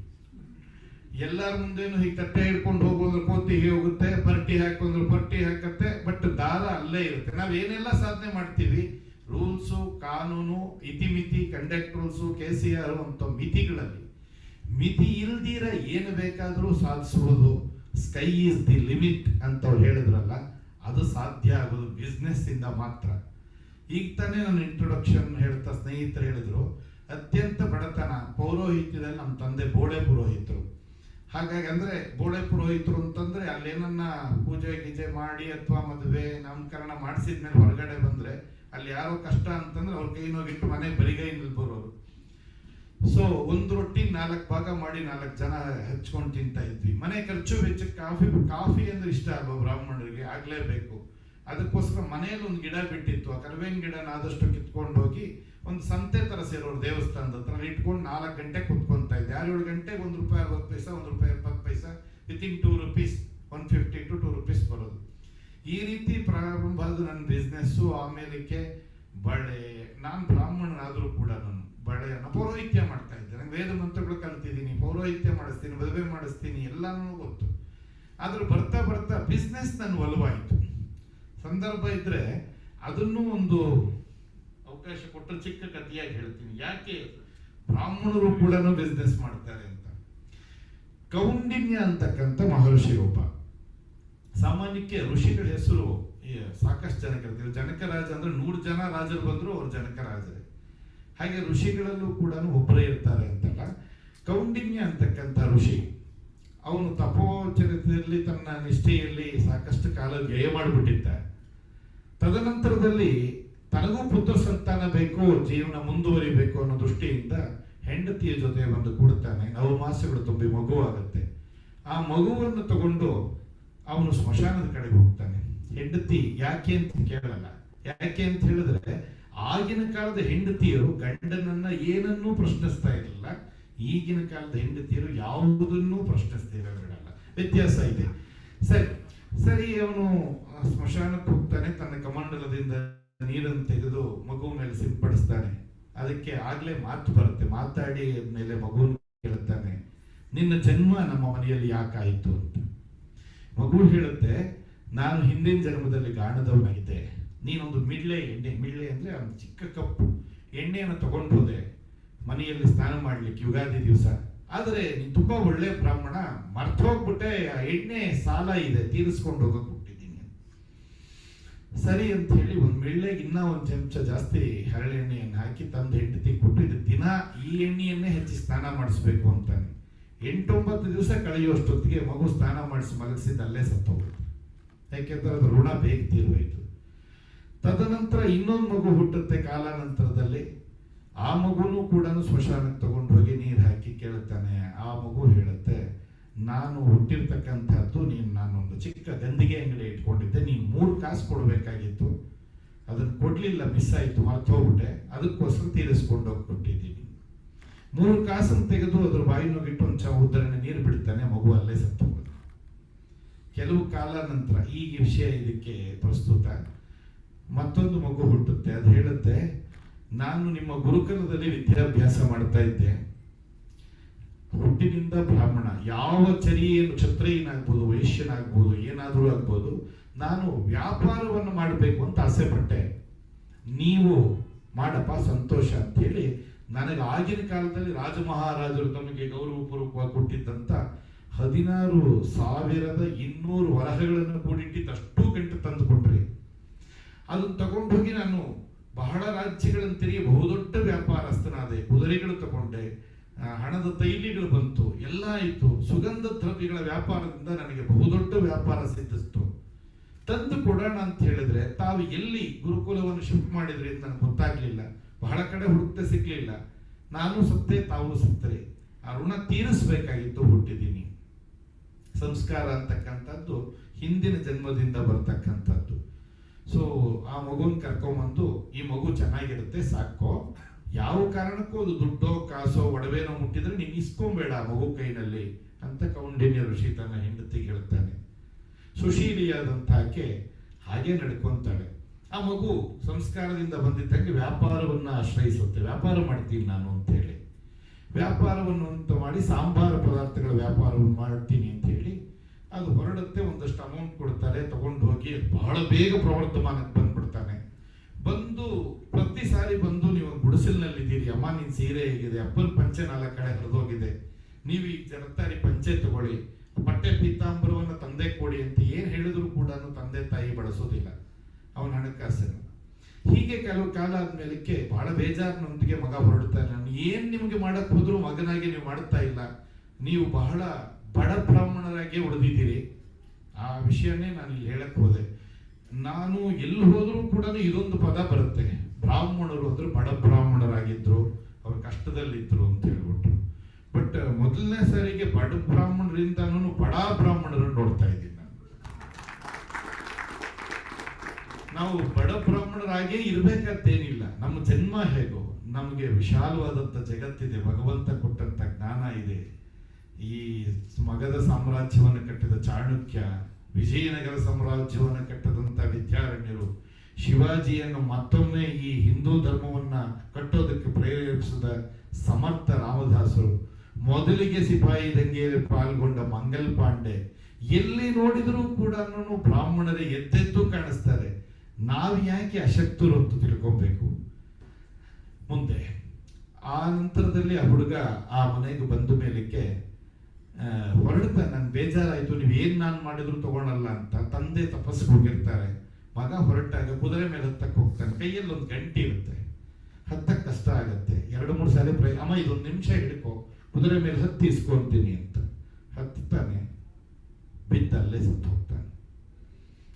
ಎಲ್ಲರ ಮುಂದೇನು ಹೀಗೆ ಕಟ್ಟೆ ಹಿಡ್ಕೊಂಡು ಹೋಗೋದ್ರ ಕೋತಿ ಹೀಗೆ ಹೋಗುತ್ತೆ, ಪರ್ಟಿ ಹಾಕೊಂಡ್ರು ಪರ್ಟಿ ಹಾಕತ್ತೆ, ಬಟ್ ದಾರ ಅಲ್ಲೇ ಇರುತ್ತೆ. ನಾವೇನೆಲ್ಲ ಸಾಧನೆ ಮಾಡ್ತೀವಿ, ರೂಲ್ಸು, ಕಾನೂನು, ಇತಿಮಿತಿ, ಕಂಡಕ್ಟ್ ರೂಲ್ಸು, KCR ಅಂತ ಮಿತಿಗಳಲ್ಲಿ ಮಿತಿ ಇಲ್ದಿರ ಏನು ಬೇಕಾದರೂ ಸಾಧಿಸುವುದು. ಸ್ಕೈ ಈಸ್ ದಿ ಲಿಮಿಟ್ ಅಂತ ಅವ್ರು ಹೇಳಿದ್ರಲ್ಲ, ಅದು ಸಾಧ್ಯ ಆಗೋದು ಬಿಸ್ನೆಸ್ ಇಂದ ಮಾತ್ರ. ಈಗ ತಾನೇ ನನ್ನ ಇಂಟ್ರೊಡಕ್ಷನ್ ಹೇಳ್ತಾ ಸ್ನೇಹಿತರು ಹೇಳಿದ್ರು, ಅತ್ಯಂತ ಬಡತನ, ಪೌರೋಹಿತ್ಯದಲ್ಲಿ ನಮ್ಮ ತಂದೆ ಬೋಳೆ ಪುರೋಹಿತರು. ಹಾಗಾಗಿ ಅಂದ್ರೆ ಬೋಳೆ ಪುರೋಹಿತರು ಅಂತಂದ್ರೆ ಅಲ್ಲೇನನ್ನ ಪೂಜೆ ಗೀಜೆ ಮಾಡಿ ಅಥವಾ ಮದುವೆ ನಾಮಕರಣ ಮಾಡಿಸಿದ್ಮೇಲೆ ಹೊರಗಡೆ ಬಂದ್ರೆ ಅಲ್ಲಿ ಯಾರೋ ಕಷ್ಟ ಅಂತಂದ್ರೆ ಅವ್ರ ಕೈನೋಗಿಟ್ಟು ಮನೆ ಬರಿಗೈ ನಿಲ್ಬರೋರು. ಸೊ ಒಂದು ರೊಟ್ಟಿ 4 ಭಾಗ ಮಾಡಿ 4 ಜನ ಹಚ್ಕೊಂಡು ತಿಂತಾ ಇದ್ವಿ. ಮನೆ ಖರ್ಚು ವೆಚ್ಚಕ್ಕೆ ಕಾಫಿ ಅಂದ್ರೆ ಇಷ್ಟ ಅಲ್ವ ಬ್ರಾಹ್ಮಣರಿಗೆ, ಆಗ್ಲೇಬೇಕು. ಅದಕ್ಕೋಸ್ಕರ ಮನೆಯಲ್ಲಿ ಒಂದು ಗಿಡ ಬಿಟ್ಟಿತ್ತು. ಆ ಕರಿಬೇವಿನ ಗಿಡನ ಆದಷ್ಟು ಕಿತ್ಕೊಂಡು ಹೋಗಿ ಒಂದು ಸಂತೆ ತರ ಸೇರೋರು ದೇವಸ್ಥಾನದ ಹತ್ರ ಇಟ್ಕೊಂಡು 4 ಗಂಟೆ ಕುತ್ಕೊಂತ ಇದ್ದೆ. 6-7 ಗಂಟೆಗೆ ₹1.60, ₹1.20, ವಿತಿನ್ ₹2, $150 to ₹2 ಬರೋದು. ಈ ರೀತಿ ಪ್ರಾರಂಭ ಆದ ನನ್ನ ಬಿಸ್ನೆಸ್ಸು. ಆಮೇಲಕ್ಕೆ ಬಳೆ, ನಾನು ಬ್ರಾಹ್ಮಣನಾದ್ರೂ ಕೂಡ ನಾನು ಬಳೆಯನ್ನು ಪೌರೋಹಿತ್ಯ ಮಾಡ್ತಾ ಇದ್ದೆ. ನಂಗೆ ವೇದ ಮಂತ್ರಗಳು ಕಲ್ತಿದ್ದೀನಿ, ಪೌರೋಹಿತ್ಯ ಮಾಡಿಸ್ತೀನಿ, ಮದುವೆ ಮಾಡಿಸ್ತೀನಿ, ಎಲ್ಲಾನು ಗೊತ್ತು. ಆದ್ರೂ ಬರ್ತಾ ಬರ್ತಾ ಬಿಸ್ನೆಸ್ ನನ್ನ ಒಲವಾಯಿತು. ಸಂದರ್ಭ ಇದ್ರೆ ಅದನ್ನು ಒಂದು ಅವಕಾಶ ಕೊಟ್ಟರೆ ಚಿಕ್ಕ ಕಥೆಯಾಗಿ ಹೇಳ್ತೀನಿ, ಯಾಕೆ ಬ್ರಾಹ್ಮಣರು ಕೂಡ ಬಿಸ್ನೆಸ್ ಮಾಡ್ತಾರೆ ಅಂತ. ಕೌಂಡಿನ್ಯ ಅಂತಕ್ಕಂಥ ಮಹರ್ಷಿ ಒಬ್ಬ. ಸಾಮಾನ್ಯಕ್ಕೆ ಋಷಿಗಳ ಹೆಸರು ಸಾಕಷ್ಟು ಜನ ಕರಿತೀವಿ. ಜನಕ ರಾಜ ಅಂದ್ರೆ 100 ಜನ ರಾಜರು ಬಂದ್ರು ಅವ್ರು ಜನಕ ರಾಜರೇ. ಹಾಗೆ ಋಷಿಗಳಲ್ಲೂ ಕೂಡ ಒಬ್ಬರೇ ಇರ್ತಾರೆ ಅಂತಲ್ಲ. ಕೌಂಡಿನ್ಯ ಅಂತಕ್ಕಂಥ ಋಷಿ, ಅವನು ತಪೋಚರಿತೆಯಲ್ಲಿ ತನ್ನ ನಿಷ್ಠೆಯಲ್ಲಿ ಸಾಕಷ್ಟು ಕಾಲ ವ್ಯಯ ಮಾಡಿಬಿಟ್ಟಿದ್ದ. ತದನಂತರದಲ್ಲಿ ತನಗೂ ಪುತ್ರ ಸಂತಾನ ಬೇಕು, ಜೀವನ ಮುಂದುವರಿಬೇಕು ಅನ್ನೋ ದೃಷ್ಟಿಯಿಂದ ಹೆಂಡತಿಯ ಜೊತೆ ಬಂದು ಕೂಡುತ್ತಾನೆ. 9 ಮಾಸಗಳು ತುಂಬಿ ಮಗುವಾಗುತ್ತೆ. ಆ ಮಗುವನ್ನು ತಗೊಂಡು ಅವನು ಸ್ಮಶಾನದ ಕಡೆಗೆ ಹೋಗ್ತಾನೆ. ಹೆಂಡತಿ ಯಾಕೆ ಅಂತ ಕೇಳಲ್ಲ. ಯಾಕೆ ಅಂತ ಹೇಳಿದ್ರೆ ಆಗಿನ ಕಾಲದ ಹೆಂಡತಿಯರು ಗಂಡನನ್ನ ಏನನ್ನೂ ಪ್ರಶ್ನಿಸ್ತಾ ಇರಲಿಲ್ಲ. ಈಗಿನ ಕಾಲದ ಹೆಂಡತಿಯರು ಯಾವುದನ್ನೂ ಪ್ರಶ್ನಿಸ್ತಿರಲಿಲ್ಲ. ವ್ಯತ್ಯಾಸ ಇದೆ. ಸರಿ ಅವನು ಸ್ಮಶಾನಕ್ಕೆ ಹೋಗ್ತಾನೆ. ತನ್ನ ಕಮಂಡಲದಿಂದ ನೀರನ್ನು ತೆಗೆದು ಮಗು ಮೇಲೆ ಸಿಂಪಡಿಸ್ತಾನೆ. ಅದಕ್ಕೆ ಆಗ್ಲೇ ಮಾತು ಬರುತ್ತೆ. ಮಾತಾಡಿ ಮೇಲೆ ಮಗುವನ್ನು ಕೇಳುತ್ತಾನೆ, ನಿನ್ನ ಜನ್ಮ ನಮ್ಮ ಮನೆಯಲ್ಲಿ ಯಾಕಾಯಿತು ಅಂತ. ಮಗು ಹೇಳುತ್ತೆ, ನಾನು ಹಿಂದಿನ ಜನ್ಮದಲ್ಲಿ ಗಾಣದವನಾಗಿದ್ದೆ. ನೀನೊಂದು ಮಿಡ್ಲೆ ಅಂದ್ರೆ ಒಂದು ಚಿಕ್ಕ ಕಪ್ಪು ಎಣ್ಣೆಯನ್ನು ತಗೊಂಡು ಹೋದೆ ಮನೆಯಲ್ಲಿ ಸ್ನಾನ ಮಾಡ್ಲಿಕ್ಕೆ ಯುಗಾದಿ ದಿವಸ. ಆದರೆ ನೀನು ತುಂಬಾ ಒಳ್ಳೆ ಬ್ರಾಹ್ಮಣ, ಮರ್ತೋಗ್ಬಿಟ್ಟೆ, ಆ ಎಣ್ಣೆ ಸಾಲ ಇದೆ, ತೀರಿಸ್ಕೊಂಡು ಹೋಗಕ್ಕೆ ಬಿಟ್ಟಿದ್ದೀನಿ. ಸರಿ ಅಂತ ಹೇಳಿ ಒಂದು ಮಿಳ್ಳೆಗೆ ಇನ್ನೂ 1 ಚಮಚ ಜಾಸ್ತಿ ಹರಳೆಣ್ಣೆಯನ್ನು ಹಾಕಿ ತಂದು ಹೆಂಡತಿ ಕೊಟ್ಟು, ಇದು ದಿನ ಈ ಎಣ್ಣೆಯನ್ನೇ ಹೆಚ್ಚಿ ಸ್ನಾನ ಮಾಡಿಸ್ಬೇಕು ಅಂತಾನೆ. 8-9 ದಿವಸ ಕಳೆಯುವಷ್ಟೊತ್ತಿಗೆ ಮಗು ಸ್ನಾನ ಮಾಡಿಸಿ ಮಲಗಿಸಿದ್ದು ಅಲ್ಲೇ ಸತ್ತೋಗ್ಬಿಟ್ಟು. ಯಾಕೆಂದ್ರೆ ಅದು ಋಣ ಬೇಗ ತೀರೋಯ್ತು. ತದನಂತರ ಇನ್ನೊಂದು ಮಗು ಹುಟ್ಟುತ್ತೆ ಕಾಲಾನಂತರದಲ್ಲಿ. ಆ ಮಗುನೂ ಕೂಡ ಸ್ಮಶಾನಕ್ಕೆ ತಗೊಂಡು ಹೋಗಿ ನೀರು ಹಾಕಿ ಕೇಳ್ತಾನೆ. ಆ ಮಗು ಹೇಳುತ್ತೆ, ನಾನು ಹುಟ್ಟಿರ್ತಕ್ಕಂಥದ್ದು ನಾನೊಂದು ಚಿಕ್ಕ ಗಂದಿಗೆ ಅಂಗಡಿ ಇಟ್ಕೊಂಡಿದ್ದೆ, ನೀನು 3 ಕಾಸು ಕೊಡಬೇಕಾಗಿತ್ತು, ಅದನ್ನು ಕೊಡಲಿಲ್ಲ, ಮಿಸ್ ಆಯಿತು, ಮರ್ತು ಹೋಗ್ಬಿಟ್ಟೆ, ಅದಕ್ಕೋಸ್ಕರ ತೀರಿಸ್ಕೊಂಡು ಹೋಗಿ ಕೊಟ್ಟಿದ್ದೀನಿ. 3 ಕಾಸನ್ನು ತೆಗೆದು ಅದ್ರ ಬಾಯಿನೋಗಿಟ್ಟು ಒಂದು ಉದ್ದರಣೆ ನೀರು ಬಿಡ್ತಾನೆ, ಮಗು ಅಲ್ಲೇ ಸತ್ತು ಹೋಗೋದು. ಕೆಲವು ಕಾಲ ನಂತರ ಈ ವಿಷಯ ಇದಕ್ಕೆ ಪ್ರಸ್ತುತ. ಮತ್ತೊಂದು ಮಗು ಹುಟ್ಟುತ್ತೆ. ಅದು ಹೇಳುತ್ತೆ, ನಾನು ನಿಮ್ಮ ಗುರುಕುಲದಲ್ಲಿ ವಿದ್ಯಾಭ್ಯಾಸ ಮಾಡ್ತಾ ಇದ್ದೆ, ಹುಟ್ಟಿನಿಂದ ಬ್ರಾಹ್ಮಣ, ಯಾವ ಚರಿಯೇನು ಕ್ಷತ್ರಿಯನಾಗ್ಬೋದು, ವೈಶ್ಯನಾಗ್ಬೋದು, ಏನಾದರೂ ಆಗ್ಬೋದು, ನಾನು ವ್ಯಾಪಾರವನ್ನು ಮಾಡಬೇಕು ಅಂತ ಆಸೆ ಪಟ್ಟೆ. ನೀವು ಮಾಡಪ್ಪ ಸಂತೋಷ ಅಂತೇಳಿ ನನಗೆ ಆಗಿನ ಕಾಲದಲ್ಲಿ ರಾಜ ಮಹಾರಾಜರು ತಮಗೆ ಗೌರವಪೂರ್ವಕವಾಗಿ ಕೊಟ್ಟಿದ್ದಂತ 16,200 ವರಹಗಳನ್ನು ಕೂಡಿಟ್ಟಿದ್ದು ಅಷ್ಟು ಗಂಟೆ ತಂದು ಕೊಟ್ರಿ. ಅದನ್ನು ತಗೊಂಡೋಗಿ ನಾನು ಬಹಳ ರಾಜ್ಯಗಳನ್ನು ತಿರುಗಿ ಬಹುದೊಡ್ಡ ವ್ಯಾಪಾರಸ್ಥನಾದೆ. ಕುದುರೆಗಳು ತಗೊಂಡೆ, ಹಣದ ತೈಲಿಗಳು ಬಂತು, ಎಲ್ಲ ಆಯಿತು. ಸುಗಂಧ ದ್ರವ್ಯಗಳ ವ್ಯಾಪಾರದಿಂದ ನನಗೆ ಬಹುದೊಡ್ಡ ವ್ಯಾಪಾರ ಸಿದ್ಧಿಸ್ತು. ತಂದು ಕೊಡೋಣ ಅಂತ ಹೇಳಿದ್ರೆ ತಾವು ಎಲ್ಲಿ ಗುರುಕುಲವನ್ನು ಶಿಫ್ಟ್ ಮಾಡಿದ್ರಿ ಅಂತ ನನಗೆ ಗೊತ್ತಾಗ್ಲಿಲ್ಲ. ಬಹಳ ಕಡೆ ಹುಡುಕ್ತೆ ಸಿಗ್ಲಿಲ್ಲ. ನಾನು ಸತ್ತೆ, ತಾವು ಸತ್ತರೆ. ಆ ಋಣ ತೀರಿಸ್ಬೇಕಾಗಿತ್ತು, ಹುಟ್ಟಿದ್ದೀನಿ. ಸಂಸ್ಕಾರ ಅಂತಕ್ಕಂಥದ್ದು ಹಿಂದಿನ ಜನ್ಮದಿಂದ ಬರ್ತಕ್ಕಂಥದ್ದು. ಸೊ ಆ ಮಗುನ ಕರ್ಕೊಂಬಂದು, ಈ ಮಗು ಚೆನ್ನಾಗಿರುತ್ತೆ ಸಾಕೋ, ಯಾವ ಕಾರಣಕ್ಕೂ ಅದು ದುಡ್ಡೋ ಕಾಸೋ ಒಡವೆನೋ ಮುಟ್ಟಿದ್ರೆ ನೀನು ಇಸ್ಕೊಂಬೇಡ ಮಗು ಕೈನಲ್ಲಿ ಅಂತ ಕೌಂಡಿನ್ಯ ಋಷಿ ತನ್ನ ಹೆಂಡತಿಗೆ ಹೇಳ್ತಾನೆ. ಸುಶೀಲಿಯಾದಂಥ ಆಕೆ ಹಾಗೆ ನಡ್ಕೊಂತಾಳೆ. ಆ ಮಗು ಸಂಸ್ಕಾರದಿಂದ ಬಂದಿದ್ದಂಗೆ ವ್ಯಾಪಾರವನ್ನು ಆಶ್ರಯಿಸುತ್ತೆ. ವ್ಯಾಪಾರ ಮಾಡ್ತೀನಿ ನಾನು ಅಂತ ಹೇಳಿ ವ್ಯಾಪಾರವನ್ನು ಅಂತ ಮಾಡಿ ಸಾಂಬಾರ ಪದಾರ್ಥಗಳ ವ್ಯಾಪಾರವನ್ನು ಮಾಡ್ತೀನಿ ಅಂತ ಹೇಳಿ ಅದು ಹೊರಡುತ್ತೆ. ಒಂದಷ್ಟು ಅಮೌಂಟ್ ಕೊಡ್ತಾರೆ, ತಗೊಂಡು ಹೋಗಿ ಬಹಳ ಬೇಗ ಪ್ರವರ್ಧಮಾನಕ್ಕೆ ಬಂದ್ಬಿಡ್ತಾನೆ. ಬಂದು ಪ್ರತಿ ಸಾರಿ ಬಂದು, ನೀವು ಗುಡಿಸಲಿನಲ್ಲಿದ್ದೀರಿ, ಅಮ್ಮ ನಿನ್ ಸೀರೆ ಹೇಗಿದೆ, ಅಪ್ಪನ ಪಂಚೆ 4 ಕಡೆ ಹರಿದೋಗಿದೆ, ನೀವು ಈ ಜರತಾರಿ ಪಂಚೆ ತಗೊಳ್ಳಿ, ಬಟ್ಟೆ ಪೀತಾಂಬರವನ್ನು ತಂದೆ ಕೊಡಿ ಅಂತ ಏನ್ ಹೇಳಿದ್ರು ಕೂಡ ತಂದೆ ತಾಯಿ ಬಳಸೋದಿಲ್ಲ ಅವನ ಹಣಕಾಸನ್ನು. ಹೀಗೆ ಕೆಲವು ಕಾಲ ಆದ್ಮೇಲಕ್ಕೆ ಬಹಳ ಬೇಜಾರಿನೊಂದಿಗೆ ಮಗ ಹೊರಡ್ತಾನೆ. ನಾನು ಏನ್ ನಿಮಗೆ ಮಾಡಕ್ ಹೋದ್ರು ಮಗನಾಗಿ ನೀವು ಮಾಡ್ತಾ ಇಲ್ಲ, ನೀವು ಬಹಳ ಬಡ ಬ್ರಾಹ್ಮಣರಾಗಿ ಉಳಿದಿದ್ದೀರಿ. ಆ ವಿಷಯನೇ ನಾನು ಇಲ್ಲಿ ಹೇಳಕ್ ಹೋದೆ. ನಾನು ಎಲ್ಲಿ ಹೋದ್ರೂ ಕೂಡ ಇದೊಂದು ಪದ ಬರುತ್ತೆ, ಬ್ರಾಹ್ಮಣರು ಅಂದ್ರೆ ಬಡ ಬ್ರಾಹ್ಮಣರಾಗಿದ್ರು, ಅವ್ರ ಕಷ್ಟದಲ್ಲಿದ್ರು ಅಂತ ಹೇಳ್ಬಿಟ್ಟು. ಬಟ್ ಮೊದಲನೇ ಸಾರಿಗೆ ಬಡ ಬ್ರಾಹ್ಮಣರಿಂದ ಬಡ ಬ್ರಾಹ್ಮಣರನ್ನು ನೋಡ್ತಾ ಇದ್ದೀನಿ ನಾನು. ನಾವು ಬಡ ಬ್ರಾಹ್ಮಣರಾಗೇ ಇರ್ಬೇಕಂತೇನಿಲ್ಲ. ನಮ್ಮ ಜನ್ಮ ಹೇಗೋ, ನಮಗೆ ವಿಶಾಲವಾದಂತ ಜಗತ್ತಿದೆ, ಭಗವಂತ ಕೊಟ್ಟಂತ ಜ್ಞಾನ ಇದೆ. ಈ ಮಗಧ ಸಾಮ್ರಾಜ್ಯವನ್ನು ಕಟ್ಟಿದ ಚಾಣಕ್ಯ, ವಿಜಯನಗರ ಸಾಮ್ರಾಜ್ಯವನ್ನು ಕಟ್ಟದಂತ ವಿದ್ಯಾರಣ್ಯರು, ಶಿವಾಜಿಯನ್ನು ಮತ್ತೊಮ್ಮೆ ಈ ಹಿಂದೂ ಧರ್ಮವನ್ನ ಕಟ್ಟೋದಕ್ಕೆ ಪ್ರೇರೇಪಿಸಿದ ಸಮರ್ಥ ರಾಮದಾಸರು, ಮೊದಲಿಗೆ ಸಿಪಾಯಿ ದಂಗೆಯಲ್ಲಿ ಪಾಲ್ಗೊಂಡ ಮಂಗಲ್ ಪಾಂಡೆ, ಎಲ್ಲಿ ನೋಡಿದರೂ ಕೂಡ ಬ್ರಾಹ್ಮಣರೇ ಎದ್ದೆದ್ದು ಕಾಣಿಸ್ತಾರೆ. ನಾವು ಯಾಕೆ ಅಶಕ್ತರು ಅಂತ ತಿಳ್ಕೊಬೇಕು. ಮುಂದೆ ಆ ನಂತರದಲ್ಲಿ ಆ ಹುಡುಗ ಆ ಮನೆಗೆ ಬಂದ ಮೇಲಕ್ಕೆ ಹೊರಡ್ತಾನೆ. ನನ್ ಬೇಜಾರಾಯ್ತು, ನೀವ್ ಏನ್ ನಾನು ಮಾಡಿದ್ರು ತಗೊಳಲ್ಲ ಅಂತ. ತಂದೆ ತಪಸ್ಸಿಗೆ ಹೋಗಿರ್ತಾರೆ. ಮಗ ಹೊರಟಾಗ ಕುದುರೆ ಮೇಲೆ ಹತ್ತಕ್ಕೆ ಹೋಗ್ತಾನೆ. ಕೈಯಲ್ಲಿ ಒಂದು ಗಂಟೆ ಇರುತ್ತೆ, ಹತ್ತಕ್ಕೆ ಕಷ್ಟ ಆಗತ್ತೆ. 2-3 ಸಾರಿ ಅಮ್ಮ ಇದೊಂದು ನಿಮಿಷ ಹಿಡ್ಕೊ, ಕುದುರೆ ಮೇಲೆ ಹತ್ತಿ ಇಸ್ಕೊಂತೀನಿ ಅಂತ ಹತ್ತಾನೆ. ಬಿದ್ದಲ್ಲೇ ಸತ್ತು ಹೋಗ್ತಾನೆ.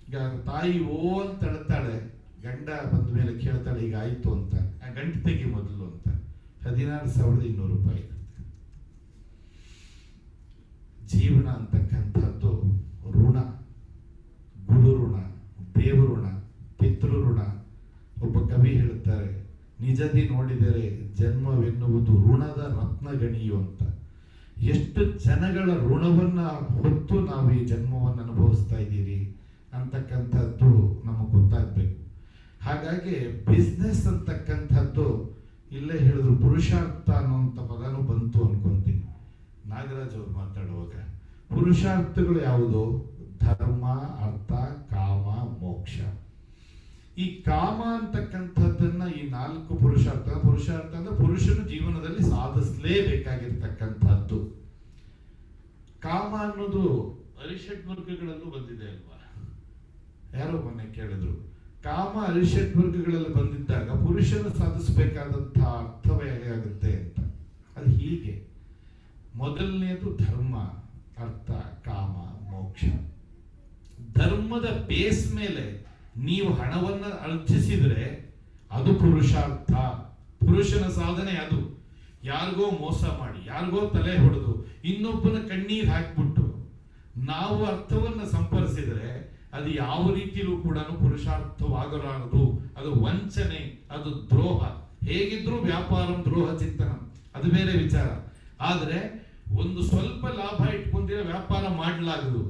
ಈಗ ತಾಯಿ ಓ ಅಂತ ಅಳ್ತಾಳೆ. ಗಂಡ ಬಂದ ಮೇಲೆ ಕೇಳ್ತಾಳೆ, ಈಗ ಆಯ್ತು ಅಂತ. ಆ ಗಂಟೆ ತೆಗಿ ಮೊದಲು ಅಂತ. 16,200 ರೂಪಾಯಿ ಇರುತ್ತೆ. ಜೀವನ ಅಂತಕ್ಕಂಥದ್ದು ಋಣ, ಗುರು ಋಣ, ದೇವ ಋಣ, ಪಿತೃ ಋಣ. ಒಬ್ಬ ಕವಿ ಹೇಳ್ತಾರೆ, ನಿಜದಿ ನೋಡಿದರೆ ಜನ್ಮವೆನ್ನುವುದು ಋಣದ ರತ್ನಗಣಿಯು ಅಂತ. ಎಷ್ಟು ಜನಗಳ ಋಣವನ್ನ ಹೊತ್ತು ನಾವು ಈ ಜನ್ಮವನ್ನು ಅನುಭವಿಸ್ತಾ ಇದ್ದೀರಿ ಅಂತಕ್ಕಂಥದ್ದು ನಮಗೆ ಗೊತ್ತಾಗ್ಬೇಕು. ಹಾಗಾಗಿ ಬಿಸ್ನೆಸ್ ಅಂತಕ್ಕಂಥದ್ದು ಇಲ್ಲೇ ಹೇಳಿದ್ರು, ಪುರುಷಾರ್ಥ ಅನ್ನುವಂಥ ಪದನೂ ಬಂತು ಅನ್ಕೊಂತೀನಿ ನಾಗರಾಜ್ ಅವ್ರು ಮಾತಾಡುವಾಗ. ಪುರುಷಾರ್ಥಗಳು ಯಾವುದು? ಧರ್ಮ, ಅರ್ಥ, ಕಾಮ, ಮೋಕ್ಷ. ಈ ಕಾಮ ಅಂತಕ್ಕಂಥದ್ದನ್ನ ಈ 4 ಪುರುಷಾರ್ಥ ಅಂದ್ರೆ ಪುರುಷನ ಜೀವನದಲ್ಲಿ ಸಾಧಿಸಲೇಬೇಕಾಗಿರ್ತಕ್ಕಂಥದ್ದು. ಕಾಮ ಅನ್ನೋದು ಅರಿಷಡ್ ವರ್ಗಗಳಲ್ಲೂ ಬಂದಿದೆ ಅಲ್ವಾ? ಯಾರೋ ಮೊನ್ನೆ ಕೇಳಿದ್ರು, ಕಾಮ ಅರಿಷಡ್ ವರ್ಗಗಳಲ್ಲಿ ಬಂದಿದ್ದಾಗ ಪುರುಷನ ಸಾಧಿಸಬೇಕಾದಂತಹ ಅರ್ಥವೇ ಆಗುತ್ತೆ ಅಂತ. ಅದು ಹೀಗೆ. ಮೊದಲನೇದು ಧರ್ಮ, ಅರ್ಥ, ಕಾಮ, ಮೋಕ್ಷ. ಧರ್ಮದ ಬೇಸ್ ಮೇಲೆ ನೀವು ಹಣವನ್ನ ಅರ್ಜಿಸಿದ್ರೆ ಅದು ಪುರುಷಾರ್ಥ. ಪುರುಷನ ಸಾಧನೆ ಅದು. ಯಾರಿಗೋ ಮೋಸ ಮಾಡಿ, ಯಾರಿಗೋ ತಲೆ ಹೊಡೆದು, ಇನ್ನೊಬ್ಬನ ಕಣ್ಣೀರ್ ಹಾಕ್ಬಿಟ್ಟು ನಾವು ಅರ್ಥವನ್ನ ಸಂಪರ್ಸಿದ್ರೆ ಅದು ಯಾವ ರೀತಿಯಲ್ಲೂ ಕೂಡ ಪುರುಷಾರ್ಥವಾಗಲಾರದು. ಅದು ವಂಚನೆ, ಅದು ದ್ರೋಹ. ಹೇಗಿದ್ರು ವ್ಯಾಪಾರ ದ್ರೋಹ ಚಿಂತನ, ಅದು ಬೇರೆ ವಿಚಾರ. ಆದ್ರೆ ಒಂದು ಸ್ವಲ್ಪ ಲಾಭ ಇಟ್ಕೊಂಡಿರೋ ವ್ಯಾಪಾರ ಮಾಡಲಾಗದು.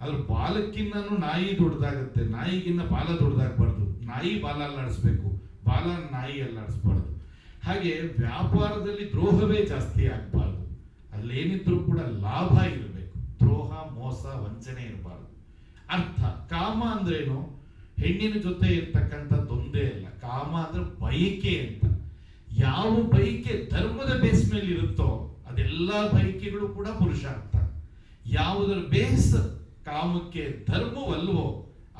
ಅದ್ರ ಬಾಲಕ್ಕಿನ್ನೂ ನಾಯಿ ದೊಡ್ಡದಾಗತ್ತೆ, ನಾಯಿಗಿನ್ನ ಬಾಲ ದೊಡ್ಡದಾಗಬಾರ್ದು. ನಾಯಿ ಬಾಲ ಅಲ್ಲಾಡಿಸ್ಬೇಕು, ಬಾಲ ನಾಯಿ ಅಲ್ಲಾಡಿಸ್ಬಾರ್ದು. ಹಾಗೆ ವ್ಯಾಪಾರದಲ್ಲಿ ದ್ರೋಹವೇ ಜಾಸ್ತಿ ಆಗಬಾರ್ದು. ಅಲ್ಲೇನಿದ್ರು ಕೂಡ ಲಾಭ ಇರಬೇಕು, ದ್ರೋಹ, ಮೋಸ, ವಂಚನೆ ಇರಬಾರ್ದು. ಅರ್ಥ ಕಾಮ ಅಂದ್ರೇನು? ಹೆಣ್ಣಿನ ಜೊತೆ ಇರ್ತಕ್ಕಂಥದ್ದೊಂದೇ ಅಲ್ಲ. ಕಾಮ ಅಂದ್ರೆ ಬಯಕೆ ಅಂತ. ಯಾವ ಬಯಕೆ ಧರ್ಮದ ಬೇಸ್ ಮೇಲೆ ಇರುತ್ತೋ ಅದೆಲ್ಲ ಬಯಕೆಗಳು ಕೂಡ ಪುರುಷಾರ್ಥ. ಯಾವುದರ ಬೇಸ್ ಕಾಮಕ್ಕೆ ಧರ್ಮವಲ್ವೋ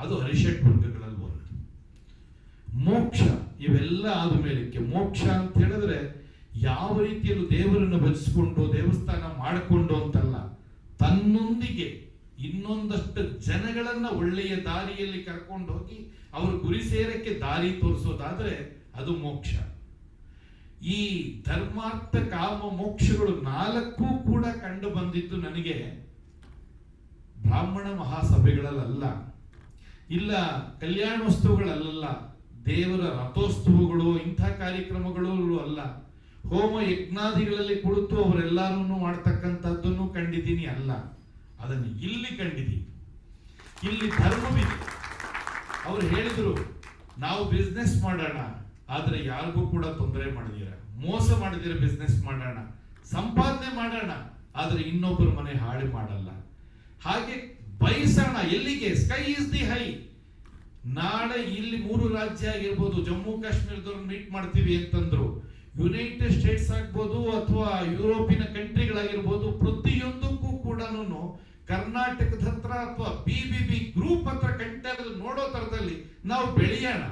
ಅದು ಅರಿಷಡ್ ವರ್ಗಗಳಲ್ಲಿ ಒಂದು. ಮೋಕ್ಷ ಇವೆಲ್ಲ ಆದ ಮೇಲಕ್ಕೆ ಮೋಕ್ಷ ಅಂತ ಹೇಳಿದ್ರೆ ಯಾವ ರೀತಿಯಲ್ಲೂ ದೇವರನ್ನು ಭಜಿಸಿಕೊಂಡು ದೇವಸ್ಥಾನ ಮಾಡಿಕೊಂಡು ಅಂತಲ್ಲ, ತನ್ನೊಂದಿಗೆ ಇನ್ನೊಂದಷ್ಟು ಜನಗಳನ್ನ ಒಳ್ಳೆಯ ದಾರಿಯಲ್ಲಿ ಕರ್ಕೊಂಡು ಹೋಗಿ ಅವ್ರ ಗುರಿ ಸೇರಕ್ಕೆ ದಾರಿ ತೋರಿಸೋದಾದ್ರೆ ಅದು ಮೋಕ್ಷ. ಈ ಧರ್ಮಾರ್ಥ ಕಾಮ ಮೋಕ್ಷಗಳು 4 ಕೂಡ ಕಂಡು ಬಂದಿದ್ದು ನನಗೆ ಬ್ರಾಹ್ಮಣ ಮಹಾಸಭೆಗಳಲ್ಲ, ಇಲ್ಲ ಕಲ್ಯಾಣೋತ್ಸವಗಳಲ್ಲ, ದೇವರ ರಥೋತ್ಸವಗಳು ಇಂಥ ಕಾರ್ಯಕ್ರಮಗಳು ಅಲ್ಲ, ಹೋಮ ಯಜ್ಞಾದಿಗಳಲ್ಲಿ ಕುಳಿತು ಅವರೆಲ್ಲರೂ ಮಾಡ್ತಕ್ಕಂಥದ್ದನ್ನು ಕಂಡಿದ್ದೀನಿ ಅಲ್ಲ. ಅದನ್ನು ಇಲ್ಲಿ ಕಂಡಿದ್ದೀನಿ. ಇಲ್ಲಿ ಧರ್ಮವಿದೆ. ಅವ್ರು ಹೇಳಿದ್ರು ನಾವು ಬಿಸ್ನೆಸ್ ಮಾಡೋಣ, ಆದ್ರೆ ಯಾರಿಗೂ ಕೂಡ ತೊಂದರೆ ಮಾಡಿದಿರ, ಮೋಸ ಮಾಡಿದಿರ ಬಿಸ್ನೆಸ್ ಮಾಡೋಣ, ಸಂಪಾದನೆ ಮಾಡೋಣ, ಆದ್ರೆ ಇನ್ನೊಬ್ಬರ ಮನೆ ಹಾಳು ಮಾಡಲ್ಲ. ಹಾಗೆ ಬಯಸೋಣ. ಎಲ್ಲಿಗೆ? Sky is the high. ನಾಳೆ ಇಲ್ಲಿ 3 ರಾಜ್ಯ ಆಗಿರ್ಬೋದು, ಜಮ್ಮು ಕಾಶ್ಮೀರದವ್ರನ್ನ ಮೀಟ್ ಮಾಡ್ತೀವಿ ಅಂತಂದ್ರು, ಯುನೈಟೆಡ್ ಸ್ಟೇಟ್ಸ್ ಆಗ್ಬೋದು ಅಥವಾ ಯುರೋಪಿನ ಕಂಟ್ರಿಗಳಾಗಿರ್ಬೋದು, ಪ್ರತಿಯೊಂದಕ್ಕೂ ಕೂಡ ಕರ್ನಾಟಕದ ಹತ್ರ ಅಥವಾ BBB ಗ್ರೂಪ್ ಹತ್ರ ನೋಡೋ ತರದಲ್ಲಿ ನಾವು ಬೆಳೆಯೋಣ.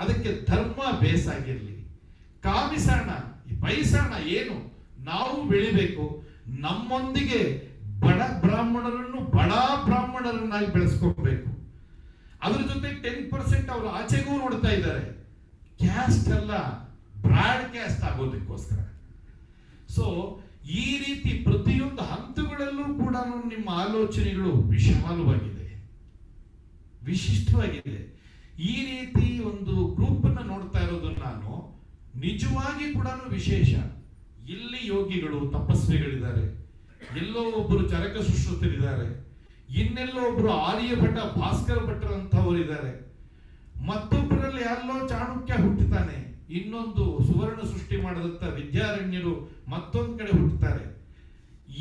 ಅದಕ್ಕೆ ಧರ್ಮ ಬೇಸಾಗಿರ್ಲಿ. ಕಾಮಿಸೋಣ, ಬಯಸೋಣ. ಏನು? ನಾವು ಬೆಳಿಬೇಕು. ನಮ್ಮೊಂದಿಗೆ ಬಡ ಬ್ರಾಹ್ಮಣರನ್ನು ಬಡ ಬ್ರಾಹ್ಮಣರನ್ನಾಗಿ ಬೆಳೆಸ್ಕೋಬೇಕು. ಅದ್ರ ಜೊತೆ 10% ಅವರು ಆಚೆಗೂ ನೋಡ್ತಾ ಇದ್ದಾರೆ. ಕ್ಯಾಸ್ಟ್ ಅಲ್ಲ, ಬ್ರಾಡ್ ಕ್ಯಾಸ್ಟ್ ಆಗೋದಕ್ಕೋಸ್ಕರ. ಸೊ ಈ ರೀತಿ ಪ್ರತಿಯೊಂದು ಹಂತಗಳಲ್ಲೂ ಕೂಡ ನಿಮ್ಮ ಆಲೋಚನೆಗಳು ವಿಶಾಲವಾಗಿದೆ, ವಿಶಿಷ್ಟವಾಗಿದೆ. ಈ ರೀತಿ ಒಂದು ಗ್ರೂಪ್ ಅನ್ನ ನೋಡ್ತಾ ಇರೋದು ನಾನು ನಿಜವಾಗಿ ಕೂಡ ವಿಶೇಷ. ಇಲ್ಲಿ ಯೋಗಿಗಳು, ತಪಸ್ವಿಗಳಿದ್ದಾರೆ, ಎಲ್ಲೋ ಒಬ್ಬರು ಚರಕ ಸುಶ್ರುತರಿದ್ದಾರೆ, ಇನ್ನೆಲ್ಲೋ ಒಬ್ರು ಆರ್ಯಭಟ, ಭಾಸ್ಕರ ಭಟ್ರ ಅಂತವರಿದ್ದಾರೆ, ಮತ್ತೊಬ್ಬರಲ್ಲಿ ಎಲ್ಲೋ ಚಾಣಕ್ಯ ಹುಟ್ಟುತ್ತಾನೆ, ಇನ್ನೊಂದು ಸುವರ್ಣ ಸೃಷ್ಟಿ ಮಾಡದಂತ ವಿದ್ಯಾರಣ್ಯರು ಮತ್ತೊಂದ್ ಕಡೆ ಹುಟ್ಟುತ್ತಾರೆ.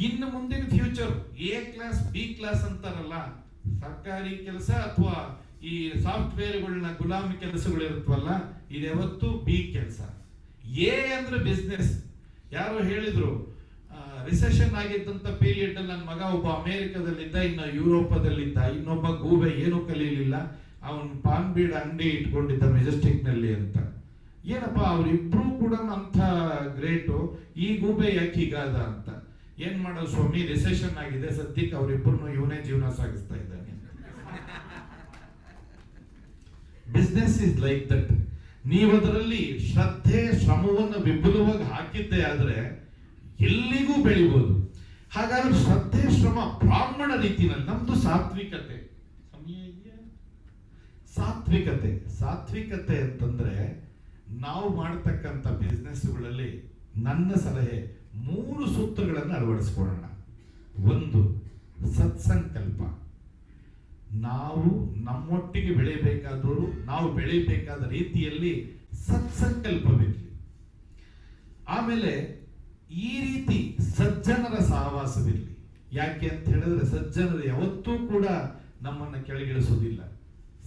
ಇನ್ನು ಮುಂದಿನ future A class B class ಅಂತಾರಲ್ಲ, ಸರ್ಕಾರಿ ಕೆಲಸ ಅಥವಾ ಈ ಸಾಫ್ಟ್ವೇರ್ಗಳನ್ನ ಗುಲಾಮಿ ಕೆಲಸಗಳು ಇರುತ್ತವಲ್ಲ, ಇದ್ಯಾವತ್ತು B ಕೆಲಸ. A ಅಂದ್ರೆ ಬಿಸ್ನೆಸ್. ಯಾರೋ ಹೇಳಿದ್ರು ರಿಸೆಷನ್ ಆಗಿದ್ದಂತ ಪೀರಿಯಡ್ ಅಲ್ಲಿ ನನ್ನ ಮಗ ಒಬ್ಬ ಅಮೆರಿಕದಲ್ಲಿದ್ದ, ಇನ್ನ ಯುರೋಪದಲ್ಲಿದ್ದ, ಇನ್ನೊಬ್ಬ ಗೂಬೆ ಏನು ಕಲೀಲಿಲ್ಲ, ಅವನ್ ಪಾನ್ ಬೀಡ್ ಅಂಗಡಿ ಇಟ್ಕೊಂಡಿದ್ದ ಮೆಜೆಸ್ಟಿಕ್ ನಲ್ಲಿ ಅಂತ. ಏನಪ್ಪಾ ಅವರಿಬ್ರು ಕೂಡ ಅಂತ ಗ್ರೇಟು, ಈ ಗೂಬೆ ಯಾಕೆ ಹೀಗಾದ ಅಂತ. ಏನ್ ಮಾಡೋದು ಸ್ವಾಮಿ, ರಿಸೆಷನ್ ಆಗಿದೆ, ಸದ್ಯಕ್ಕೆ ಅವರಿಬ್ಬರು ಇವನೇ ಜೀವನ ಸಾಗಿಸ್ತಾ ಇದ್ದಾನೆ. Business is like that. ನೀವು ಅದರಲ್ಲಿ ಶ್ರದ್ಧೆ, ಶ್ರಮವನ್ನು ವಿಪುಲವಾಗಿ ಹಾಕಿದ್ದೆ ಆದ್ರೆ ಎಲ್ಲಿಗೂ ಬೆಳಿಬಹುದು. ಹಾಗಾದ್ರೆ ಶ್ರದ್ಧೆ, ಶ್ರಮ ಬ್ರಾಹ್ಮಣ ರೀತಿಯಲ್ಲಿ. ನಮ್ದು ಸಾತ್ವಿಕತೆ. ಸಾತ್ವಿಕತೆ ಸಾತ್ವಿಕತೆ ಅಂತಂದ್ರೆ ನಾವು ಮಾಡತಕ್ಕಂಥ ಬಿಸ್ನೆಸ್ಗಳಲ್ಲಿ ನನ್ನ ಸಲಹೆ 3 ಸೂತ್ರಗಳನ್ನು ಅಳವಡಿಸ್ಕೊಳ್ಳೋಣ. 1, ಸತ್ಸಂಕಲ್ಪ. ನಾವು ನಮ್ಮೊಟ್ಟಿಗೆ ಬೆಳೆಯಬೇಕಾದವರು, ನಾವು ಬೆಳೆಯಬೇಕಾದ ರೀತಿಯಲ್ಲಿ ಸತ್ಸಂಕಲ್ಪವಿರಲಿ. ಆಮೇಲೆ ಈ ರೀತಿ ಸಜ್ಜನರ ಸಹವಾಸವಿರಲಿ. ಯಾಕೆ ಅಂತ ಹೇಳಿದ್ರೆ ಸಜ್ಜನರು ಯಾವತ್ತೂ ಕೂಡ ನಮ್ಮನ್ನ ಕೆಳಗಿಳಿಸೋದಿಲ್ಲ.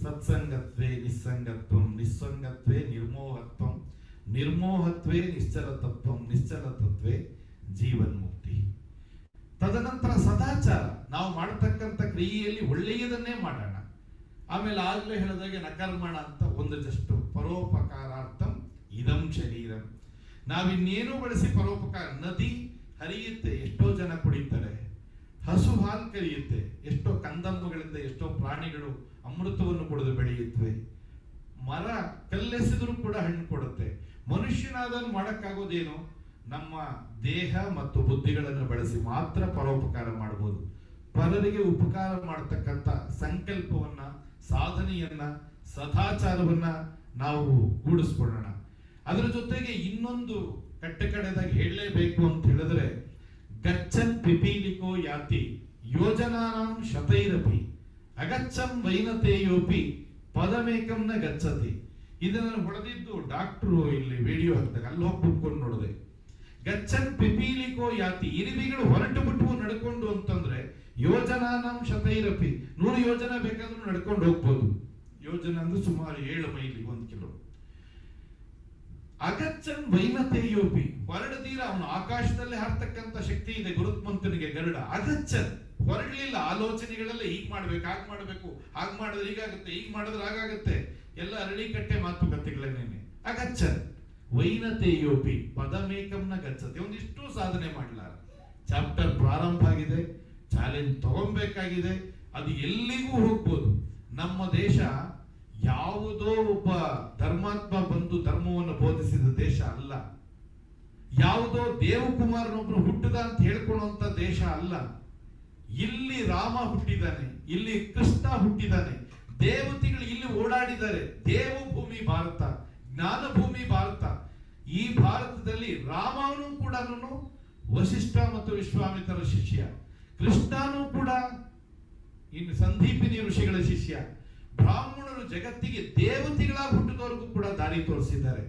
ಸತ್ಸಂಗತ್ವೇ ನಿಸ್ಸಂಗತ್ವಂ, ನಿಸ್ಸಂಗತ್ವೇ ನಿರ್ಮೋಹತ್ವಂ, ನಿರ್ಮೋಹತ್ವೇ ನಿಶ್ಚಲತತ್ವಂ, ನಿಶ್ಚಲತತ್ವೇ ಜೀವನ್ಮುಕ್ತಿ. ತದನಂತರ ಸದಾಚಾರ. ನಾವು ಮಾಡತಕ್ಕಂಥ ಕ್ರಿಯೆಯಲ್ಲಿ ಒಳ್ಳೆಯದನ್ನೇ ಮಾಡೋಣ. ಆಮೇಲೆ ಆಗ್ಲೇ ಹೇಳಿದಾಗೆ ನಕರ್ಮಣ ಅಂತ ಒಂದಷ್ಟು ಪರೋಪಕಾರಾರ್ಥಂ ಇದಂ ಶರೀರಂ. ನಾವಿನ್ನೇನು ಬಳಸಿ ಪರೋಪಕಾರ. ನದಿ ಹರಿಯುತ್ತೆ, ಎಷ್ಟೋ ಜನ ಕುಡಿತಾರೆ. ಹಸು ಹಾಲು ಕರಿಯುತ್ತೆ, ಎಷ್ಟೋ ಕಂದಮ್ಮಗಳಿಂದ ಎಷ್ಟೋ ಪ್ರಾಣಿಗಳು ಅಮೃತವನ್ನು ಕುಡಿದು ಬೆಳೆಯುತ್ತವೆ. ಮರ ಕಲ್ಲೆಸೆದರೂ ಕೂಡ ಹಣ್ಣು ಕೊಡುತ್ತೆ. ಮನುಷ್ಯನಾದನ್ನು ಮಾಡಕ್ಕಾಗೋದೇನು? ನಮ್ಮ ದೇಹ ಮತ್ತು ಬುದ್ಧಿಗಳನ್ನು ಬಳಸಿ ಮಾತ್ರ ಪರೋಪಕಾರ ಮಾಡಬಹುದು. ಪರರಿಗೆ ಉಪಕಾರ ಮಾಡತಕ್ಕಂಥ ಸಂಕಲ್ಪವನ್ನ, ಸಾಧನೆಯನ್ನ, ಸದಾಚಾರವನ್ನ ನಾವು ಗೂಡಿಸ್ಕೊಳ್ಳೋಣ. ಅದರ ಜೊತೆಗೆ ಇನ್ನೊಂದು ಕಟ್ಟಕಡೆದಾಗಿ ಹೇಳಲೇಬೇಕು ಅಂತ ಹೇಳಿದ್ರೆ, ಗಚ್ಚನ್ ಪಿಪೀಲಿಕೋ ಯಾತಿ ಯೋಜನಾನಾಂ ಶತೈರಪಿ ಅಗಚ್ಚಂ ವೈನತೇಯೋಪಿ ಪದಮೇಕಂನ ಗಚ್ಚತಿ. ಇದನ್ನು ಹೊಡೆದಿದ್ದು ಡಾಕ್ಟ್ರು ಇಲ್ಲಿ ವಿಡಿಯೋ ಹಾಕಿದಾಗ ಅಲ್ಲಿ ಹೋಗಿ ಕುತ್ಕೊಂಡು ನೋಡಿದೆ. ಗಚ್ಚನ್ ಪಿಪೀಲಿಕೋ ಯಾತಿ, ಇರುವೆಗಳು ಹೊರಟು ಬಿಟ್ಟು ನಡ್ಕೊಂಡು ಅಂತಂದ್ರೆ ಯೋಜನಾನಾಂ ಶತೈರಪಿ 100 ಯೋಜನೆ ಬೇಕಾದ್ರೂ ನಡ್ಕೊಂಡು ಹೋಗ್ಬೋದು. ಯೋಜನೆ ಅಂದ್ರೆ ಸುಮಾರು 7 ಮೈಲಿ 1 ಕಿಲೋ. ಅಗಚ್ಚನ್ ವೈನತೇಯೋಪಿ, ಹೊರಡದೀರ ಅವನು ಆಕಾಶದಲ್ಲಿ ಹಾರ್ತಕ್ಕಂಥ ಶಕ್ತಿ ಇದೆ ಗುರುತ್ಮಂತನಿಗೆ ಗರುಡ. ಅಗಚ್ಚನ್, ಹೊರಡಲಿಲ್ಲ. ಆಲೋಚನೆಗಳೆಲ್ಲ ಹೀಗ್ ಮಾಡ್ಬೇಕು, ಹಾಗೆ ಮಾಡಿದ್ರೆ ಹೀಗಾಗುತ್ತೆ, ಹೀಗ್ ಮಾಡಿದ್ರೆ ಹಾಗಾಗುತ್ತೆ, ಎಲ್ಲ ಅರಳಿಕಟ್ಟೆ ಮಾತುಕತೆಗಳೇನೇನೆ. ಅಗಚ್ಚನ್ ವೈನತೇಯೋಪಿ ಪದಮೇಕಂನ ಗಚ್ಚತೆ. ಒಂದಿಷ್ಟು ಸಾಧನೆ ಮಾಡಲಾರ. ಚಾಪ್ಟರ್ ಪ್ರಾರಂಭ ಆಗಿದೆ, ಚಾಲೆಂಜ್ ತಗೊಬೇಕಾಗಿದೆ, ಅದು ಎಲ್ಲಿಗೂ ಹೋಗ್ಬೋದು. ನಮ್ಮ ದೇಶ ಯಾವುದೋ ಒಬ್ಬ ಧರ್ಮಾತ್ಮ ಬಂದು ಧರ್ಮವನ್ನು ಬೋಧಿಸಿದ ದೇಶ ಅಲ್ಲ. ಯಾವುದೋ ದೇವಕುಮಾರನೊಬ್ರು ಹುಟ್ಟಿದ ಅಂತ ಹೇಳ್ಕೊಳ್ಳುವಂತ ದೇಶ ಅಲ್ಲ. ಇಲ್ಲಿ ರಾಮ ಹುಟ್ಟಿದ್ದಾನೆ, ಇಲ್ಲಿ ಕೃಷ್ಣ ಹುಟ್ಟಿದ್ದಾನೆ, ದೇವತೆಗಳು ಇಲ್ಲಿ ಓಡಾಡಿದ್ದಾರೆ. ದೇವಭೂಮಿ ಭಾರತ, ಜ್ಞಾನ ಭೂಮಿ ಭಾರತ. ಈ ಭಾರತದಲ್ಲಿ ರಾಮನು ಕೂಡ ವಶಿಷ್ಠ ಮತ್ತು ವಿಶ್ವಾಮಿತ್ರರ ಶಿಷ್ಯ, ಕೃಷ್ಣನೂ ಕೂಡ ಇನ್ನು ಸಂದೀಪಿನಿ ಋಷಿಗಳ ಶಿಷ್ಯ. ಬ್ರಾಹ್ಮಣರು ಜಗತ್ತಿಗೆ ದೇವತೆಗಳಾಗಿ ಹುಟ್ಟಿದವರೆಗೂ ಕೂಡ ದಾರಿ ತೋರಿಸಿದ್ದಾರೆ.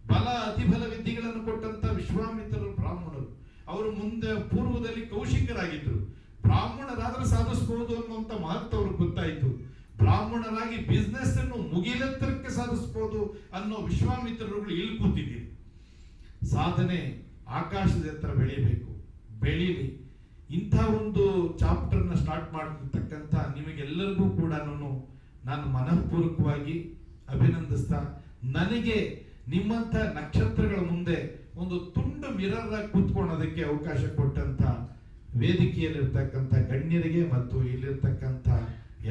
ಬಲ ಅತಿಬಲ ವಿದ್ಯೆಗಳನ್ನು ಕೊಟ್ಟಂತ ವಿಶ್ವಾಮಿತ್ರರು ಬ್ರಾಹ್ಮಣರು. ಅವರು ಮುಂದೆ ಪೂರ್ವದಲ್ಲಿ ಕೌಶಿಕರಾಗಿದ್ರು. ಬ್ರಾಹ್ಮಣರಾದ್ರೆ ಸಾಧಿಸಬಹುದು ಅನ್ನುವಂತ ಮಹತ್ವ ಅವ್ರಿಗೆ ಗೊತ್ತಾಯಿತು. ಬ್ರಾಹ್ಮಣರಾಗಿ ಬಿಸ್ನೆಸ್ ಅನ್ನು ಮುಗಿಲೆತ್ತರಕ್ಕೆ ಸಾಧಿಸಬಹುದು ಅನ್ನೋ ವಿಶ್ವಾಮಿತ್ರರುಗಳು ಇಲ್ಲಿ ಕೂತಿದ್ದೀರಿ. ಸಾಧನೆ ಆಕಾಶದ ಎತ್ತರ ಬೆಳೀಬೇಕು, ಬೆಳೀಲಿ. ಇಂಥ ಒಂದು ಚಾಪ್ಟರ್ನ ಸ್ಟಾರ್ಟ್ ಮಾಡಿರ್ತಕ್ಕಂಥ ನಿಮಗೆಲ್ಲರಿಗೂ ಕೂಡ ನಾನು ಮನಃಪೂರ್ವಕವಾಗಿ ಅಭಿನಂದಿಸ್ತಾ, ನನಗೆ ನಿಮ್ಮಂಥ ನಕ್ಷತ್ರಗಳ ಮುಂದೆ ಒಂದು ತುಂಡು ಮಿರರ್ ಆಗಿ ಕೂತ್ಕೊಳ್ಳೋದಕ್ಕೆ ಅವಕಾಶ ಕೊಟ್ಟಂತ ವೇದಿಕೆಯಲ್ಲಿರ್ತಕ್ಕಂಥ ಗಣ್ಯರಿಗೆ ಮತ್ತು ಇಲ್ಲಿರ್ತಕ್ಕಂಥ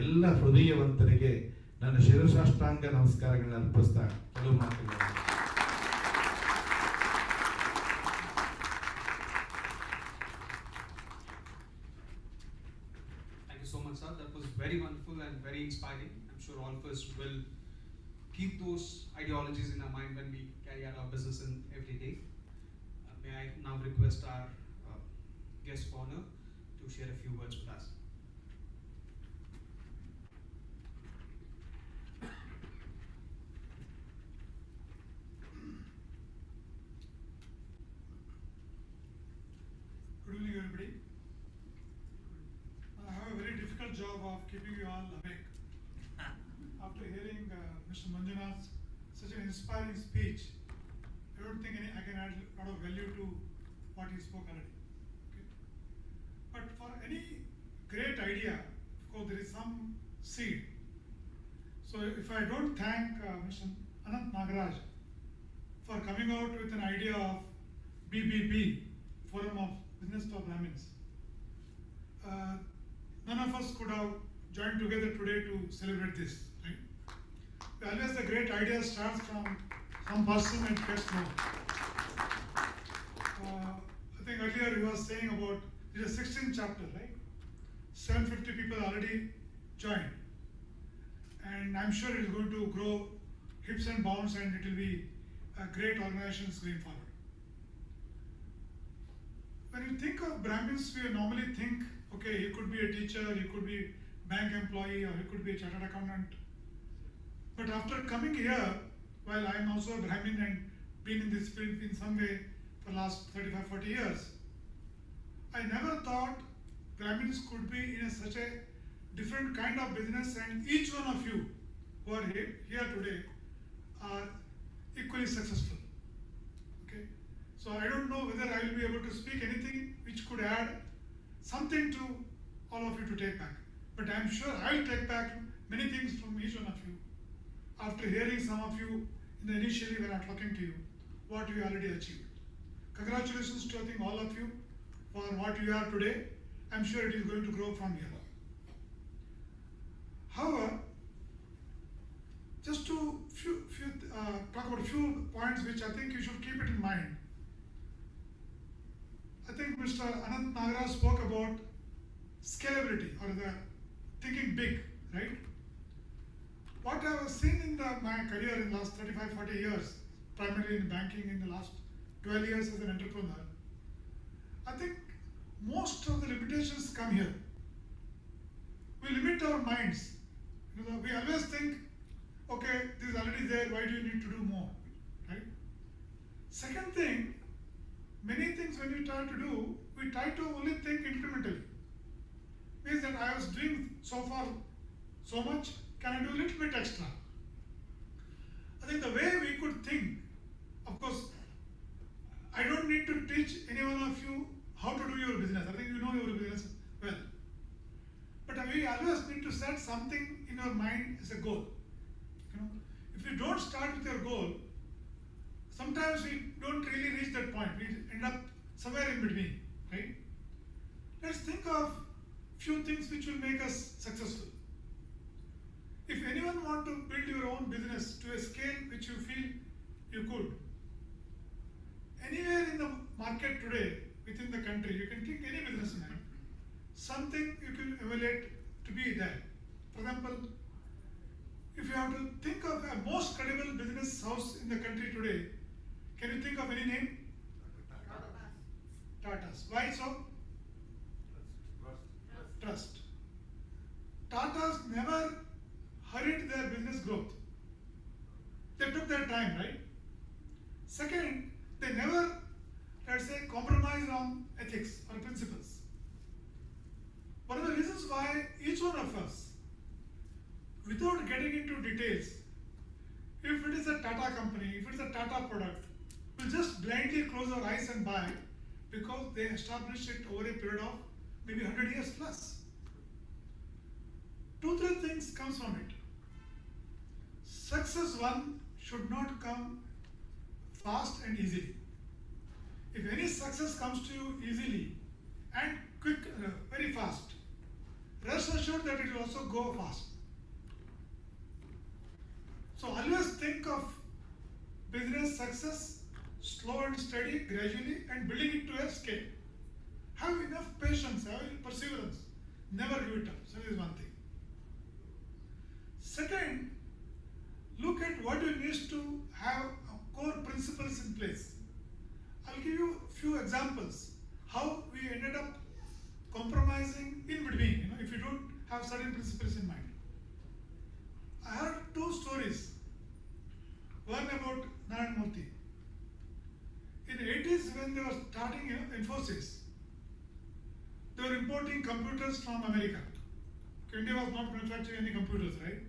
ಎಲ್ಲ ಹೃದಯವಂತರಿಗೆ ನನ್ನ ಶಿರಸಾಷ್ಟಾಂಗ ನಮಸ್ಕಾರಗಳನ್ನ ಅರ್ಪಿಸ್ತಾ ಕೆಲವು ಮಾತುಗಳು. Thank you so much, sir. That was very wonderful and very inspiring. I'm sure all of us will keep those ideologies in our mind when we carry out our business in every day. May I now request our guest of honor to share a few words with us. Good evening, everybody. I have a very difficult job of keeping you all awake. After hearing Mr. Manjunath's such an inspiring speech, I don't think I can add a lot of value to what he spoke already. Okay? But for any great idea, of course, there is some seed. So if I don't thank Mr. Anant Nagaraj for coming out with an idea of BBB, Forum of Business of Brahmins, none of us could have joined together today to celebrate this, right? Always the great idea starts from some person and gets known. I think earlier he was saying about this is 16th chapter, right? 750 people already joined, and I'm sure it is going to grow hips and bounds, and it will be a great organization going forward. When you think of Brahmins, we normally think, okay, he could be a teacher, he could be bank employee, or he could be a chartered accountant. But after coming here, while I am also a Brahmin and been in this field in some way for the last 35-40 years, I never thought Brahmins could be in such a different kind of business, and each one of you who are here today are equally successful. Okay, so I don't know whether I will be able to speak anything which could add something to all of you to take back, but I am sure I will take back many things from each one of you after hearing some of you initially when I am talking to you what you already achieved. Congratulations to I think all of you for what you are today. I am sure it is going to grow from here. However, just to talk about a few points which I think you should keep it in mind. I think Mr. Anant Nagaraj spoke about scalability or the thinking big, right? What I have seen in my career in the last 35, 40 years, primarily in banking in the last 12 years as an entrepreneur, I think most of the limitations come here. We limit our minds. We always think, okay, this is already there, why do you need to do more, right? Second thing, many things when we try to do, we try to only think incrementally. Means that I was doing so far so much, can I do a little bit extra? I think the way we could think, of course, I don't need to teach any one of you how to do your business. I think you know your business well. But we always need to set something in our mind as a goal. If you don't start with your goal, sometimes we don't really reach that point. We end up somewhere in between, right? Let's think of few things which will make us successful. If anyone want to build your own business to a scale which you feel you could, anywhere in the market today, within the country, you can think any business man, something you can evaluate to be there. For example, if you have to think of a most credible business house in the country today, can you think of any name? Tata's. Why so? Trust. Tata's never hurried their business growth. They took their time, right? Second, they never, let's say, compromise on ethics or principles. One of the reasons why each one of us, without getting into details, if it is a Tata company, if it is a Tata product, we'll just blindly close our eyes and buy because they established it over a period of maybe 100 years plus. 2-3 things comes from it. Success one should not come fast and easily. If any success comes to you easily and quick, very fast, rest assured that it will also go fast. So always think of business success slow and steady, gradually, and building it to a scale. Have enough patience, have perseverance. Never give it up. So that is one thing. Second, look at what you need to have core principles in place. I'll give you a few examples how we ended up compromising in between, if you don't have certain principles in mind. I heard 2 stories. One about Narayan Murthy. In the 80s, when they were starting Infosys, they were importing computers from America. India was not manufacturing any computers, right?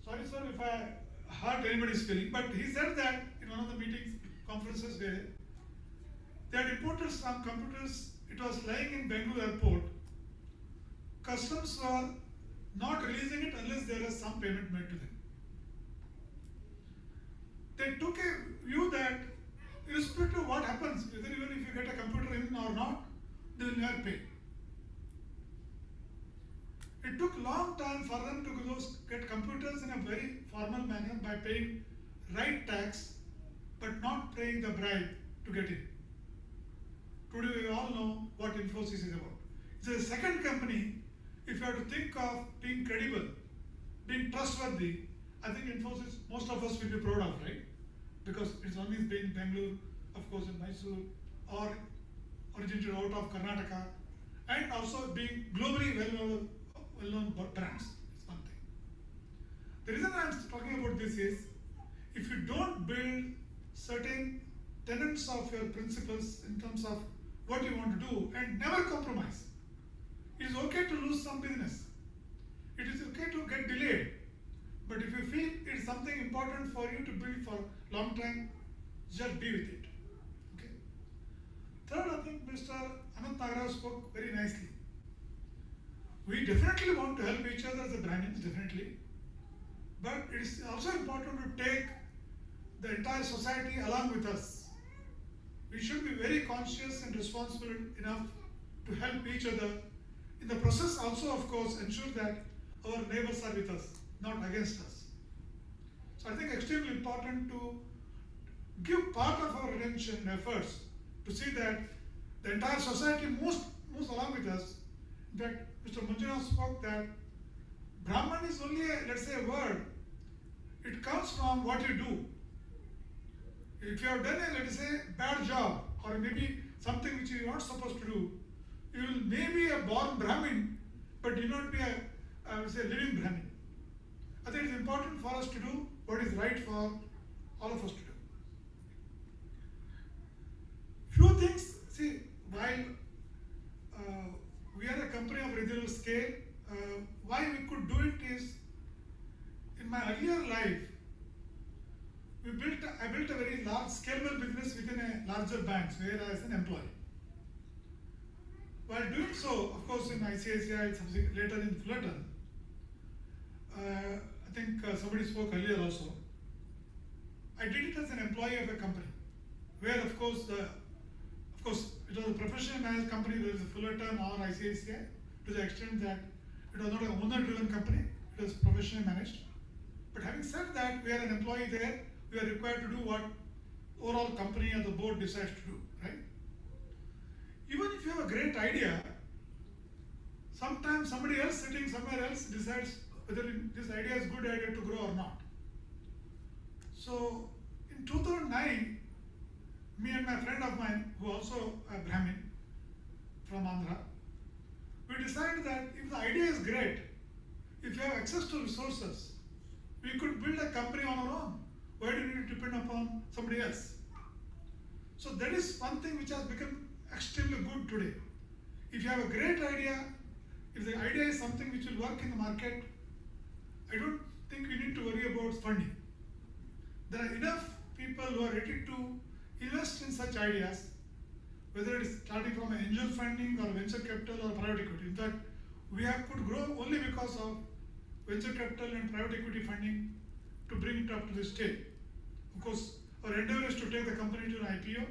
Sorry, sir, if I hurt anybody's feeling, but he said that in one of the meetings, conferences where they had imported some computers, it was lying in Bangalore airport. Customs were not releasing it unless there was some payment made to them. They took a view that irrespective of what happens, whether even if you get a computer in or not, they will never pay. It took long time for them to get computers in a very formal manner by paying right tax, but not paying the bribe to get in. Today we all know what Infosys is about. It's a second company. If you have to think of being credible, being trustworthy, I think Infosys, most of us will be proud of, right? Because it's always been Bangalore, of course in Mysore, or originated out of Karnataka, and also being globally well-known brands. It's one thing. The reason I'm talking about this is, if you don't build certain tenets of your principles in terms of what you want to do and never compromise, it is okay to lose some business. It is okay to get delayed. But if you feel it's something important for you to build for long time, just be with it. Okay. Third, I think Mr. Anant Nagaraj spoke very nicely. We definitely want to help each other as a Brahmins, definitely. But it is also important to take the entire society along with us. We should be very conscious and responsible enough to help each other. In the process also, of course, ensure that our neighbors are with us, not against us. So I think extremely important to give part of our attention efforts to see that the entire society moves along with us. In fact, Mr. Manjunath spoke that Brahman is only a, let's say, a word. It comes from what you do. If you have done a, let us say, bad job, or maybe something which you are not supposed to do, you will maybe a born Brahmin, but do not be a, I would say, living Brahmin. I think it's important for us to do what is right for all of us to do. Few things, see, while we are a company of regional scale, why we could do it is, in my earlier life, I built a very large scalable business within a larger banks where I was an employee. While doing so, of course, in ICICI, later in Fullerton, I think somebody spoke earlier also, I did it as an employee of a company, where of course it was a professionally managed company, whether it's a Fullerton or ICICI, to the extent that it was not an owner-driven company, it was professionally managed. But having said that, we are an employee there, we are required to do what overall company or the board decides to do, right? Even if you have a great idea, sometimes somebody else sitting somewhere else decides whether this idea is a good idea to grow or not. So in 2009, me and my friend of mine, who also a Brahmin from Andhra, we decided that if the idea is great, if you have access to resources, we could build a company on our own. Why do you need to depend upon somebody else? So that is one thing which has become extremely good today. If you have a great idea, if the idea is something which will work in the market, I don't think we need to worry about funding. There are enough people who are ready to invest in such ideas, whether it is starting from an angel funding or venture capital or private equity. In fact, we could grow only because of venture capital and private equity funding to bring it up to this stage. Of course, our endeavor is to take the company to an IPO.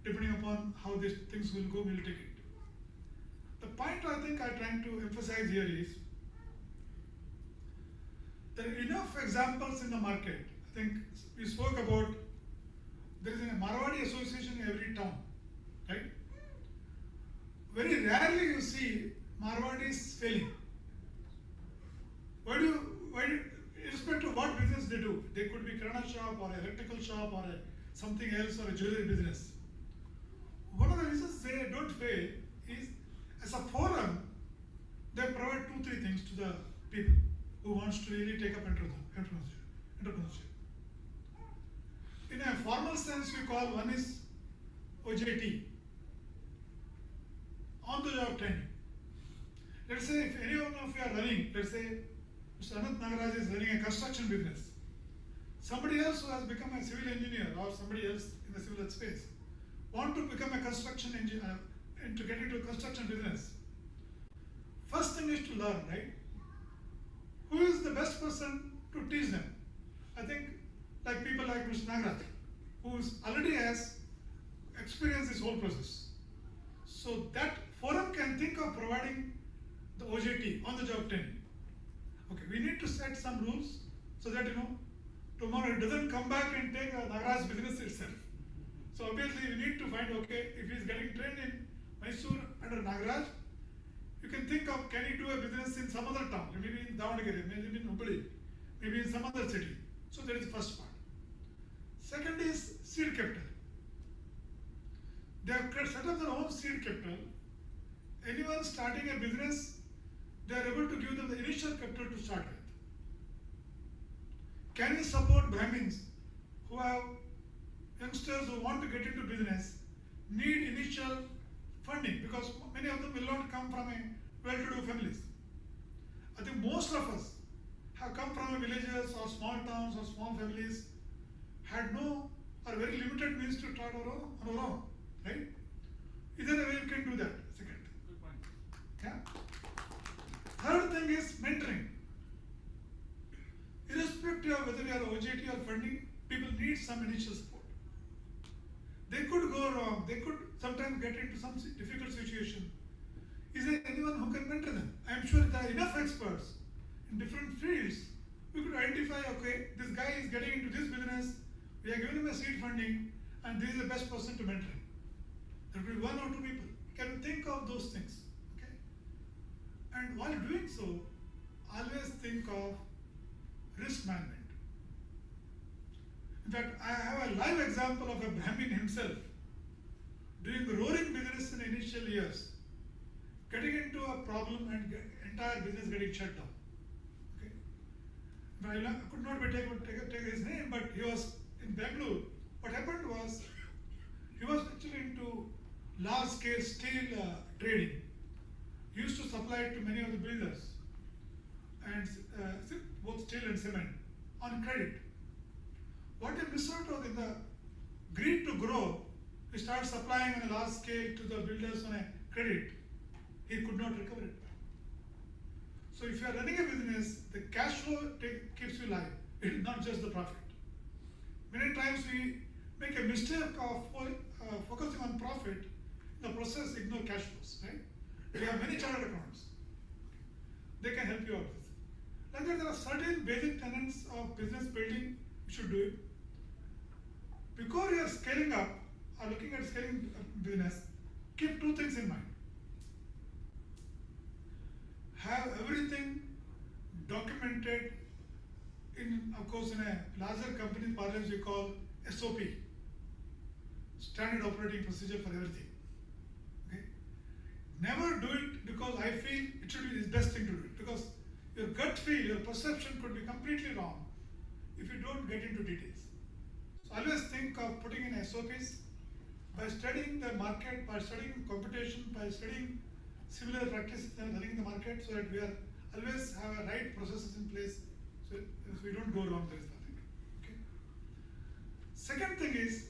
Depending upon how these things will go, we'll take it. The point I think I'm trying to emphasize here is there are enough examples in the market. I think we spoke about there is a Marwadi association in every town, right? Very rarely you see Marwadis failing. Irrespective of what business they do, they could be kirana shop or electrical shop or something else or a jewelry business. One of the reasons they don't fail is, as a forum, they provide 2-3 things to the people who wants to really take up entrepreneurship. In a formal sense, we call one is OJT, on-the-job training. Let's say if any one of you are running, let's say Mr. Anant Nagaraj is running a construction business. Somebody else who has become a civil engineer or somebody else in the civil space want to become a construction engineer and to get into a construction business. First thing is to learn, right? Who is the best person to teach them? I think like people like Mr. Nagaraj, who already has experienced this whole process. So that forum can think of providing the OJT, on the job training. Okay, we need to set some rules so that tomorrow it doesn't come back and take Nagaraj business itself. So obviously we need to find, okay, if he's getting trained in Mysore under Nagaraj, you can think of, can he do a business in some other town, maybe in Davangere, maybe in Hubballi, maybe in some other city. So that is the first part. Second is seed capital. They have set up their own seed capital. Anyone starting a business, they are able to give them the initial capital to start with. Can we support Brahmins who have youngsters who want to get into business, need initial funding, because many of them will not come from a well-to-do families. I think most of us have come from villages or small towns or small families, had no or very limited means to start on our own, right? Is there a way you can do that? Second. Good point. Yeah. Third thing is mentoring. Irrespective of whether you are OJT or funding, people need some initial support. They could go wrong, they could sometimes get into some difficult situation. Is there anyone who can mentor them? I am sure there are enough experts in different fields we could identify, okay, this guy is getting into this business, we are giving him a seed funding, and this is the best person to mentor him. There will be 1 or 2 people. Can you think of those things? Okay? And while doing so, always think of risk management. In fact, I have a live example of a Brahmin himself doing roaring business in the initial years, getting into a problem and entire business getting shut down. Okay? I could not take his name, but he was in Bangalore. What happened was, he was actually into large scale steel trading. He used to supply it to many of the builders, and both steel and cement, on credit. What he missed out was, in the greed to grow, he started supplying on a large scale to the builders on a credit. He could not recover it. So if you are running a business, the cash flow keeps you alive. It is not just the profit. Many times we make a mistake of focusing on profit. In the process, ignore cash flows, right? We have many chartered accountants. They can help you out with this. Like that, there are certain basic tenets of business building you should do it. Before you are scaling up or looking at scaling business, keep 2 things in mind. Have everything documented in, of course, in a larger company parlance we call SOP, Standard Operating Procedure for everything. Okay? Never do it because I feel it should be the best thing to do it, because your gut feel, your perception could be completely wrong if you don't get into details. So always think of putting in SOPs by studying the market, by studying competition, by studying similar practices and running the market, so that we are always have a right processes in place, so we don't go wrong. There is nothing. Okay. Second thing is,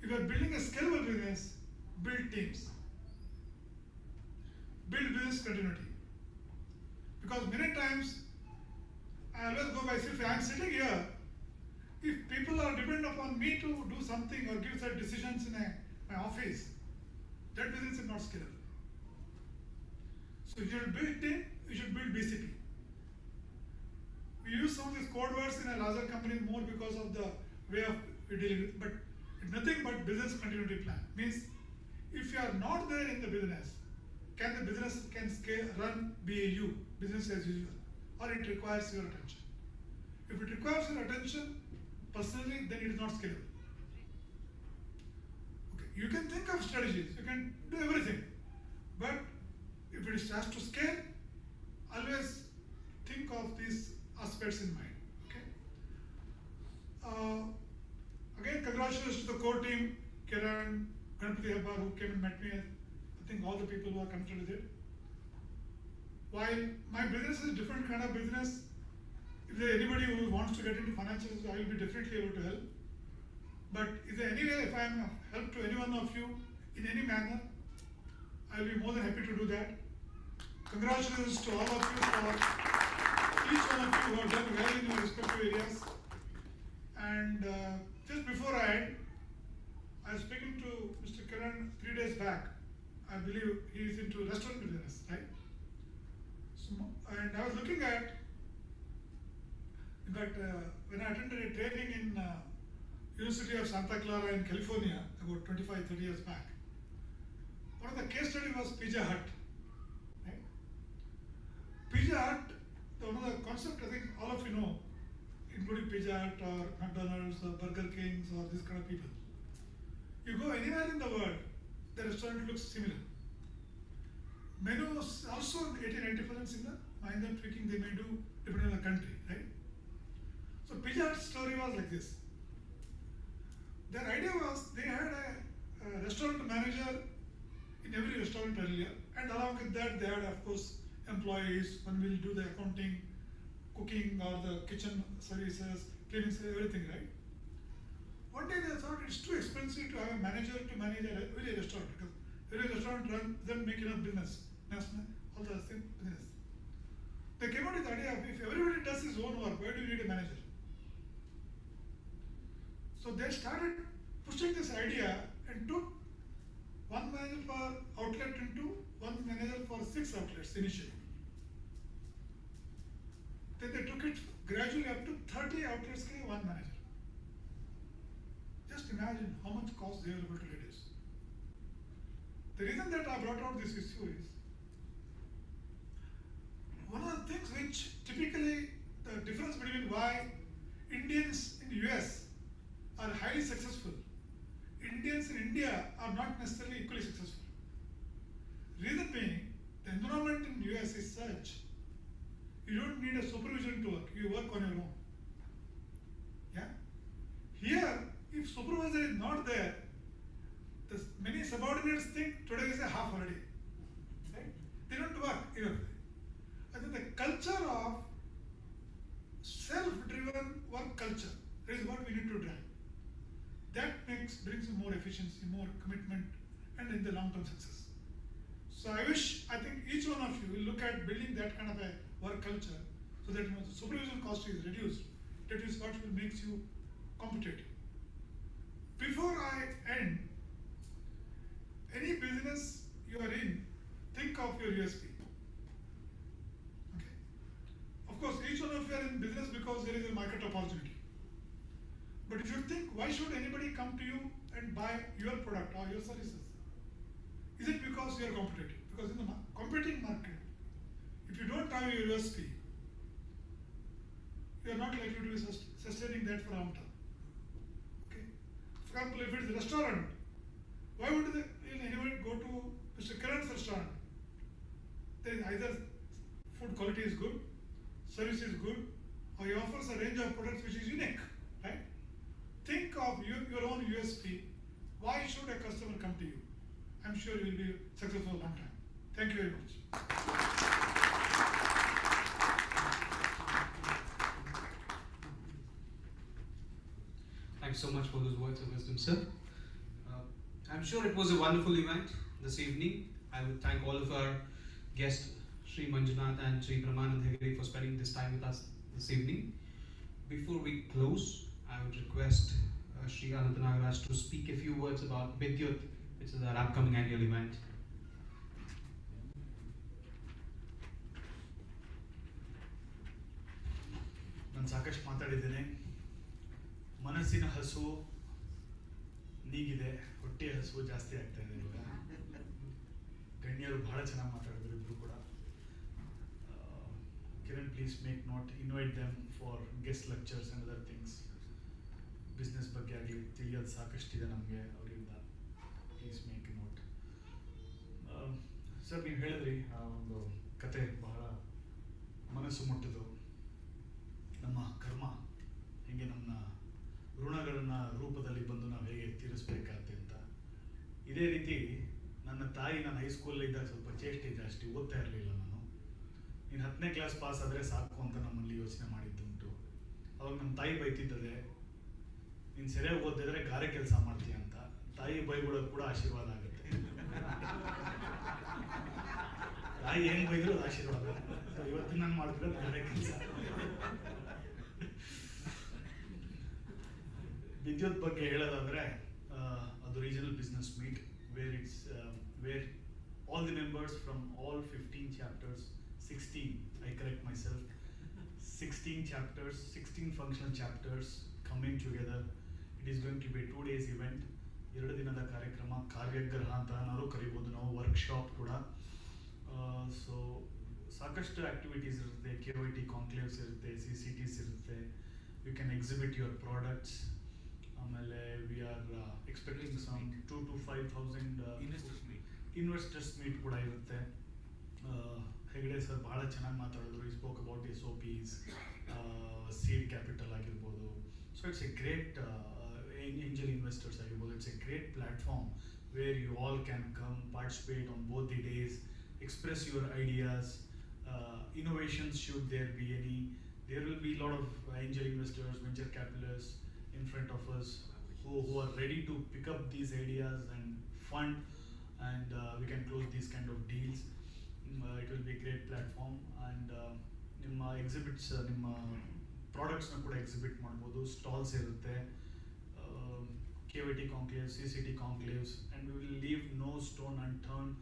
if you are building a scalable business, build teams. Build business continuity. Because many times, I always go by, if I am sitting here, if people are dependent upon me to do something or give certain decisions in my office, that business is not scalable. So you should build team, you should build BCP. We use some of these code words in a larger company more because of the way of we dealing with, but it's nothing but business continuity plan. Means if you are not there in the business, can the business scale, run BAU, business as usual, or it requires your attention. If it requires your attention, personally, then it is not scalable. Okay, you can think of strategies, you can do everything, but if it has to scale, always think of these aspects in mind. Okay. Again, congratulations to the core team, Kiran, Ganpati Habbar, who came and met me. I think all the people who are connected with it. While my business is a different kind of business, if there is anybody who wants to get into financials, I will be definitely able to help. But is there any way, if I am of help to any one of you in any manner, I will be more than happy to do that. Congratulations to all of you for each one of you who have done well in your respective areas. And just before I end, I was speaking to Mr. Kiran 3 days back. I believe he is into restaurant business, right? So, and I was looking at, in fact, when I attended a training in University of Santa Clara in California about 25-30 years back, one of the case study was Pizza Hut. Right? Pizza Hut, one of the concept I think all of you know, including Pizza Hut or McDonald's or Burger Kings or these kind of people. You go anywhere in the world, the restaurant looks similar. Menu is also 80-90% similar. Minor tweaking they may do depending on the country, right? So Pizza Hut's story was like this. Their idea was they had a restaurant manager in every restaurant earlier, and along with that they had, of course, employees, one will do the accounting, cooking or the kitchen services, cleaning services, everything, right? One day they thought it's too expensive to have a manager to manage every restaurant, because every restaurant doesn't make enough business, all the same business. They came out with the idea of, if everybody does his own work, why do you need a manager? So they started pushing this idea and took one manager per outlet into one manager for 6 outlets initially. Then they took it gradually up The reason that I brought out this issue is one of the things which typically the difference between why Indians in US are highly successful, Indians in India are not necessarily equally successful. Reason being, the environment in US is such, you don't need a supervision to work, you work on your own. Yeah? Here, if supervisor is not there, many subordinates think today is a half holiday. Right? They don't work even. I think the culture of self-driven work culture is what we need to drive. That brings more efficiency, more commitment, and in the long-term success. So I think each one of you will look at building that kind of a work culture so that the supervision cost is reduced. That is what will makes you competitive. Before I end, any business you are in, think of your USP. Okay. Of course, each one of you are in business because there is a market opportunity. But you should think, why should anybody come to you and buy your product or your services? Is it because you are competitive? Because in the competing market, if you don't have your USP, you are not likely to be sustaining that for a long term. Okay. For example, if it's a restaurant, why would anybody go to Mr. Kiran's restaurant? There is either food quality is good, service is good, or he offers a range of products which is unique, right? Think of your own USP. Why should a customer come to you? I'm sure you will be successful a long time. Thank you very much. Thanks so much for those words of wisdom, sir. I'm sure it was a wonderful event this evening. I would thank all of our guests, Sri Manjunath and Sri Brahmanand Hegde, for spending this time with us this evening. Before we close, I would request Sri Ananta Nagaraj to speak a few words about Vidyut, which is our upcoming annual event. ನಾನು ಸಾಕಷ್ಟು ಮಾತಾಡಿದ್ದೇನೆ. ಮನಸ್ಸಿನ ಹಸು ನೀಗಿದೆ, ಹೊಟ್ಟೆಯ ಹಸು ಜಾಸ್ತಿ ಆಗ್ತಾ ಇದೆ ಇವಾಗ. ಗಣ್ಯರು ಬಹಳ ಚೆನ್ನಾಗಿ ಮಾತಾಡಿದ್ರು ಇಬ್ರು ಕೂಡ. Kiran, please make note, invite them for guest lectures and other things. Business ಬಗ್ಗೆ ಆಗಲಿ ತಿಳಿಯೋದು ಸಾಕಷ್ಟಿದೆ ನಮಗೆ ಅವರಿಂದ. Please make note. ಸರ್, ನೀವು ಹೇಳಿದ್ರಿ ಆ ಒಂದು ಕತೆ ಬಹಳ ಮನಸ್ಸು ಮುಟ್ಟಿತು. ನಮ್ಮ ಕರ್ಮ ಹೇಗೆ ನಮ್ಮ ಋಣಗಳನ್ನ ರೂಪದಲ್ಲಿ ಬಂದು ನಾವು ಹೇಗೆ ತೀರಿಸ್ಬೇಕಾಗತ್ತೆ ಅಂತ. ಇದೇ ರೀತಿ ನನ್ನ ತಾಯಿ, ನಾನು ಹೈಸ್ಕೂಲಲ್ಲಿ ಇದ್ದಾಗ ಸ್ವಲ್ಪ ಚೇಷ್ಟೆ ಜಾಸ್ತಿ, ಓದ್ತಾ ಇರಲಿಲ್ಲ ನಾನು. ನೀನು 10ನೇ ಕ್ಲಾಸ್ ಪಾಸ್ ಆದರೆ ಸಾಕು ಅಂತ ನಮ್ಮಲ್ಲಿ ಯೋಚನೆ ಮಾಡಿದ್ದುಂಟು. ಅವಾಗ ನಮ್ಮ ತಾಯಿ ಬೈತಿದ್ದದೆ, ನೀನು ಸರಿಯಾಗಿ ಓದಿದ್ರೆ ಗಾರೆ ಕೆಲಸ ಮಾಡ್ತೀಯ ಅಂತ. ತಾಯಿ ಬೈಬಿಡೋದು ಕೂಡ ಆಶೀರ್ವಾದ ಆಗುತ್ತೆ. ತಾಯಿ ಹೆಂಗ್ ಬೈದ್ರು ಅದು ಆಶೀರ್ವಾದ. ಇವತ್ತು ನಾನು ಮಾಡ್ತಿರೋದು ಗಾರೆ ಕೆಲಸ. ವಿದ್ಯುತ್ ಬಗ್ಗೆ ಹೇಳೋದಾದ್ರೆ, ಅದು regional business meet where all the members from all 15 chapters, 16, I correct myself, 16 chapters, 16 functional chapters coming together. It is going to be a 2 days event. 2 ದಿನದ ಕಾರ್ಯಕ್ರಮ, ಕಾರ್ಯಗ್ರಹ ಅಂತ ನಾವು ಕರಿಬೋದು, ನಾವು ವರ್ಕ್ಶಾಪ್ ಕೂಡ. ಸೊ ಸಾಕಷ್ಟು ಆಕ್ಟಿವಿಟೀಸ್ ಇರುತ್ತೆ, KYT ಕಾನ್ಕ್ಲೇವ್ಸ್ ಇರುತ್ತೆ, CCTs ಇರುತ್ತೆ, you can exhibit your products. ಆಮೇಲೆ we are expecting some 2,000 to 5,000 investors meet ಕೂಡ ಇರುತ್ತೆ. ಹೆಗ್ಡೆ ಸರ್ ಭಾಳ ಚೆನ್ನಾಗಿ ಮಾತಾಡಿದ್ರು. ಈ spoke about SOPs, seed capital ಆಗಿರ್ಬೋದು. So it's a great angel investors ಆಗಿರ್ಬೋದು. It's a great platform where you all can come, participate on both the days, express your ideas, innovations should there be any. There will be a lot of angel investors, venture capitalists in front of us who are ready to pick up these ideas and fund, and we can close these kind of deals. It will be a great platform, and ನಿಮ್ಮ exhibits, ನಿಮ್ಮ ಪ್ರಾಡಕ್ಟ್ಸ್ನ ಕೂಡ exhibit ಮಾಡ್ಬೋದು. Stalls ಇರುತ್ತೆ, KYT conclaves, CCT conclaves, and we will leave no stone unturned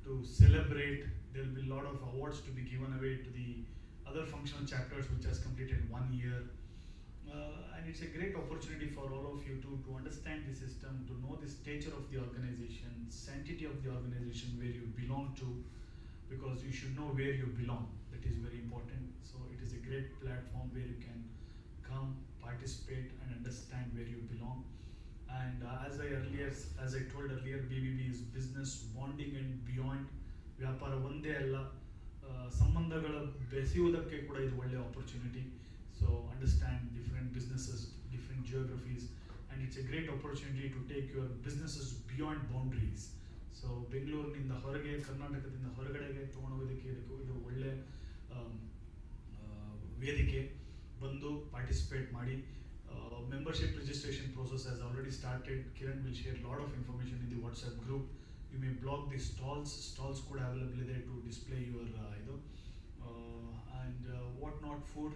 to celebrate. There will be a lot of awards to be given away to the other functional chapters which has completed 1 year. And it's a great opportunity for all of you to understand the system, to know the stature of the organization, sanctity of the organization where you belong to, because you should know where you belong. That is very important. So it is a great platform where you can come, participate, and understand where you belong. And as I told earlier, BBB is business bonding and beyond. ವ್ಯಾಪಾರ ಒಂದೇ ಅಲ್ಲ, ಸಂಬಂಧಗಳ ಬೆಸೆಯುವುದಕ್ಕೆ ಕೂಡ ಇದು ಒಳ್ಳೆ opportunity. So understand different businesses, different geographies, and it's a great opportunity to take your businesses beyond boundaries. So ಬೆಂಗಳೂರಿನಿಂದ ಹೊರಗೆ, ಕರ್ನಾಟಕದಿಂದ ಹೊರಗಡೆಗೆ ತೊಗೊಂಡೋಗೋದಕ್ಕೆ ಇದು ಒಳ್ಳೆ ವೇದಿಕೆ. ಬಂದು ಪಾರ್ಟಿಸಿಪೇಟ್ ಮಾಡಿ. Membership registration process has already started. Kiran will share a lot of information in the WhatsApp group. You may block the stalls. Stalls could available there to display your and what not food.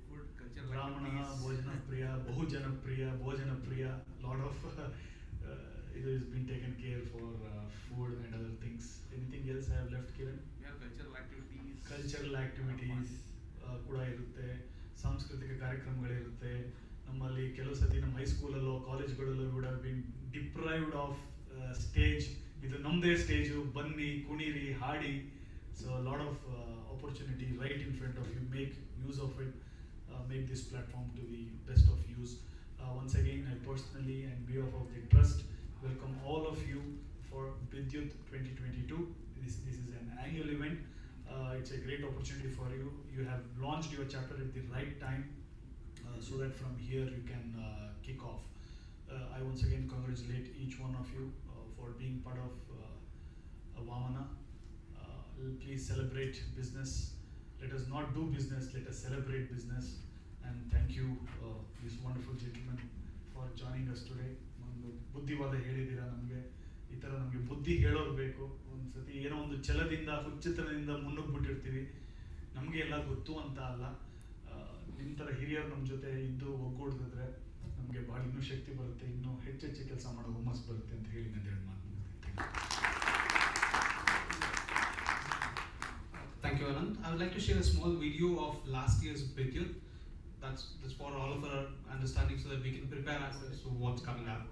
Food culture Vamana, Bhojana Priya, Bahujana Priya, Bhojana Priya. Lot of it has been taken care for food and other things. Anything else I have left, Kiran? Yeah, cultural activities. Cultural activities ಕೂಡ ಇರುತ್ತೆ. ಸಾಂಸ್ಕೃತಿಕ ಕಾರ್ಯಕ್ರಮಗಳಿರುತ್ತೆ. ನಮ್ಮಲ್ಲಿ ಕೆಲವು ಸತಿ ನಮ್ಮ ಹೈಸ್ಕೂಲಲ್ಲೋ ಕಾಲೇಜ್ಗಳಲ್ಲೋ would have been deprived of stage. ಇದು ನಮ್ಮದೇ ಸ್ಟೇಜು, ಬನ್ನಿ ಕುಣೀರಿ ಹಾಡಿ. So lot of opportunity right in front of you. Make use of it. Make this platform to the best of use. Once again, I personally and behalf of the trust welcome all of you for Vidyut 2022. This is an annual event. It's a great opportunity for you. You have launched your chapter at the right time, so that from here you can kick off. I once again congratulate each one of you for being part of Vamana. Please celebrate business. Let us not do business, let us celebrate business. And thank you, this wonderful gentleman, for joining us today. ಒಂದು ಬುದ್ಧಿವಾದ ಹೇಳಿದ್ದೀರಾ ನಮಗೆ. ಈ ಥರ ನಮಗೆ ಬುದ್ಧಿ ಹೇಳೋರು ಬೇಕು. ಒಂದು ಸತಿ ಏನೋ ಒಂದು ಛಲದಿಂದ, ಹುಚ್ಚುತನದಿಂದ ಮುನ್ನುಗ್ಬಿಟ್ಟಿರ್ತೀವಿ. ನಮಗೆ ಎಲ್ಲ ಗೊತ್ತು ಅಂತ ಅಲ್ಲ. ನಿಮ್ಮ ಥರ ಹಿರಿಯರು ನಮ್ಮ ಜೊತೆ ಇದ್ದು ಒಗ್ಗೂಡಿದ್ರೆ ನಮಗೆ ಭಾಳ ಇನ್ನೂ ಶಕ್ತಿ ಬರುತ್ತೆ, ಇನ್ನೂ ಹೆಚ್ಚೆಚ್ಚು ಕೆಲಸ ಮಾಡೋ ಹುಮ್ಮಸ್ ಬರುತ್ತೆ ಅಂತ ಹೇಳಿ ನಾನು ಹೇಳಿ ಮಾತು. Thank you, Anand. I would like to share a small video of last year's Vidyut. That's for all of our understanding, so that we can prepare ourselves for what's coming up.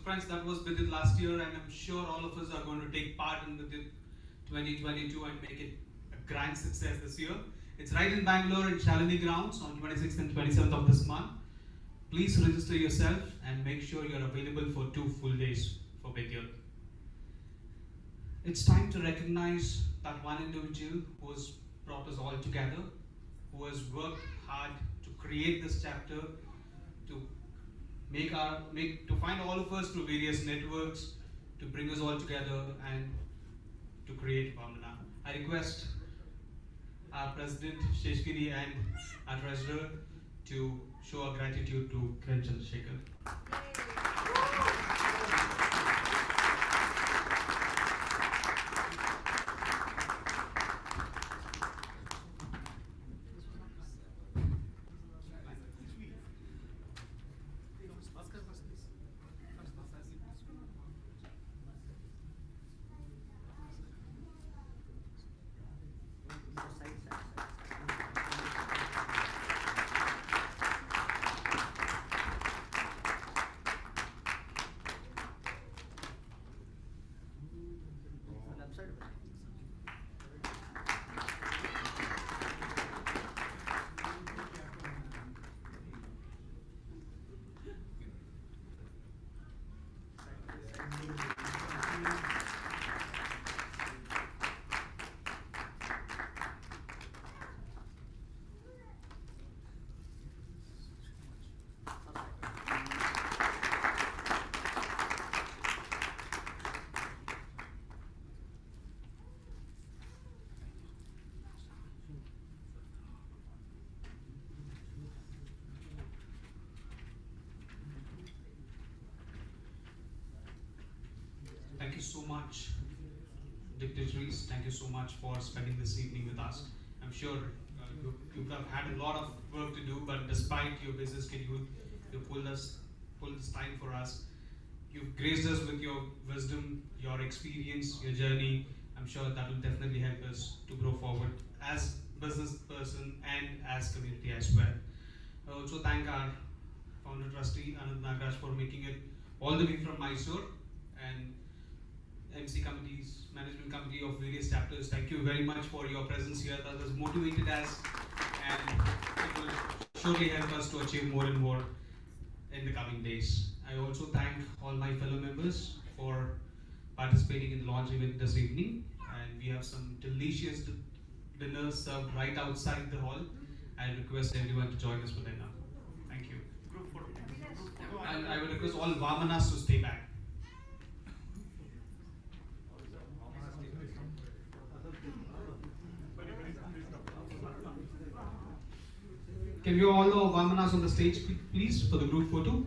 friends, that was with it last year, and I'm sure all of us are going to take part in with it 2022 and make it a grand success this year. It's right in Bangalore in Shalini Grounds on 26th and 27th of this month. Please register yourself and make sure you're available for 2 full days for Bethel. It's time to recognize that one individual who has brought us all together, who has worked hard to create this chapter, to find all of us through various networks, to bring us all together and to create Vamana. I request our President Sheshgiri and our Treasurer to show our gratitude to Kiran Chandrasekhar. Thank you so much, dignitaries. Thank you so much for spending this evening with us. I'm sure you have had a lot of work to do, but despite your busy schedule, you pulled this time for us. You've graced us with your wisdom, your experience, your journey. I'm sure that will definitely help us to grow forward as business person and as community as well. I also thank our founder trustee Anand Nagaraj for making it all the way from Mysore, and MC committees, management committee of various chapters. Thank you very much for your presence here. That has motivated us, and it will surely help us to achieve more and more in the coming days. I also thank all my fellow members for participating in the launch event this evening, and we have some delicious dinners served right outside the hall. I request everyone to join us for dinner. Thank you. And I would request all Vamanas to stay back. Can we all know Vamanas on the stage, please, for the group photo?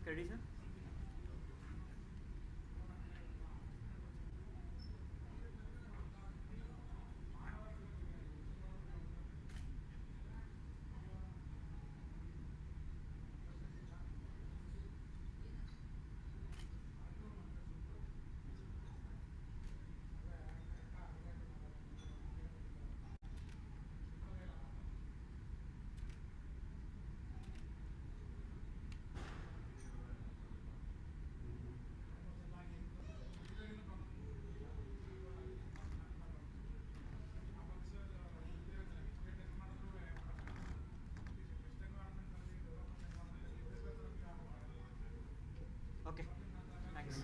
Ready, sir? Okay, thanks.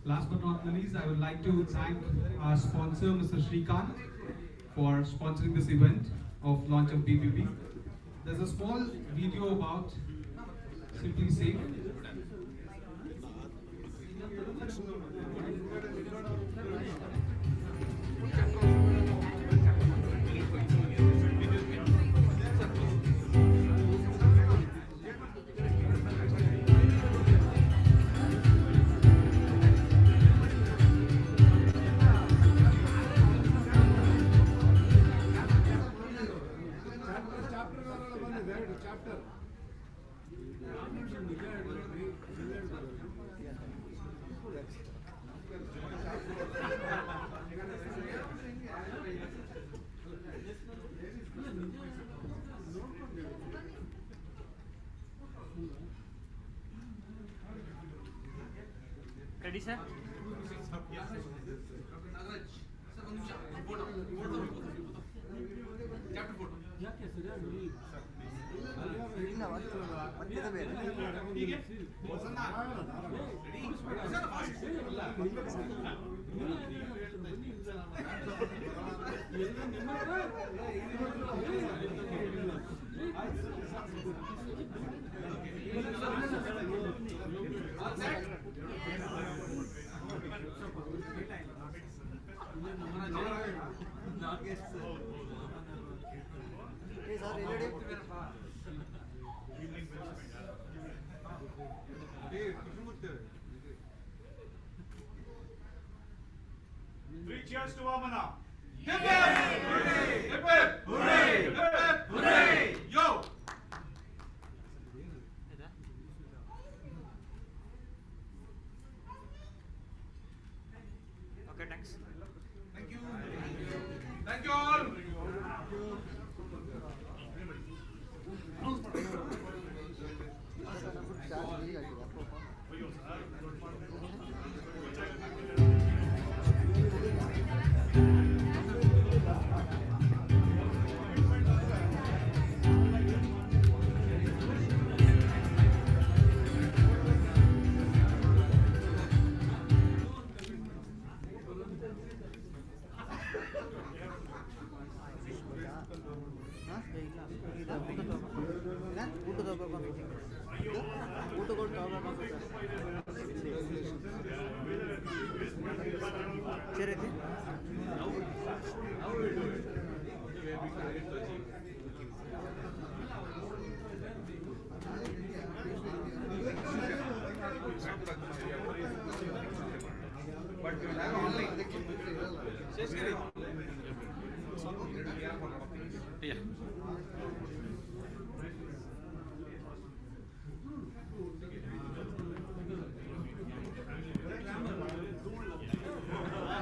Last but not the least, I would like to thank our sponsor, Mr. Shrikant, for sponsoring this event of launch of BBB. There's a small video about Simply Safe. Ready, sir? Three cheers to Vamana. Hip hip! Hooray! Hip hip! Hooray! Hip hip! Hooray! Yo! Okay, thanks. Thank you. Thank you all. Yeah.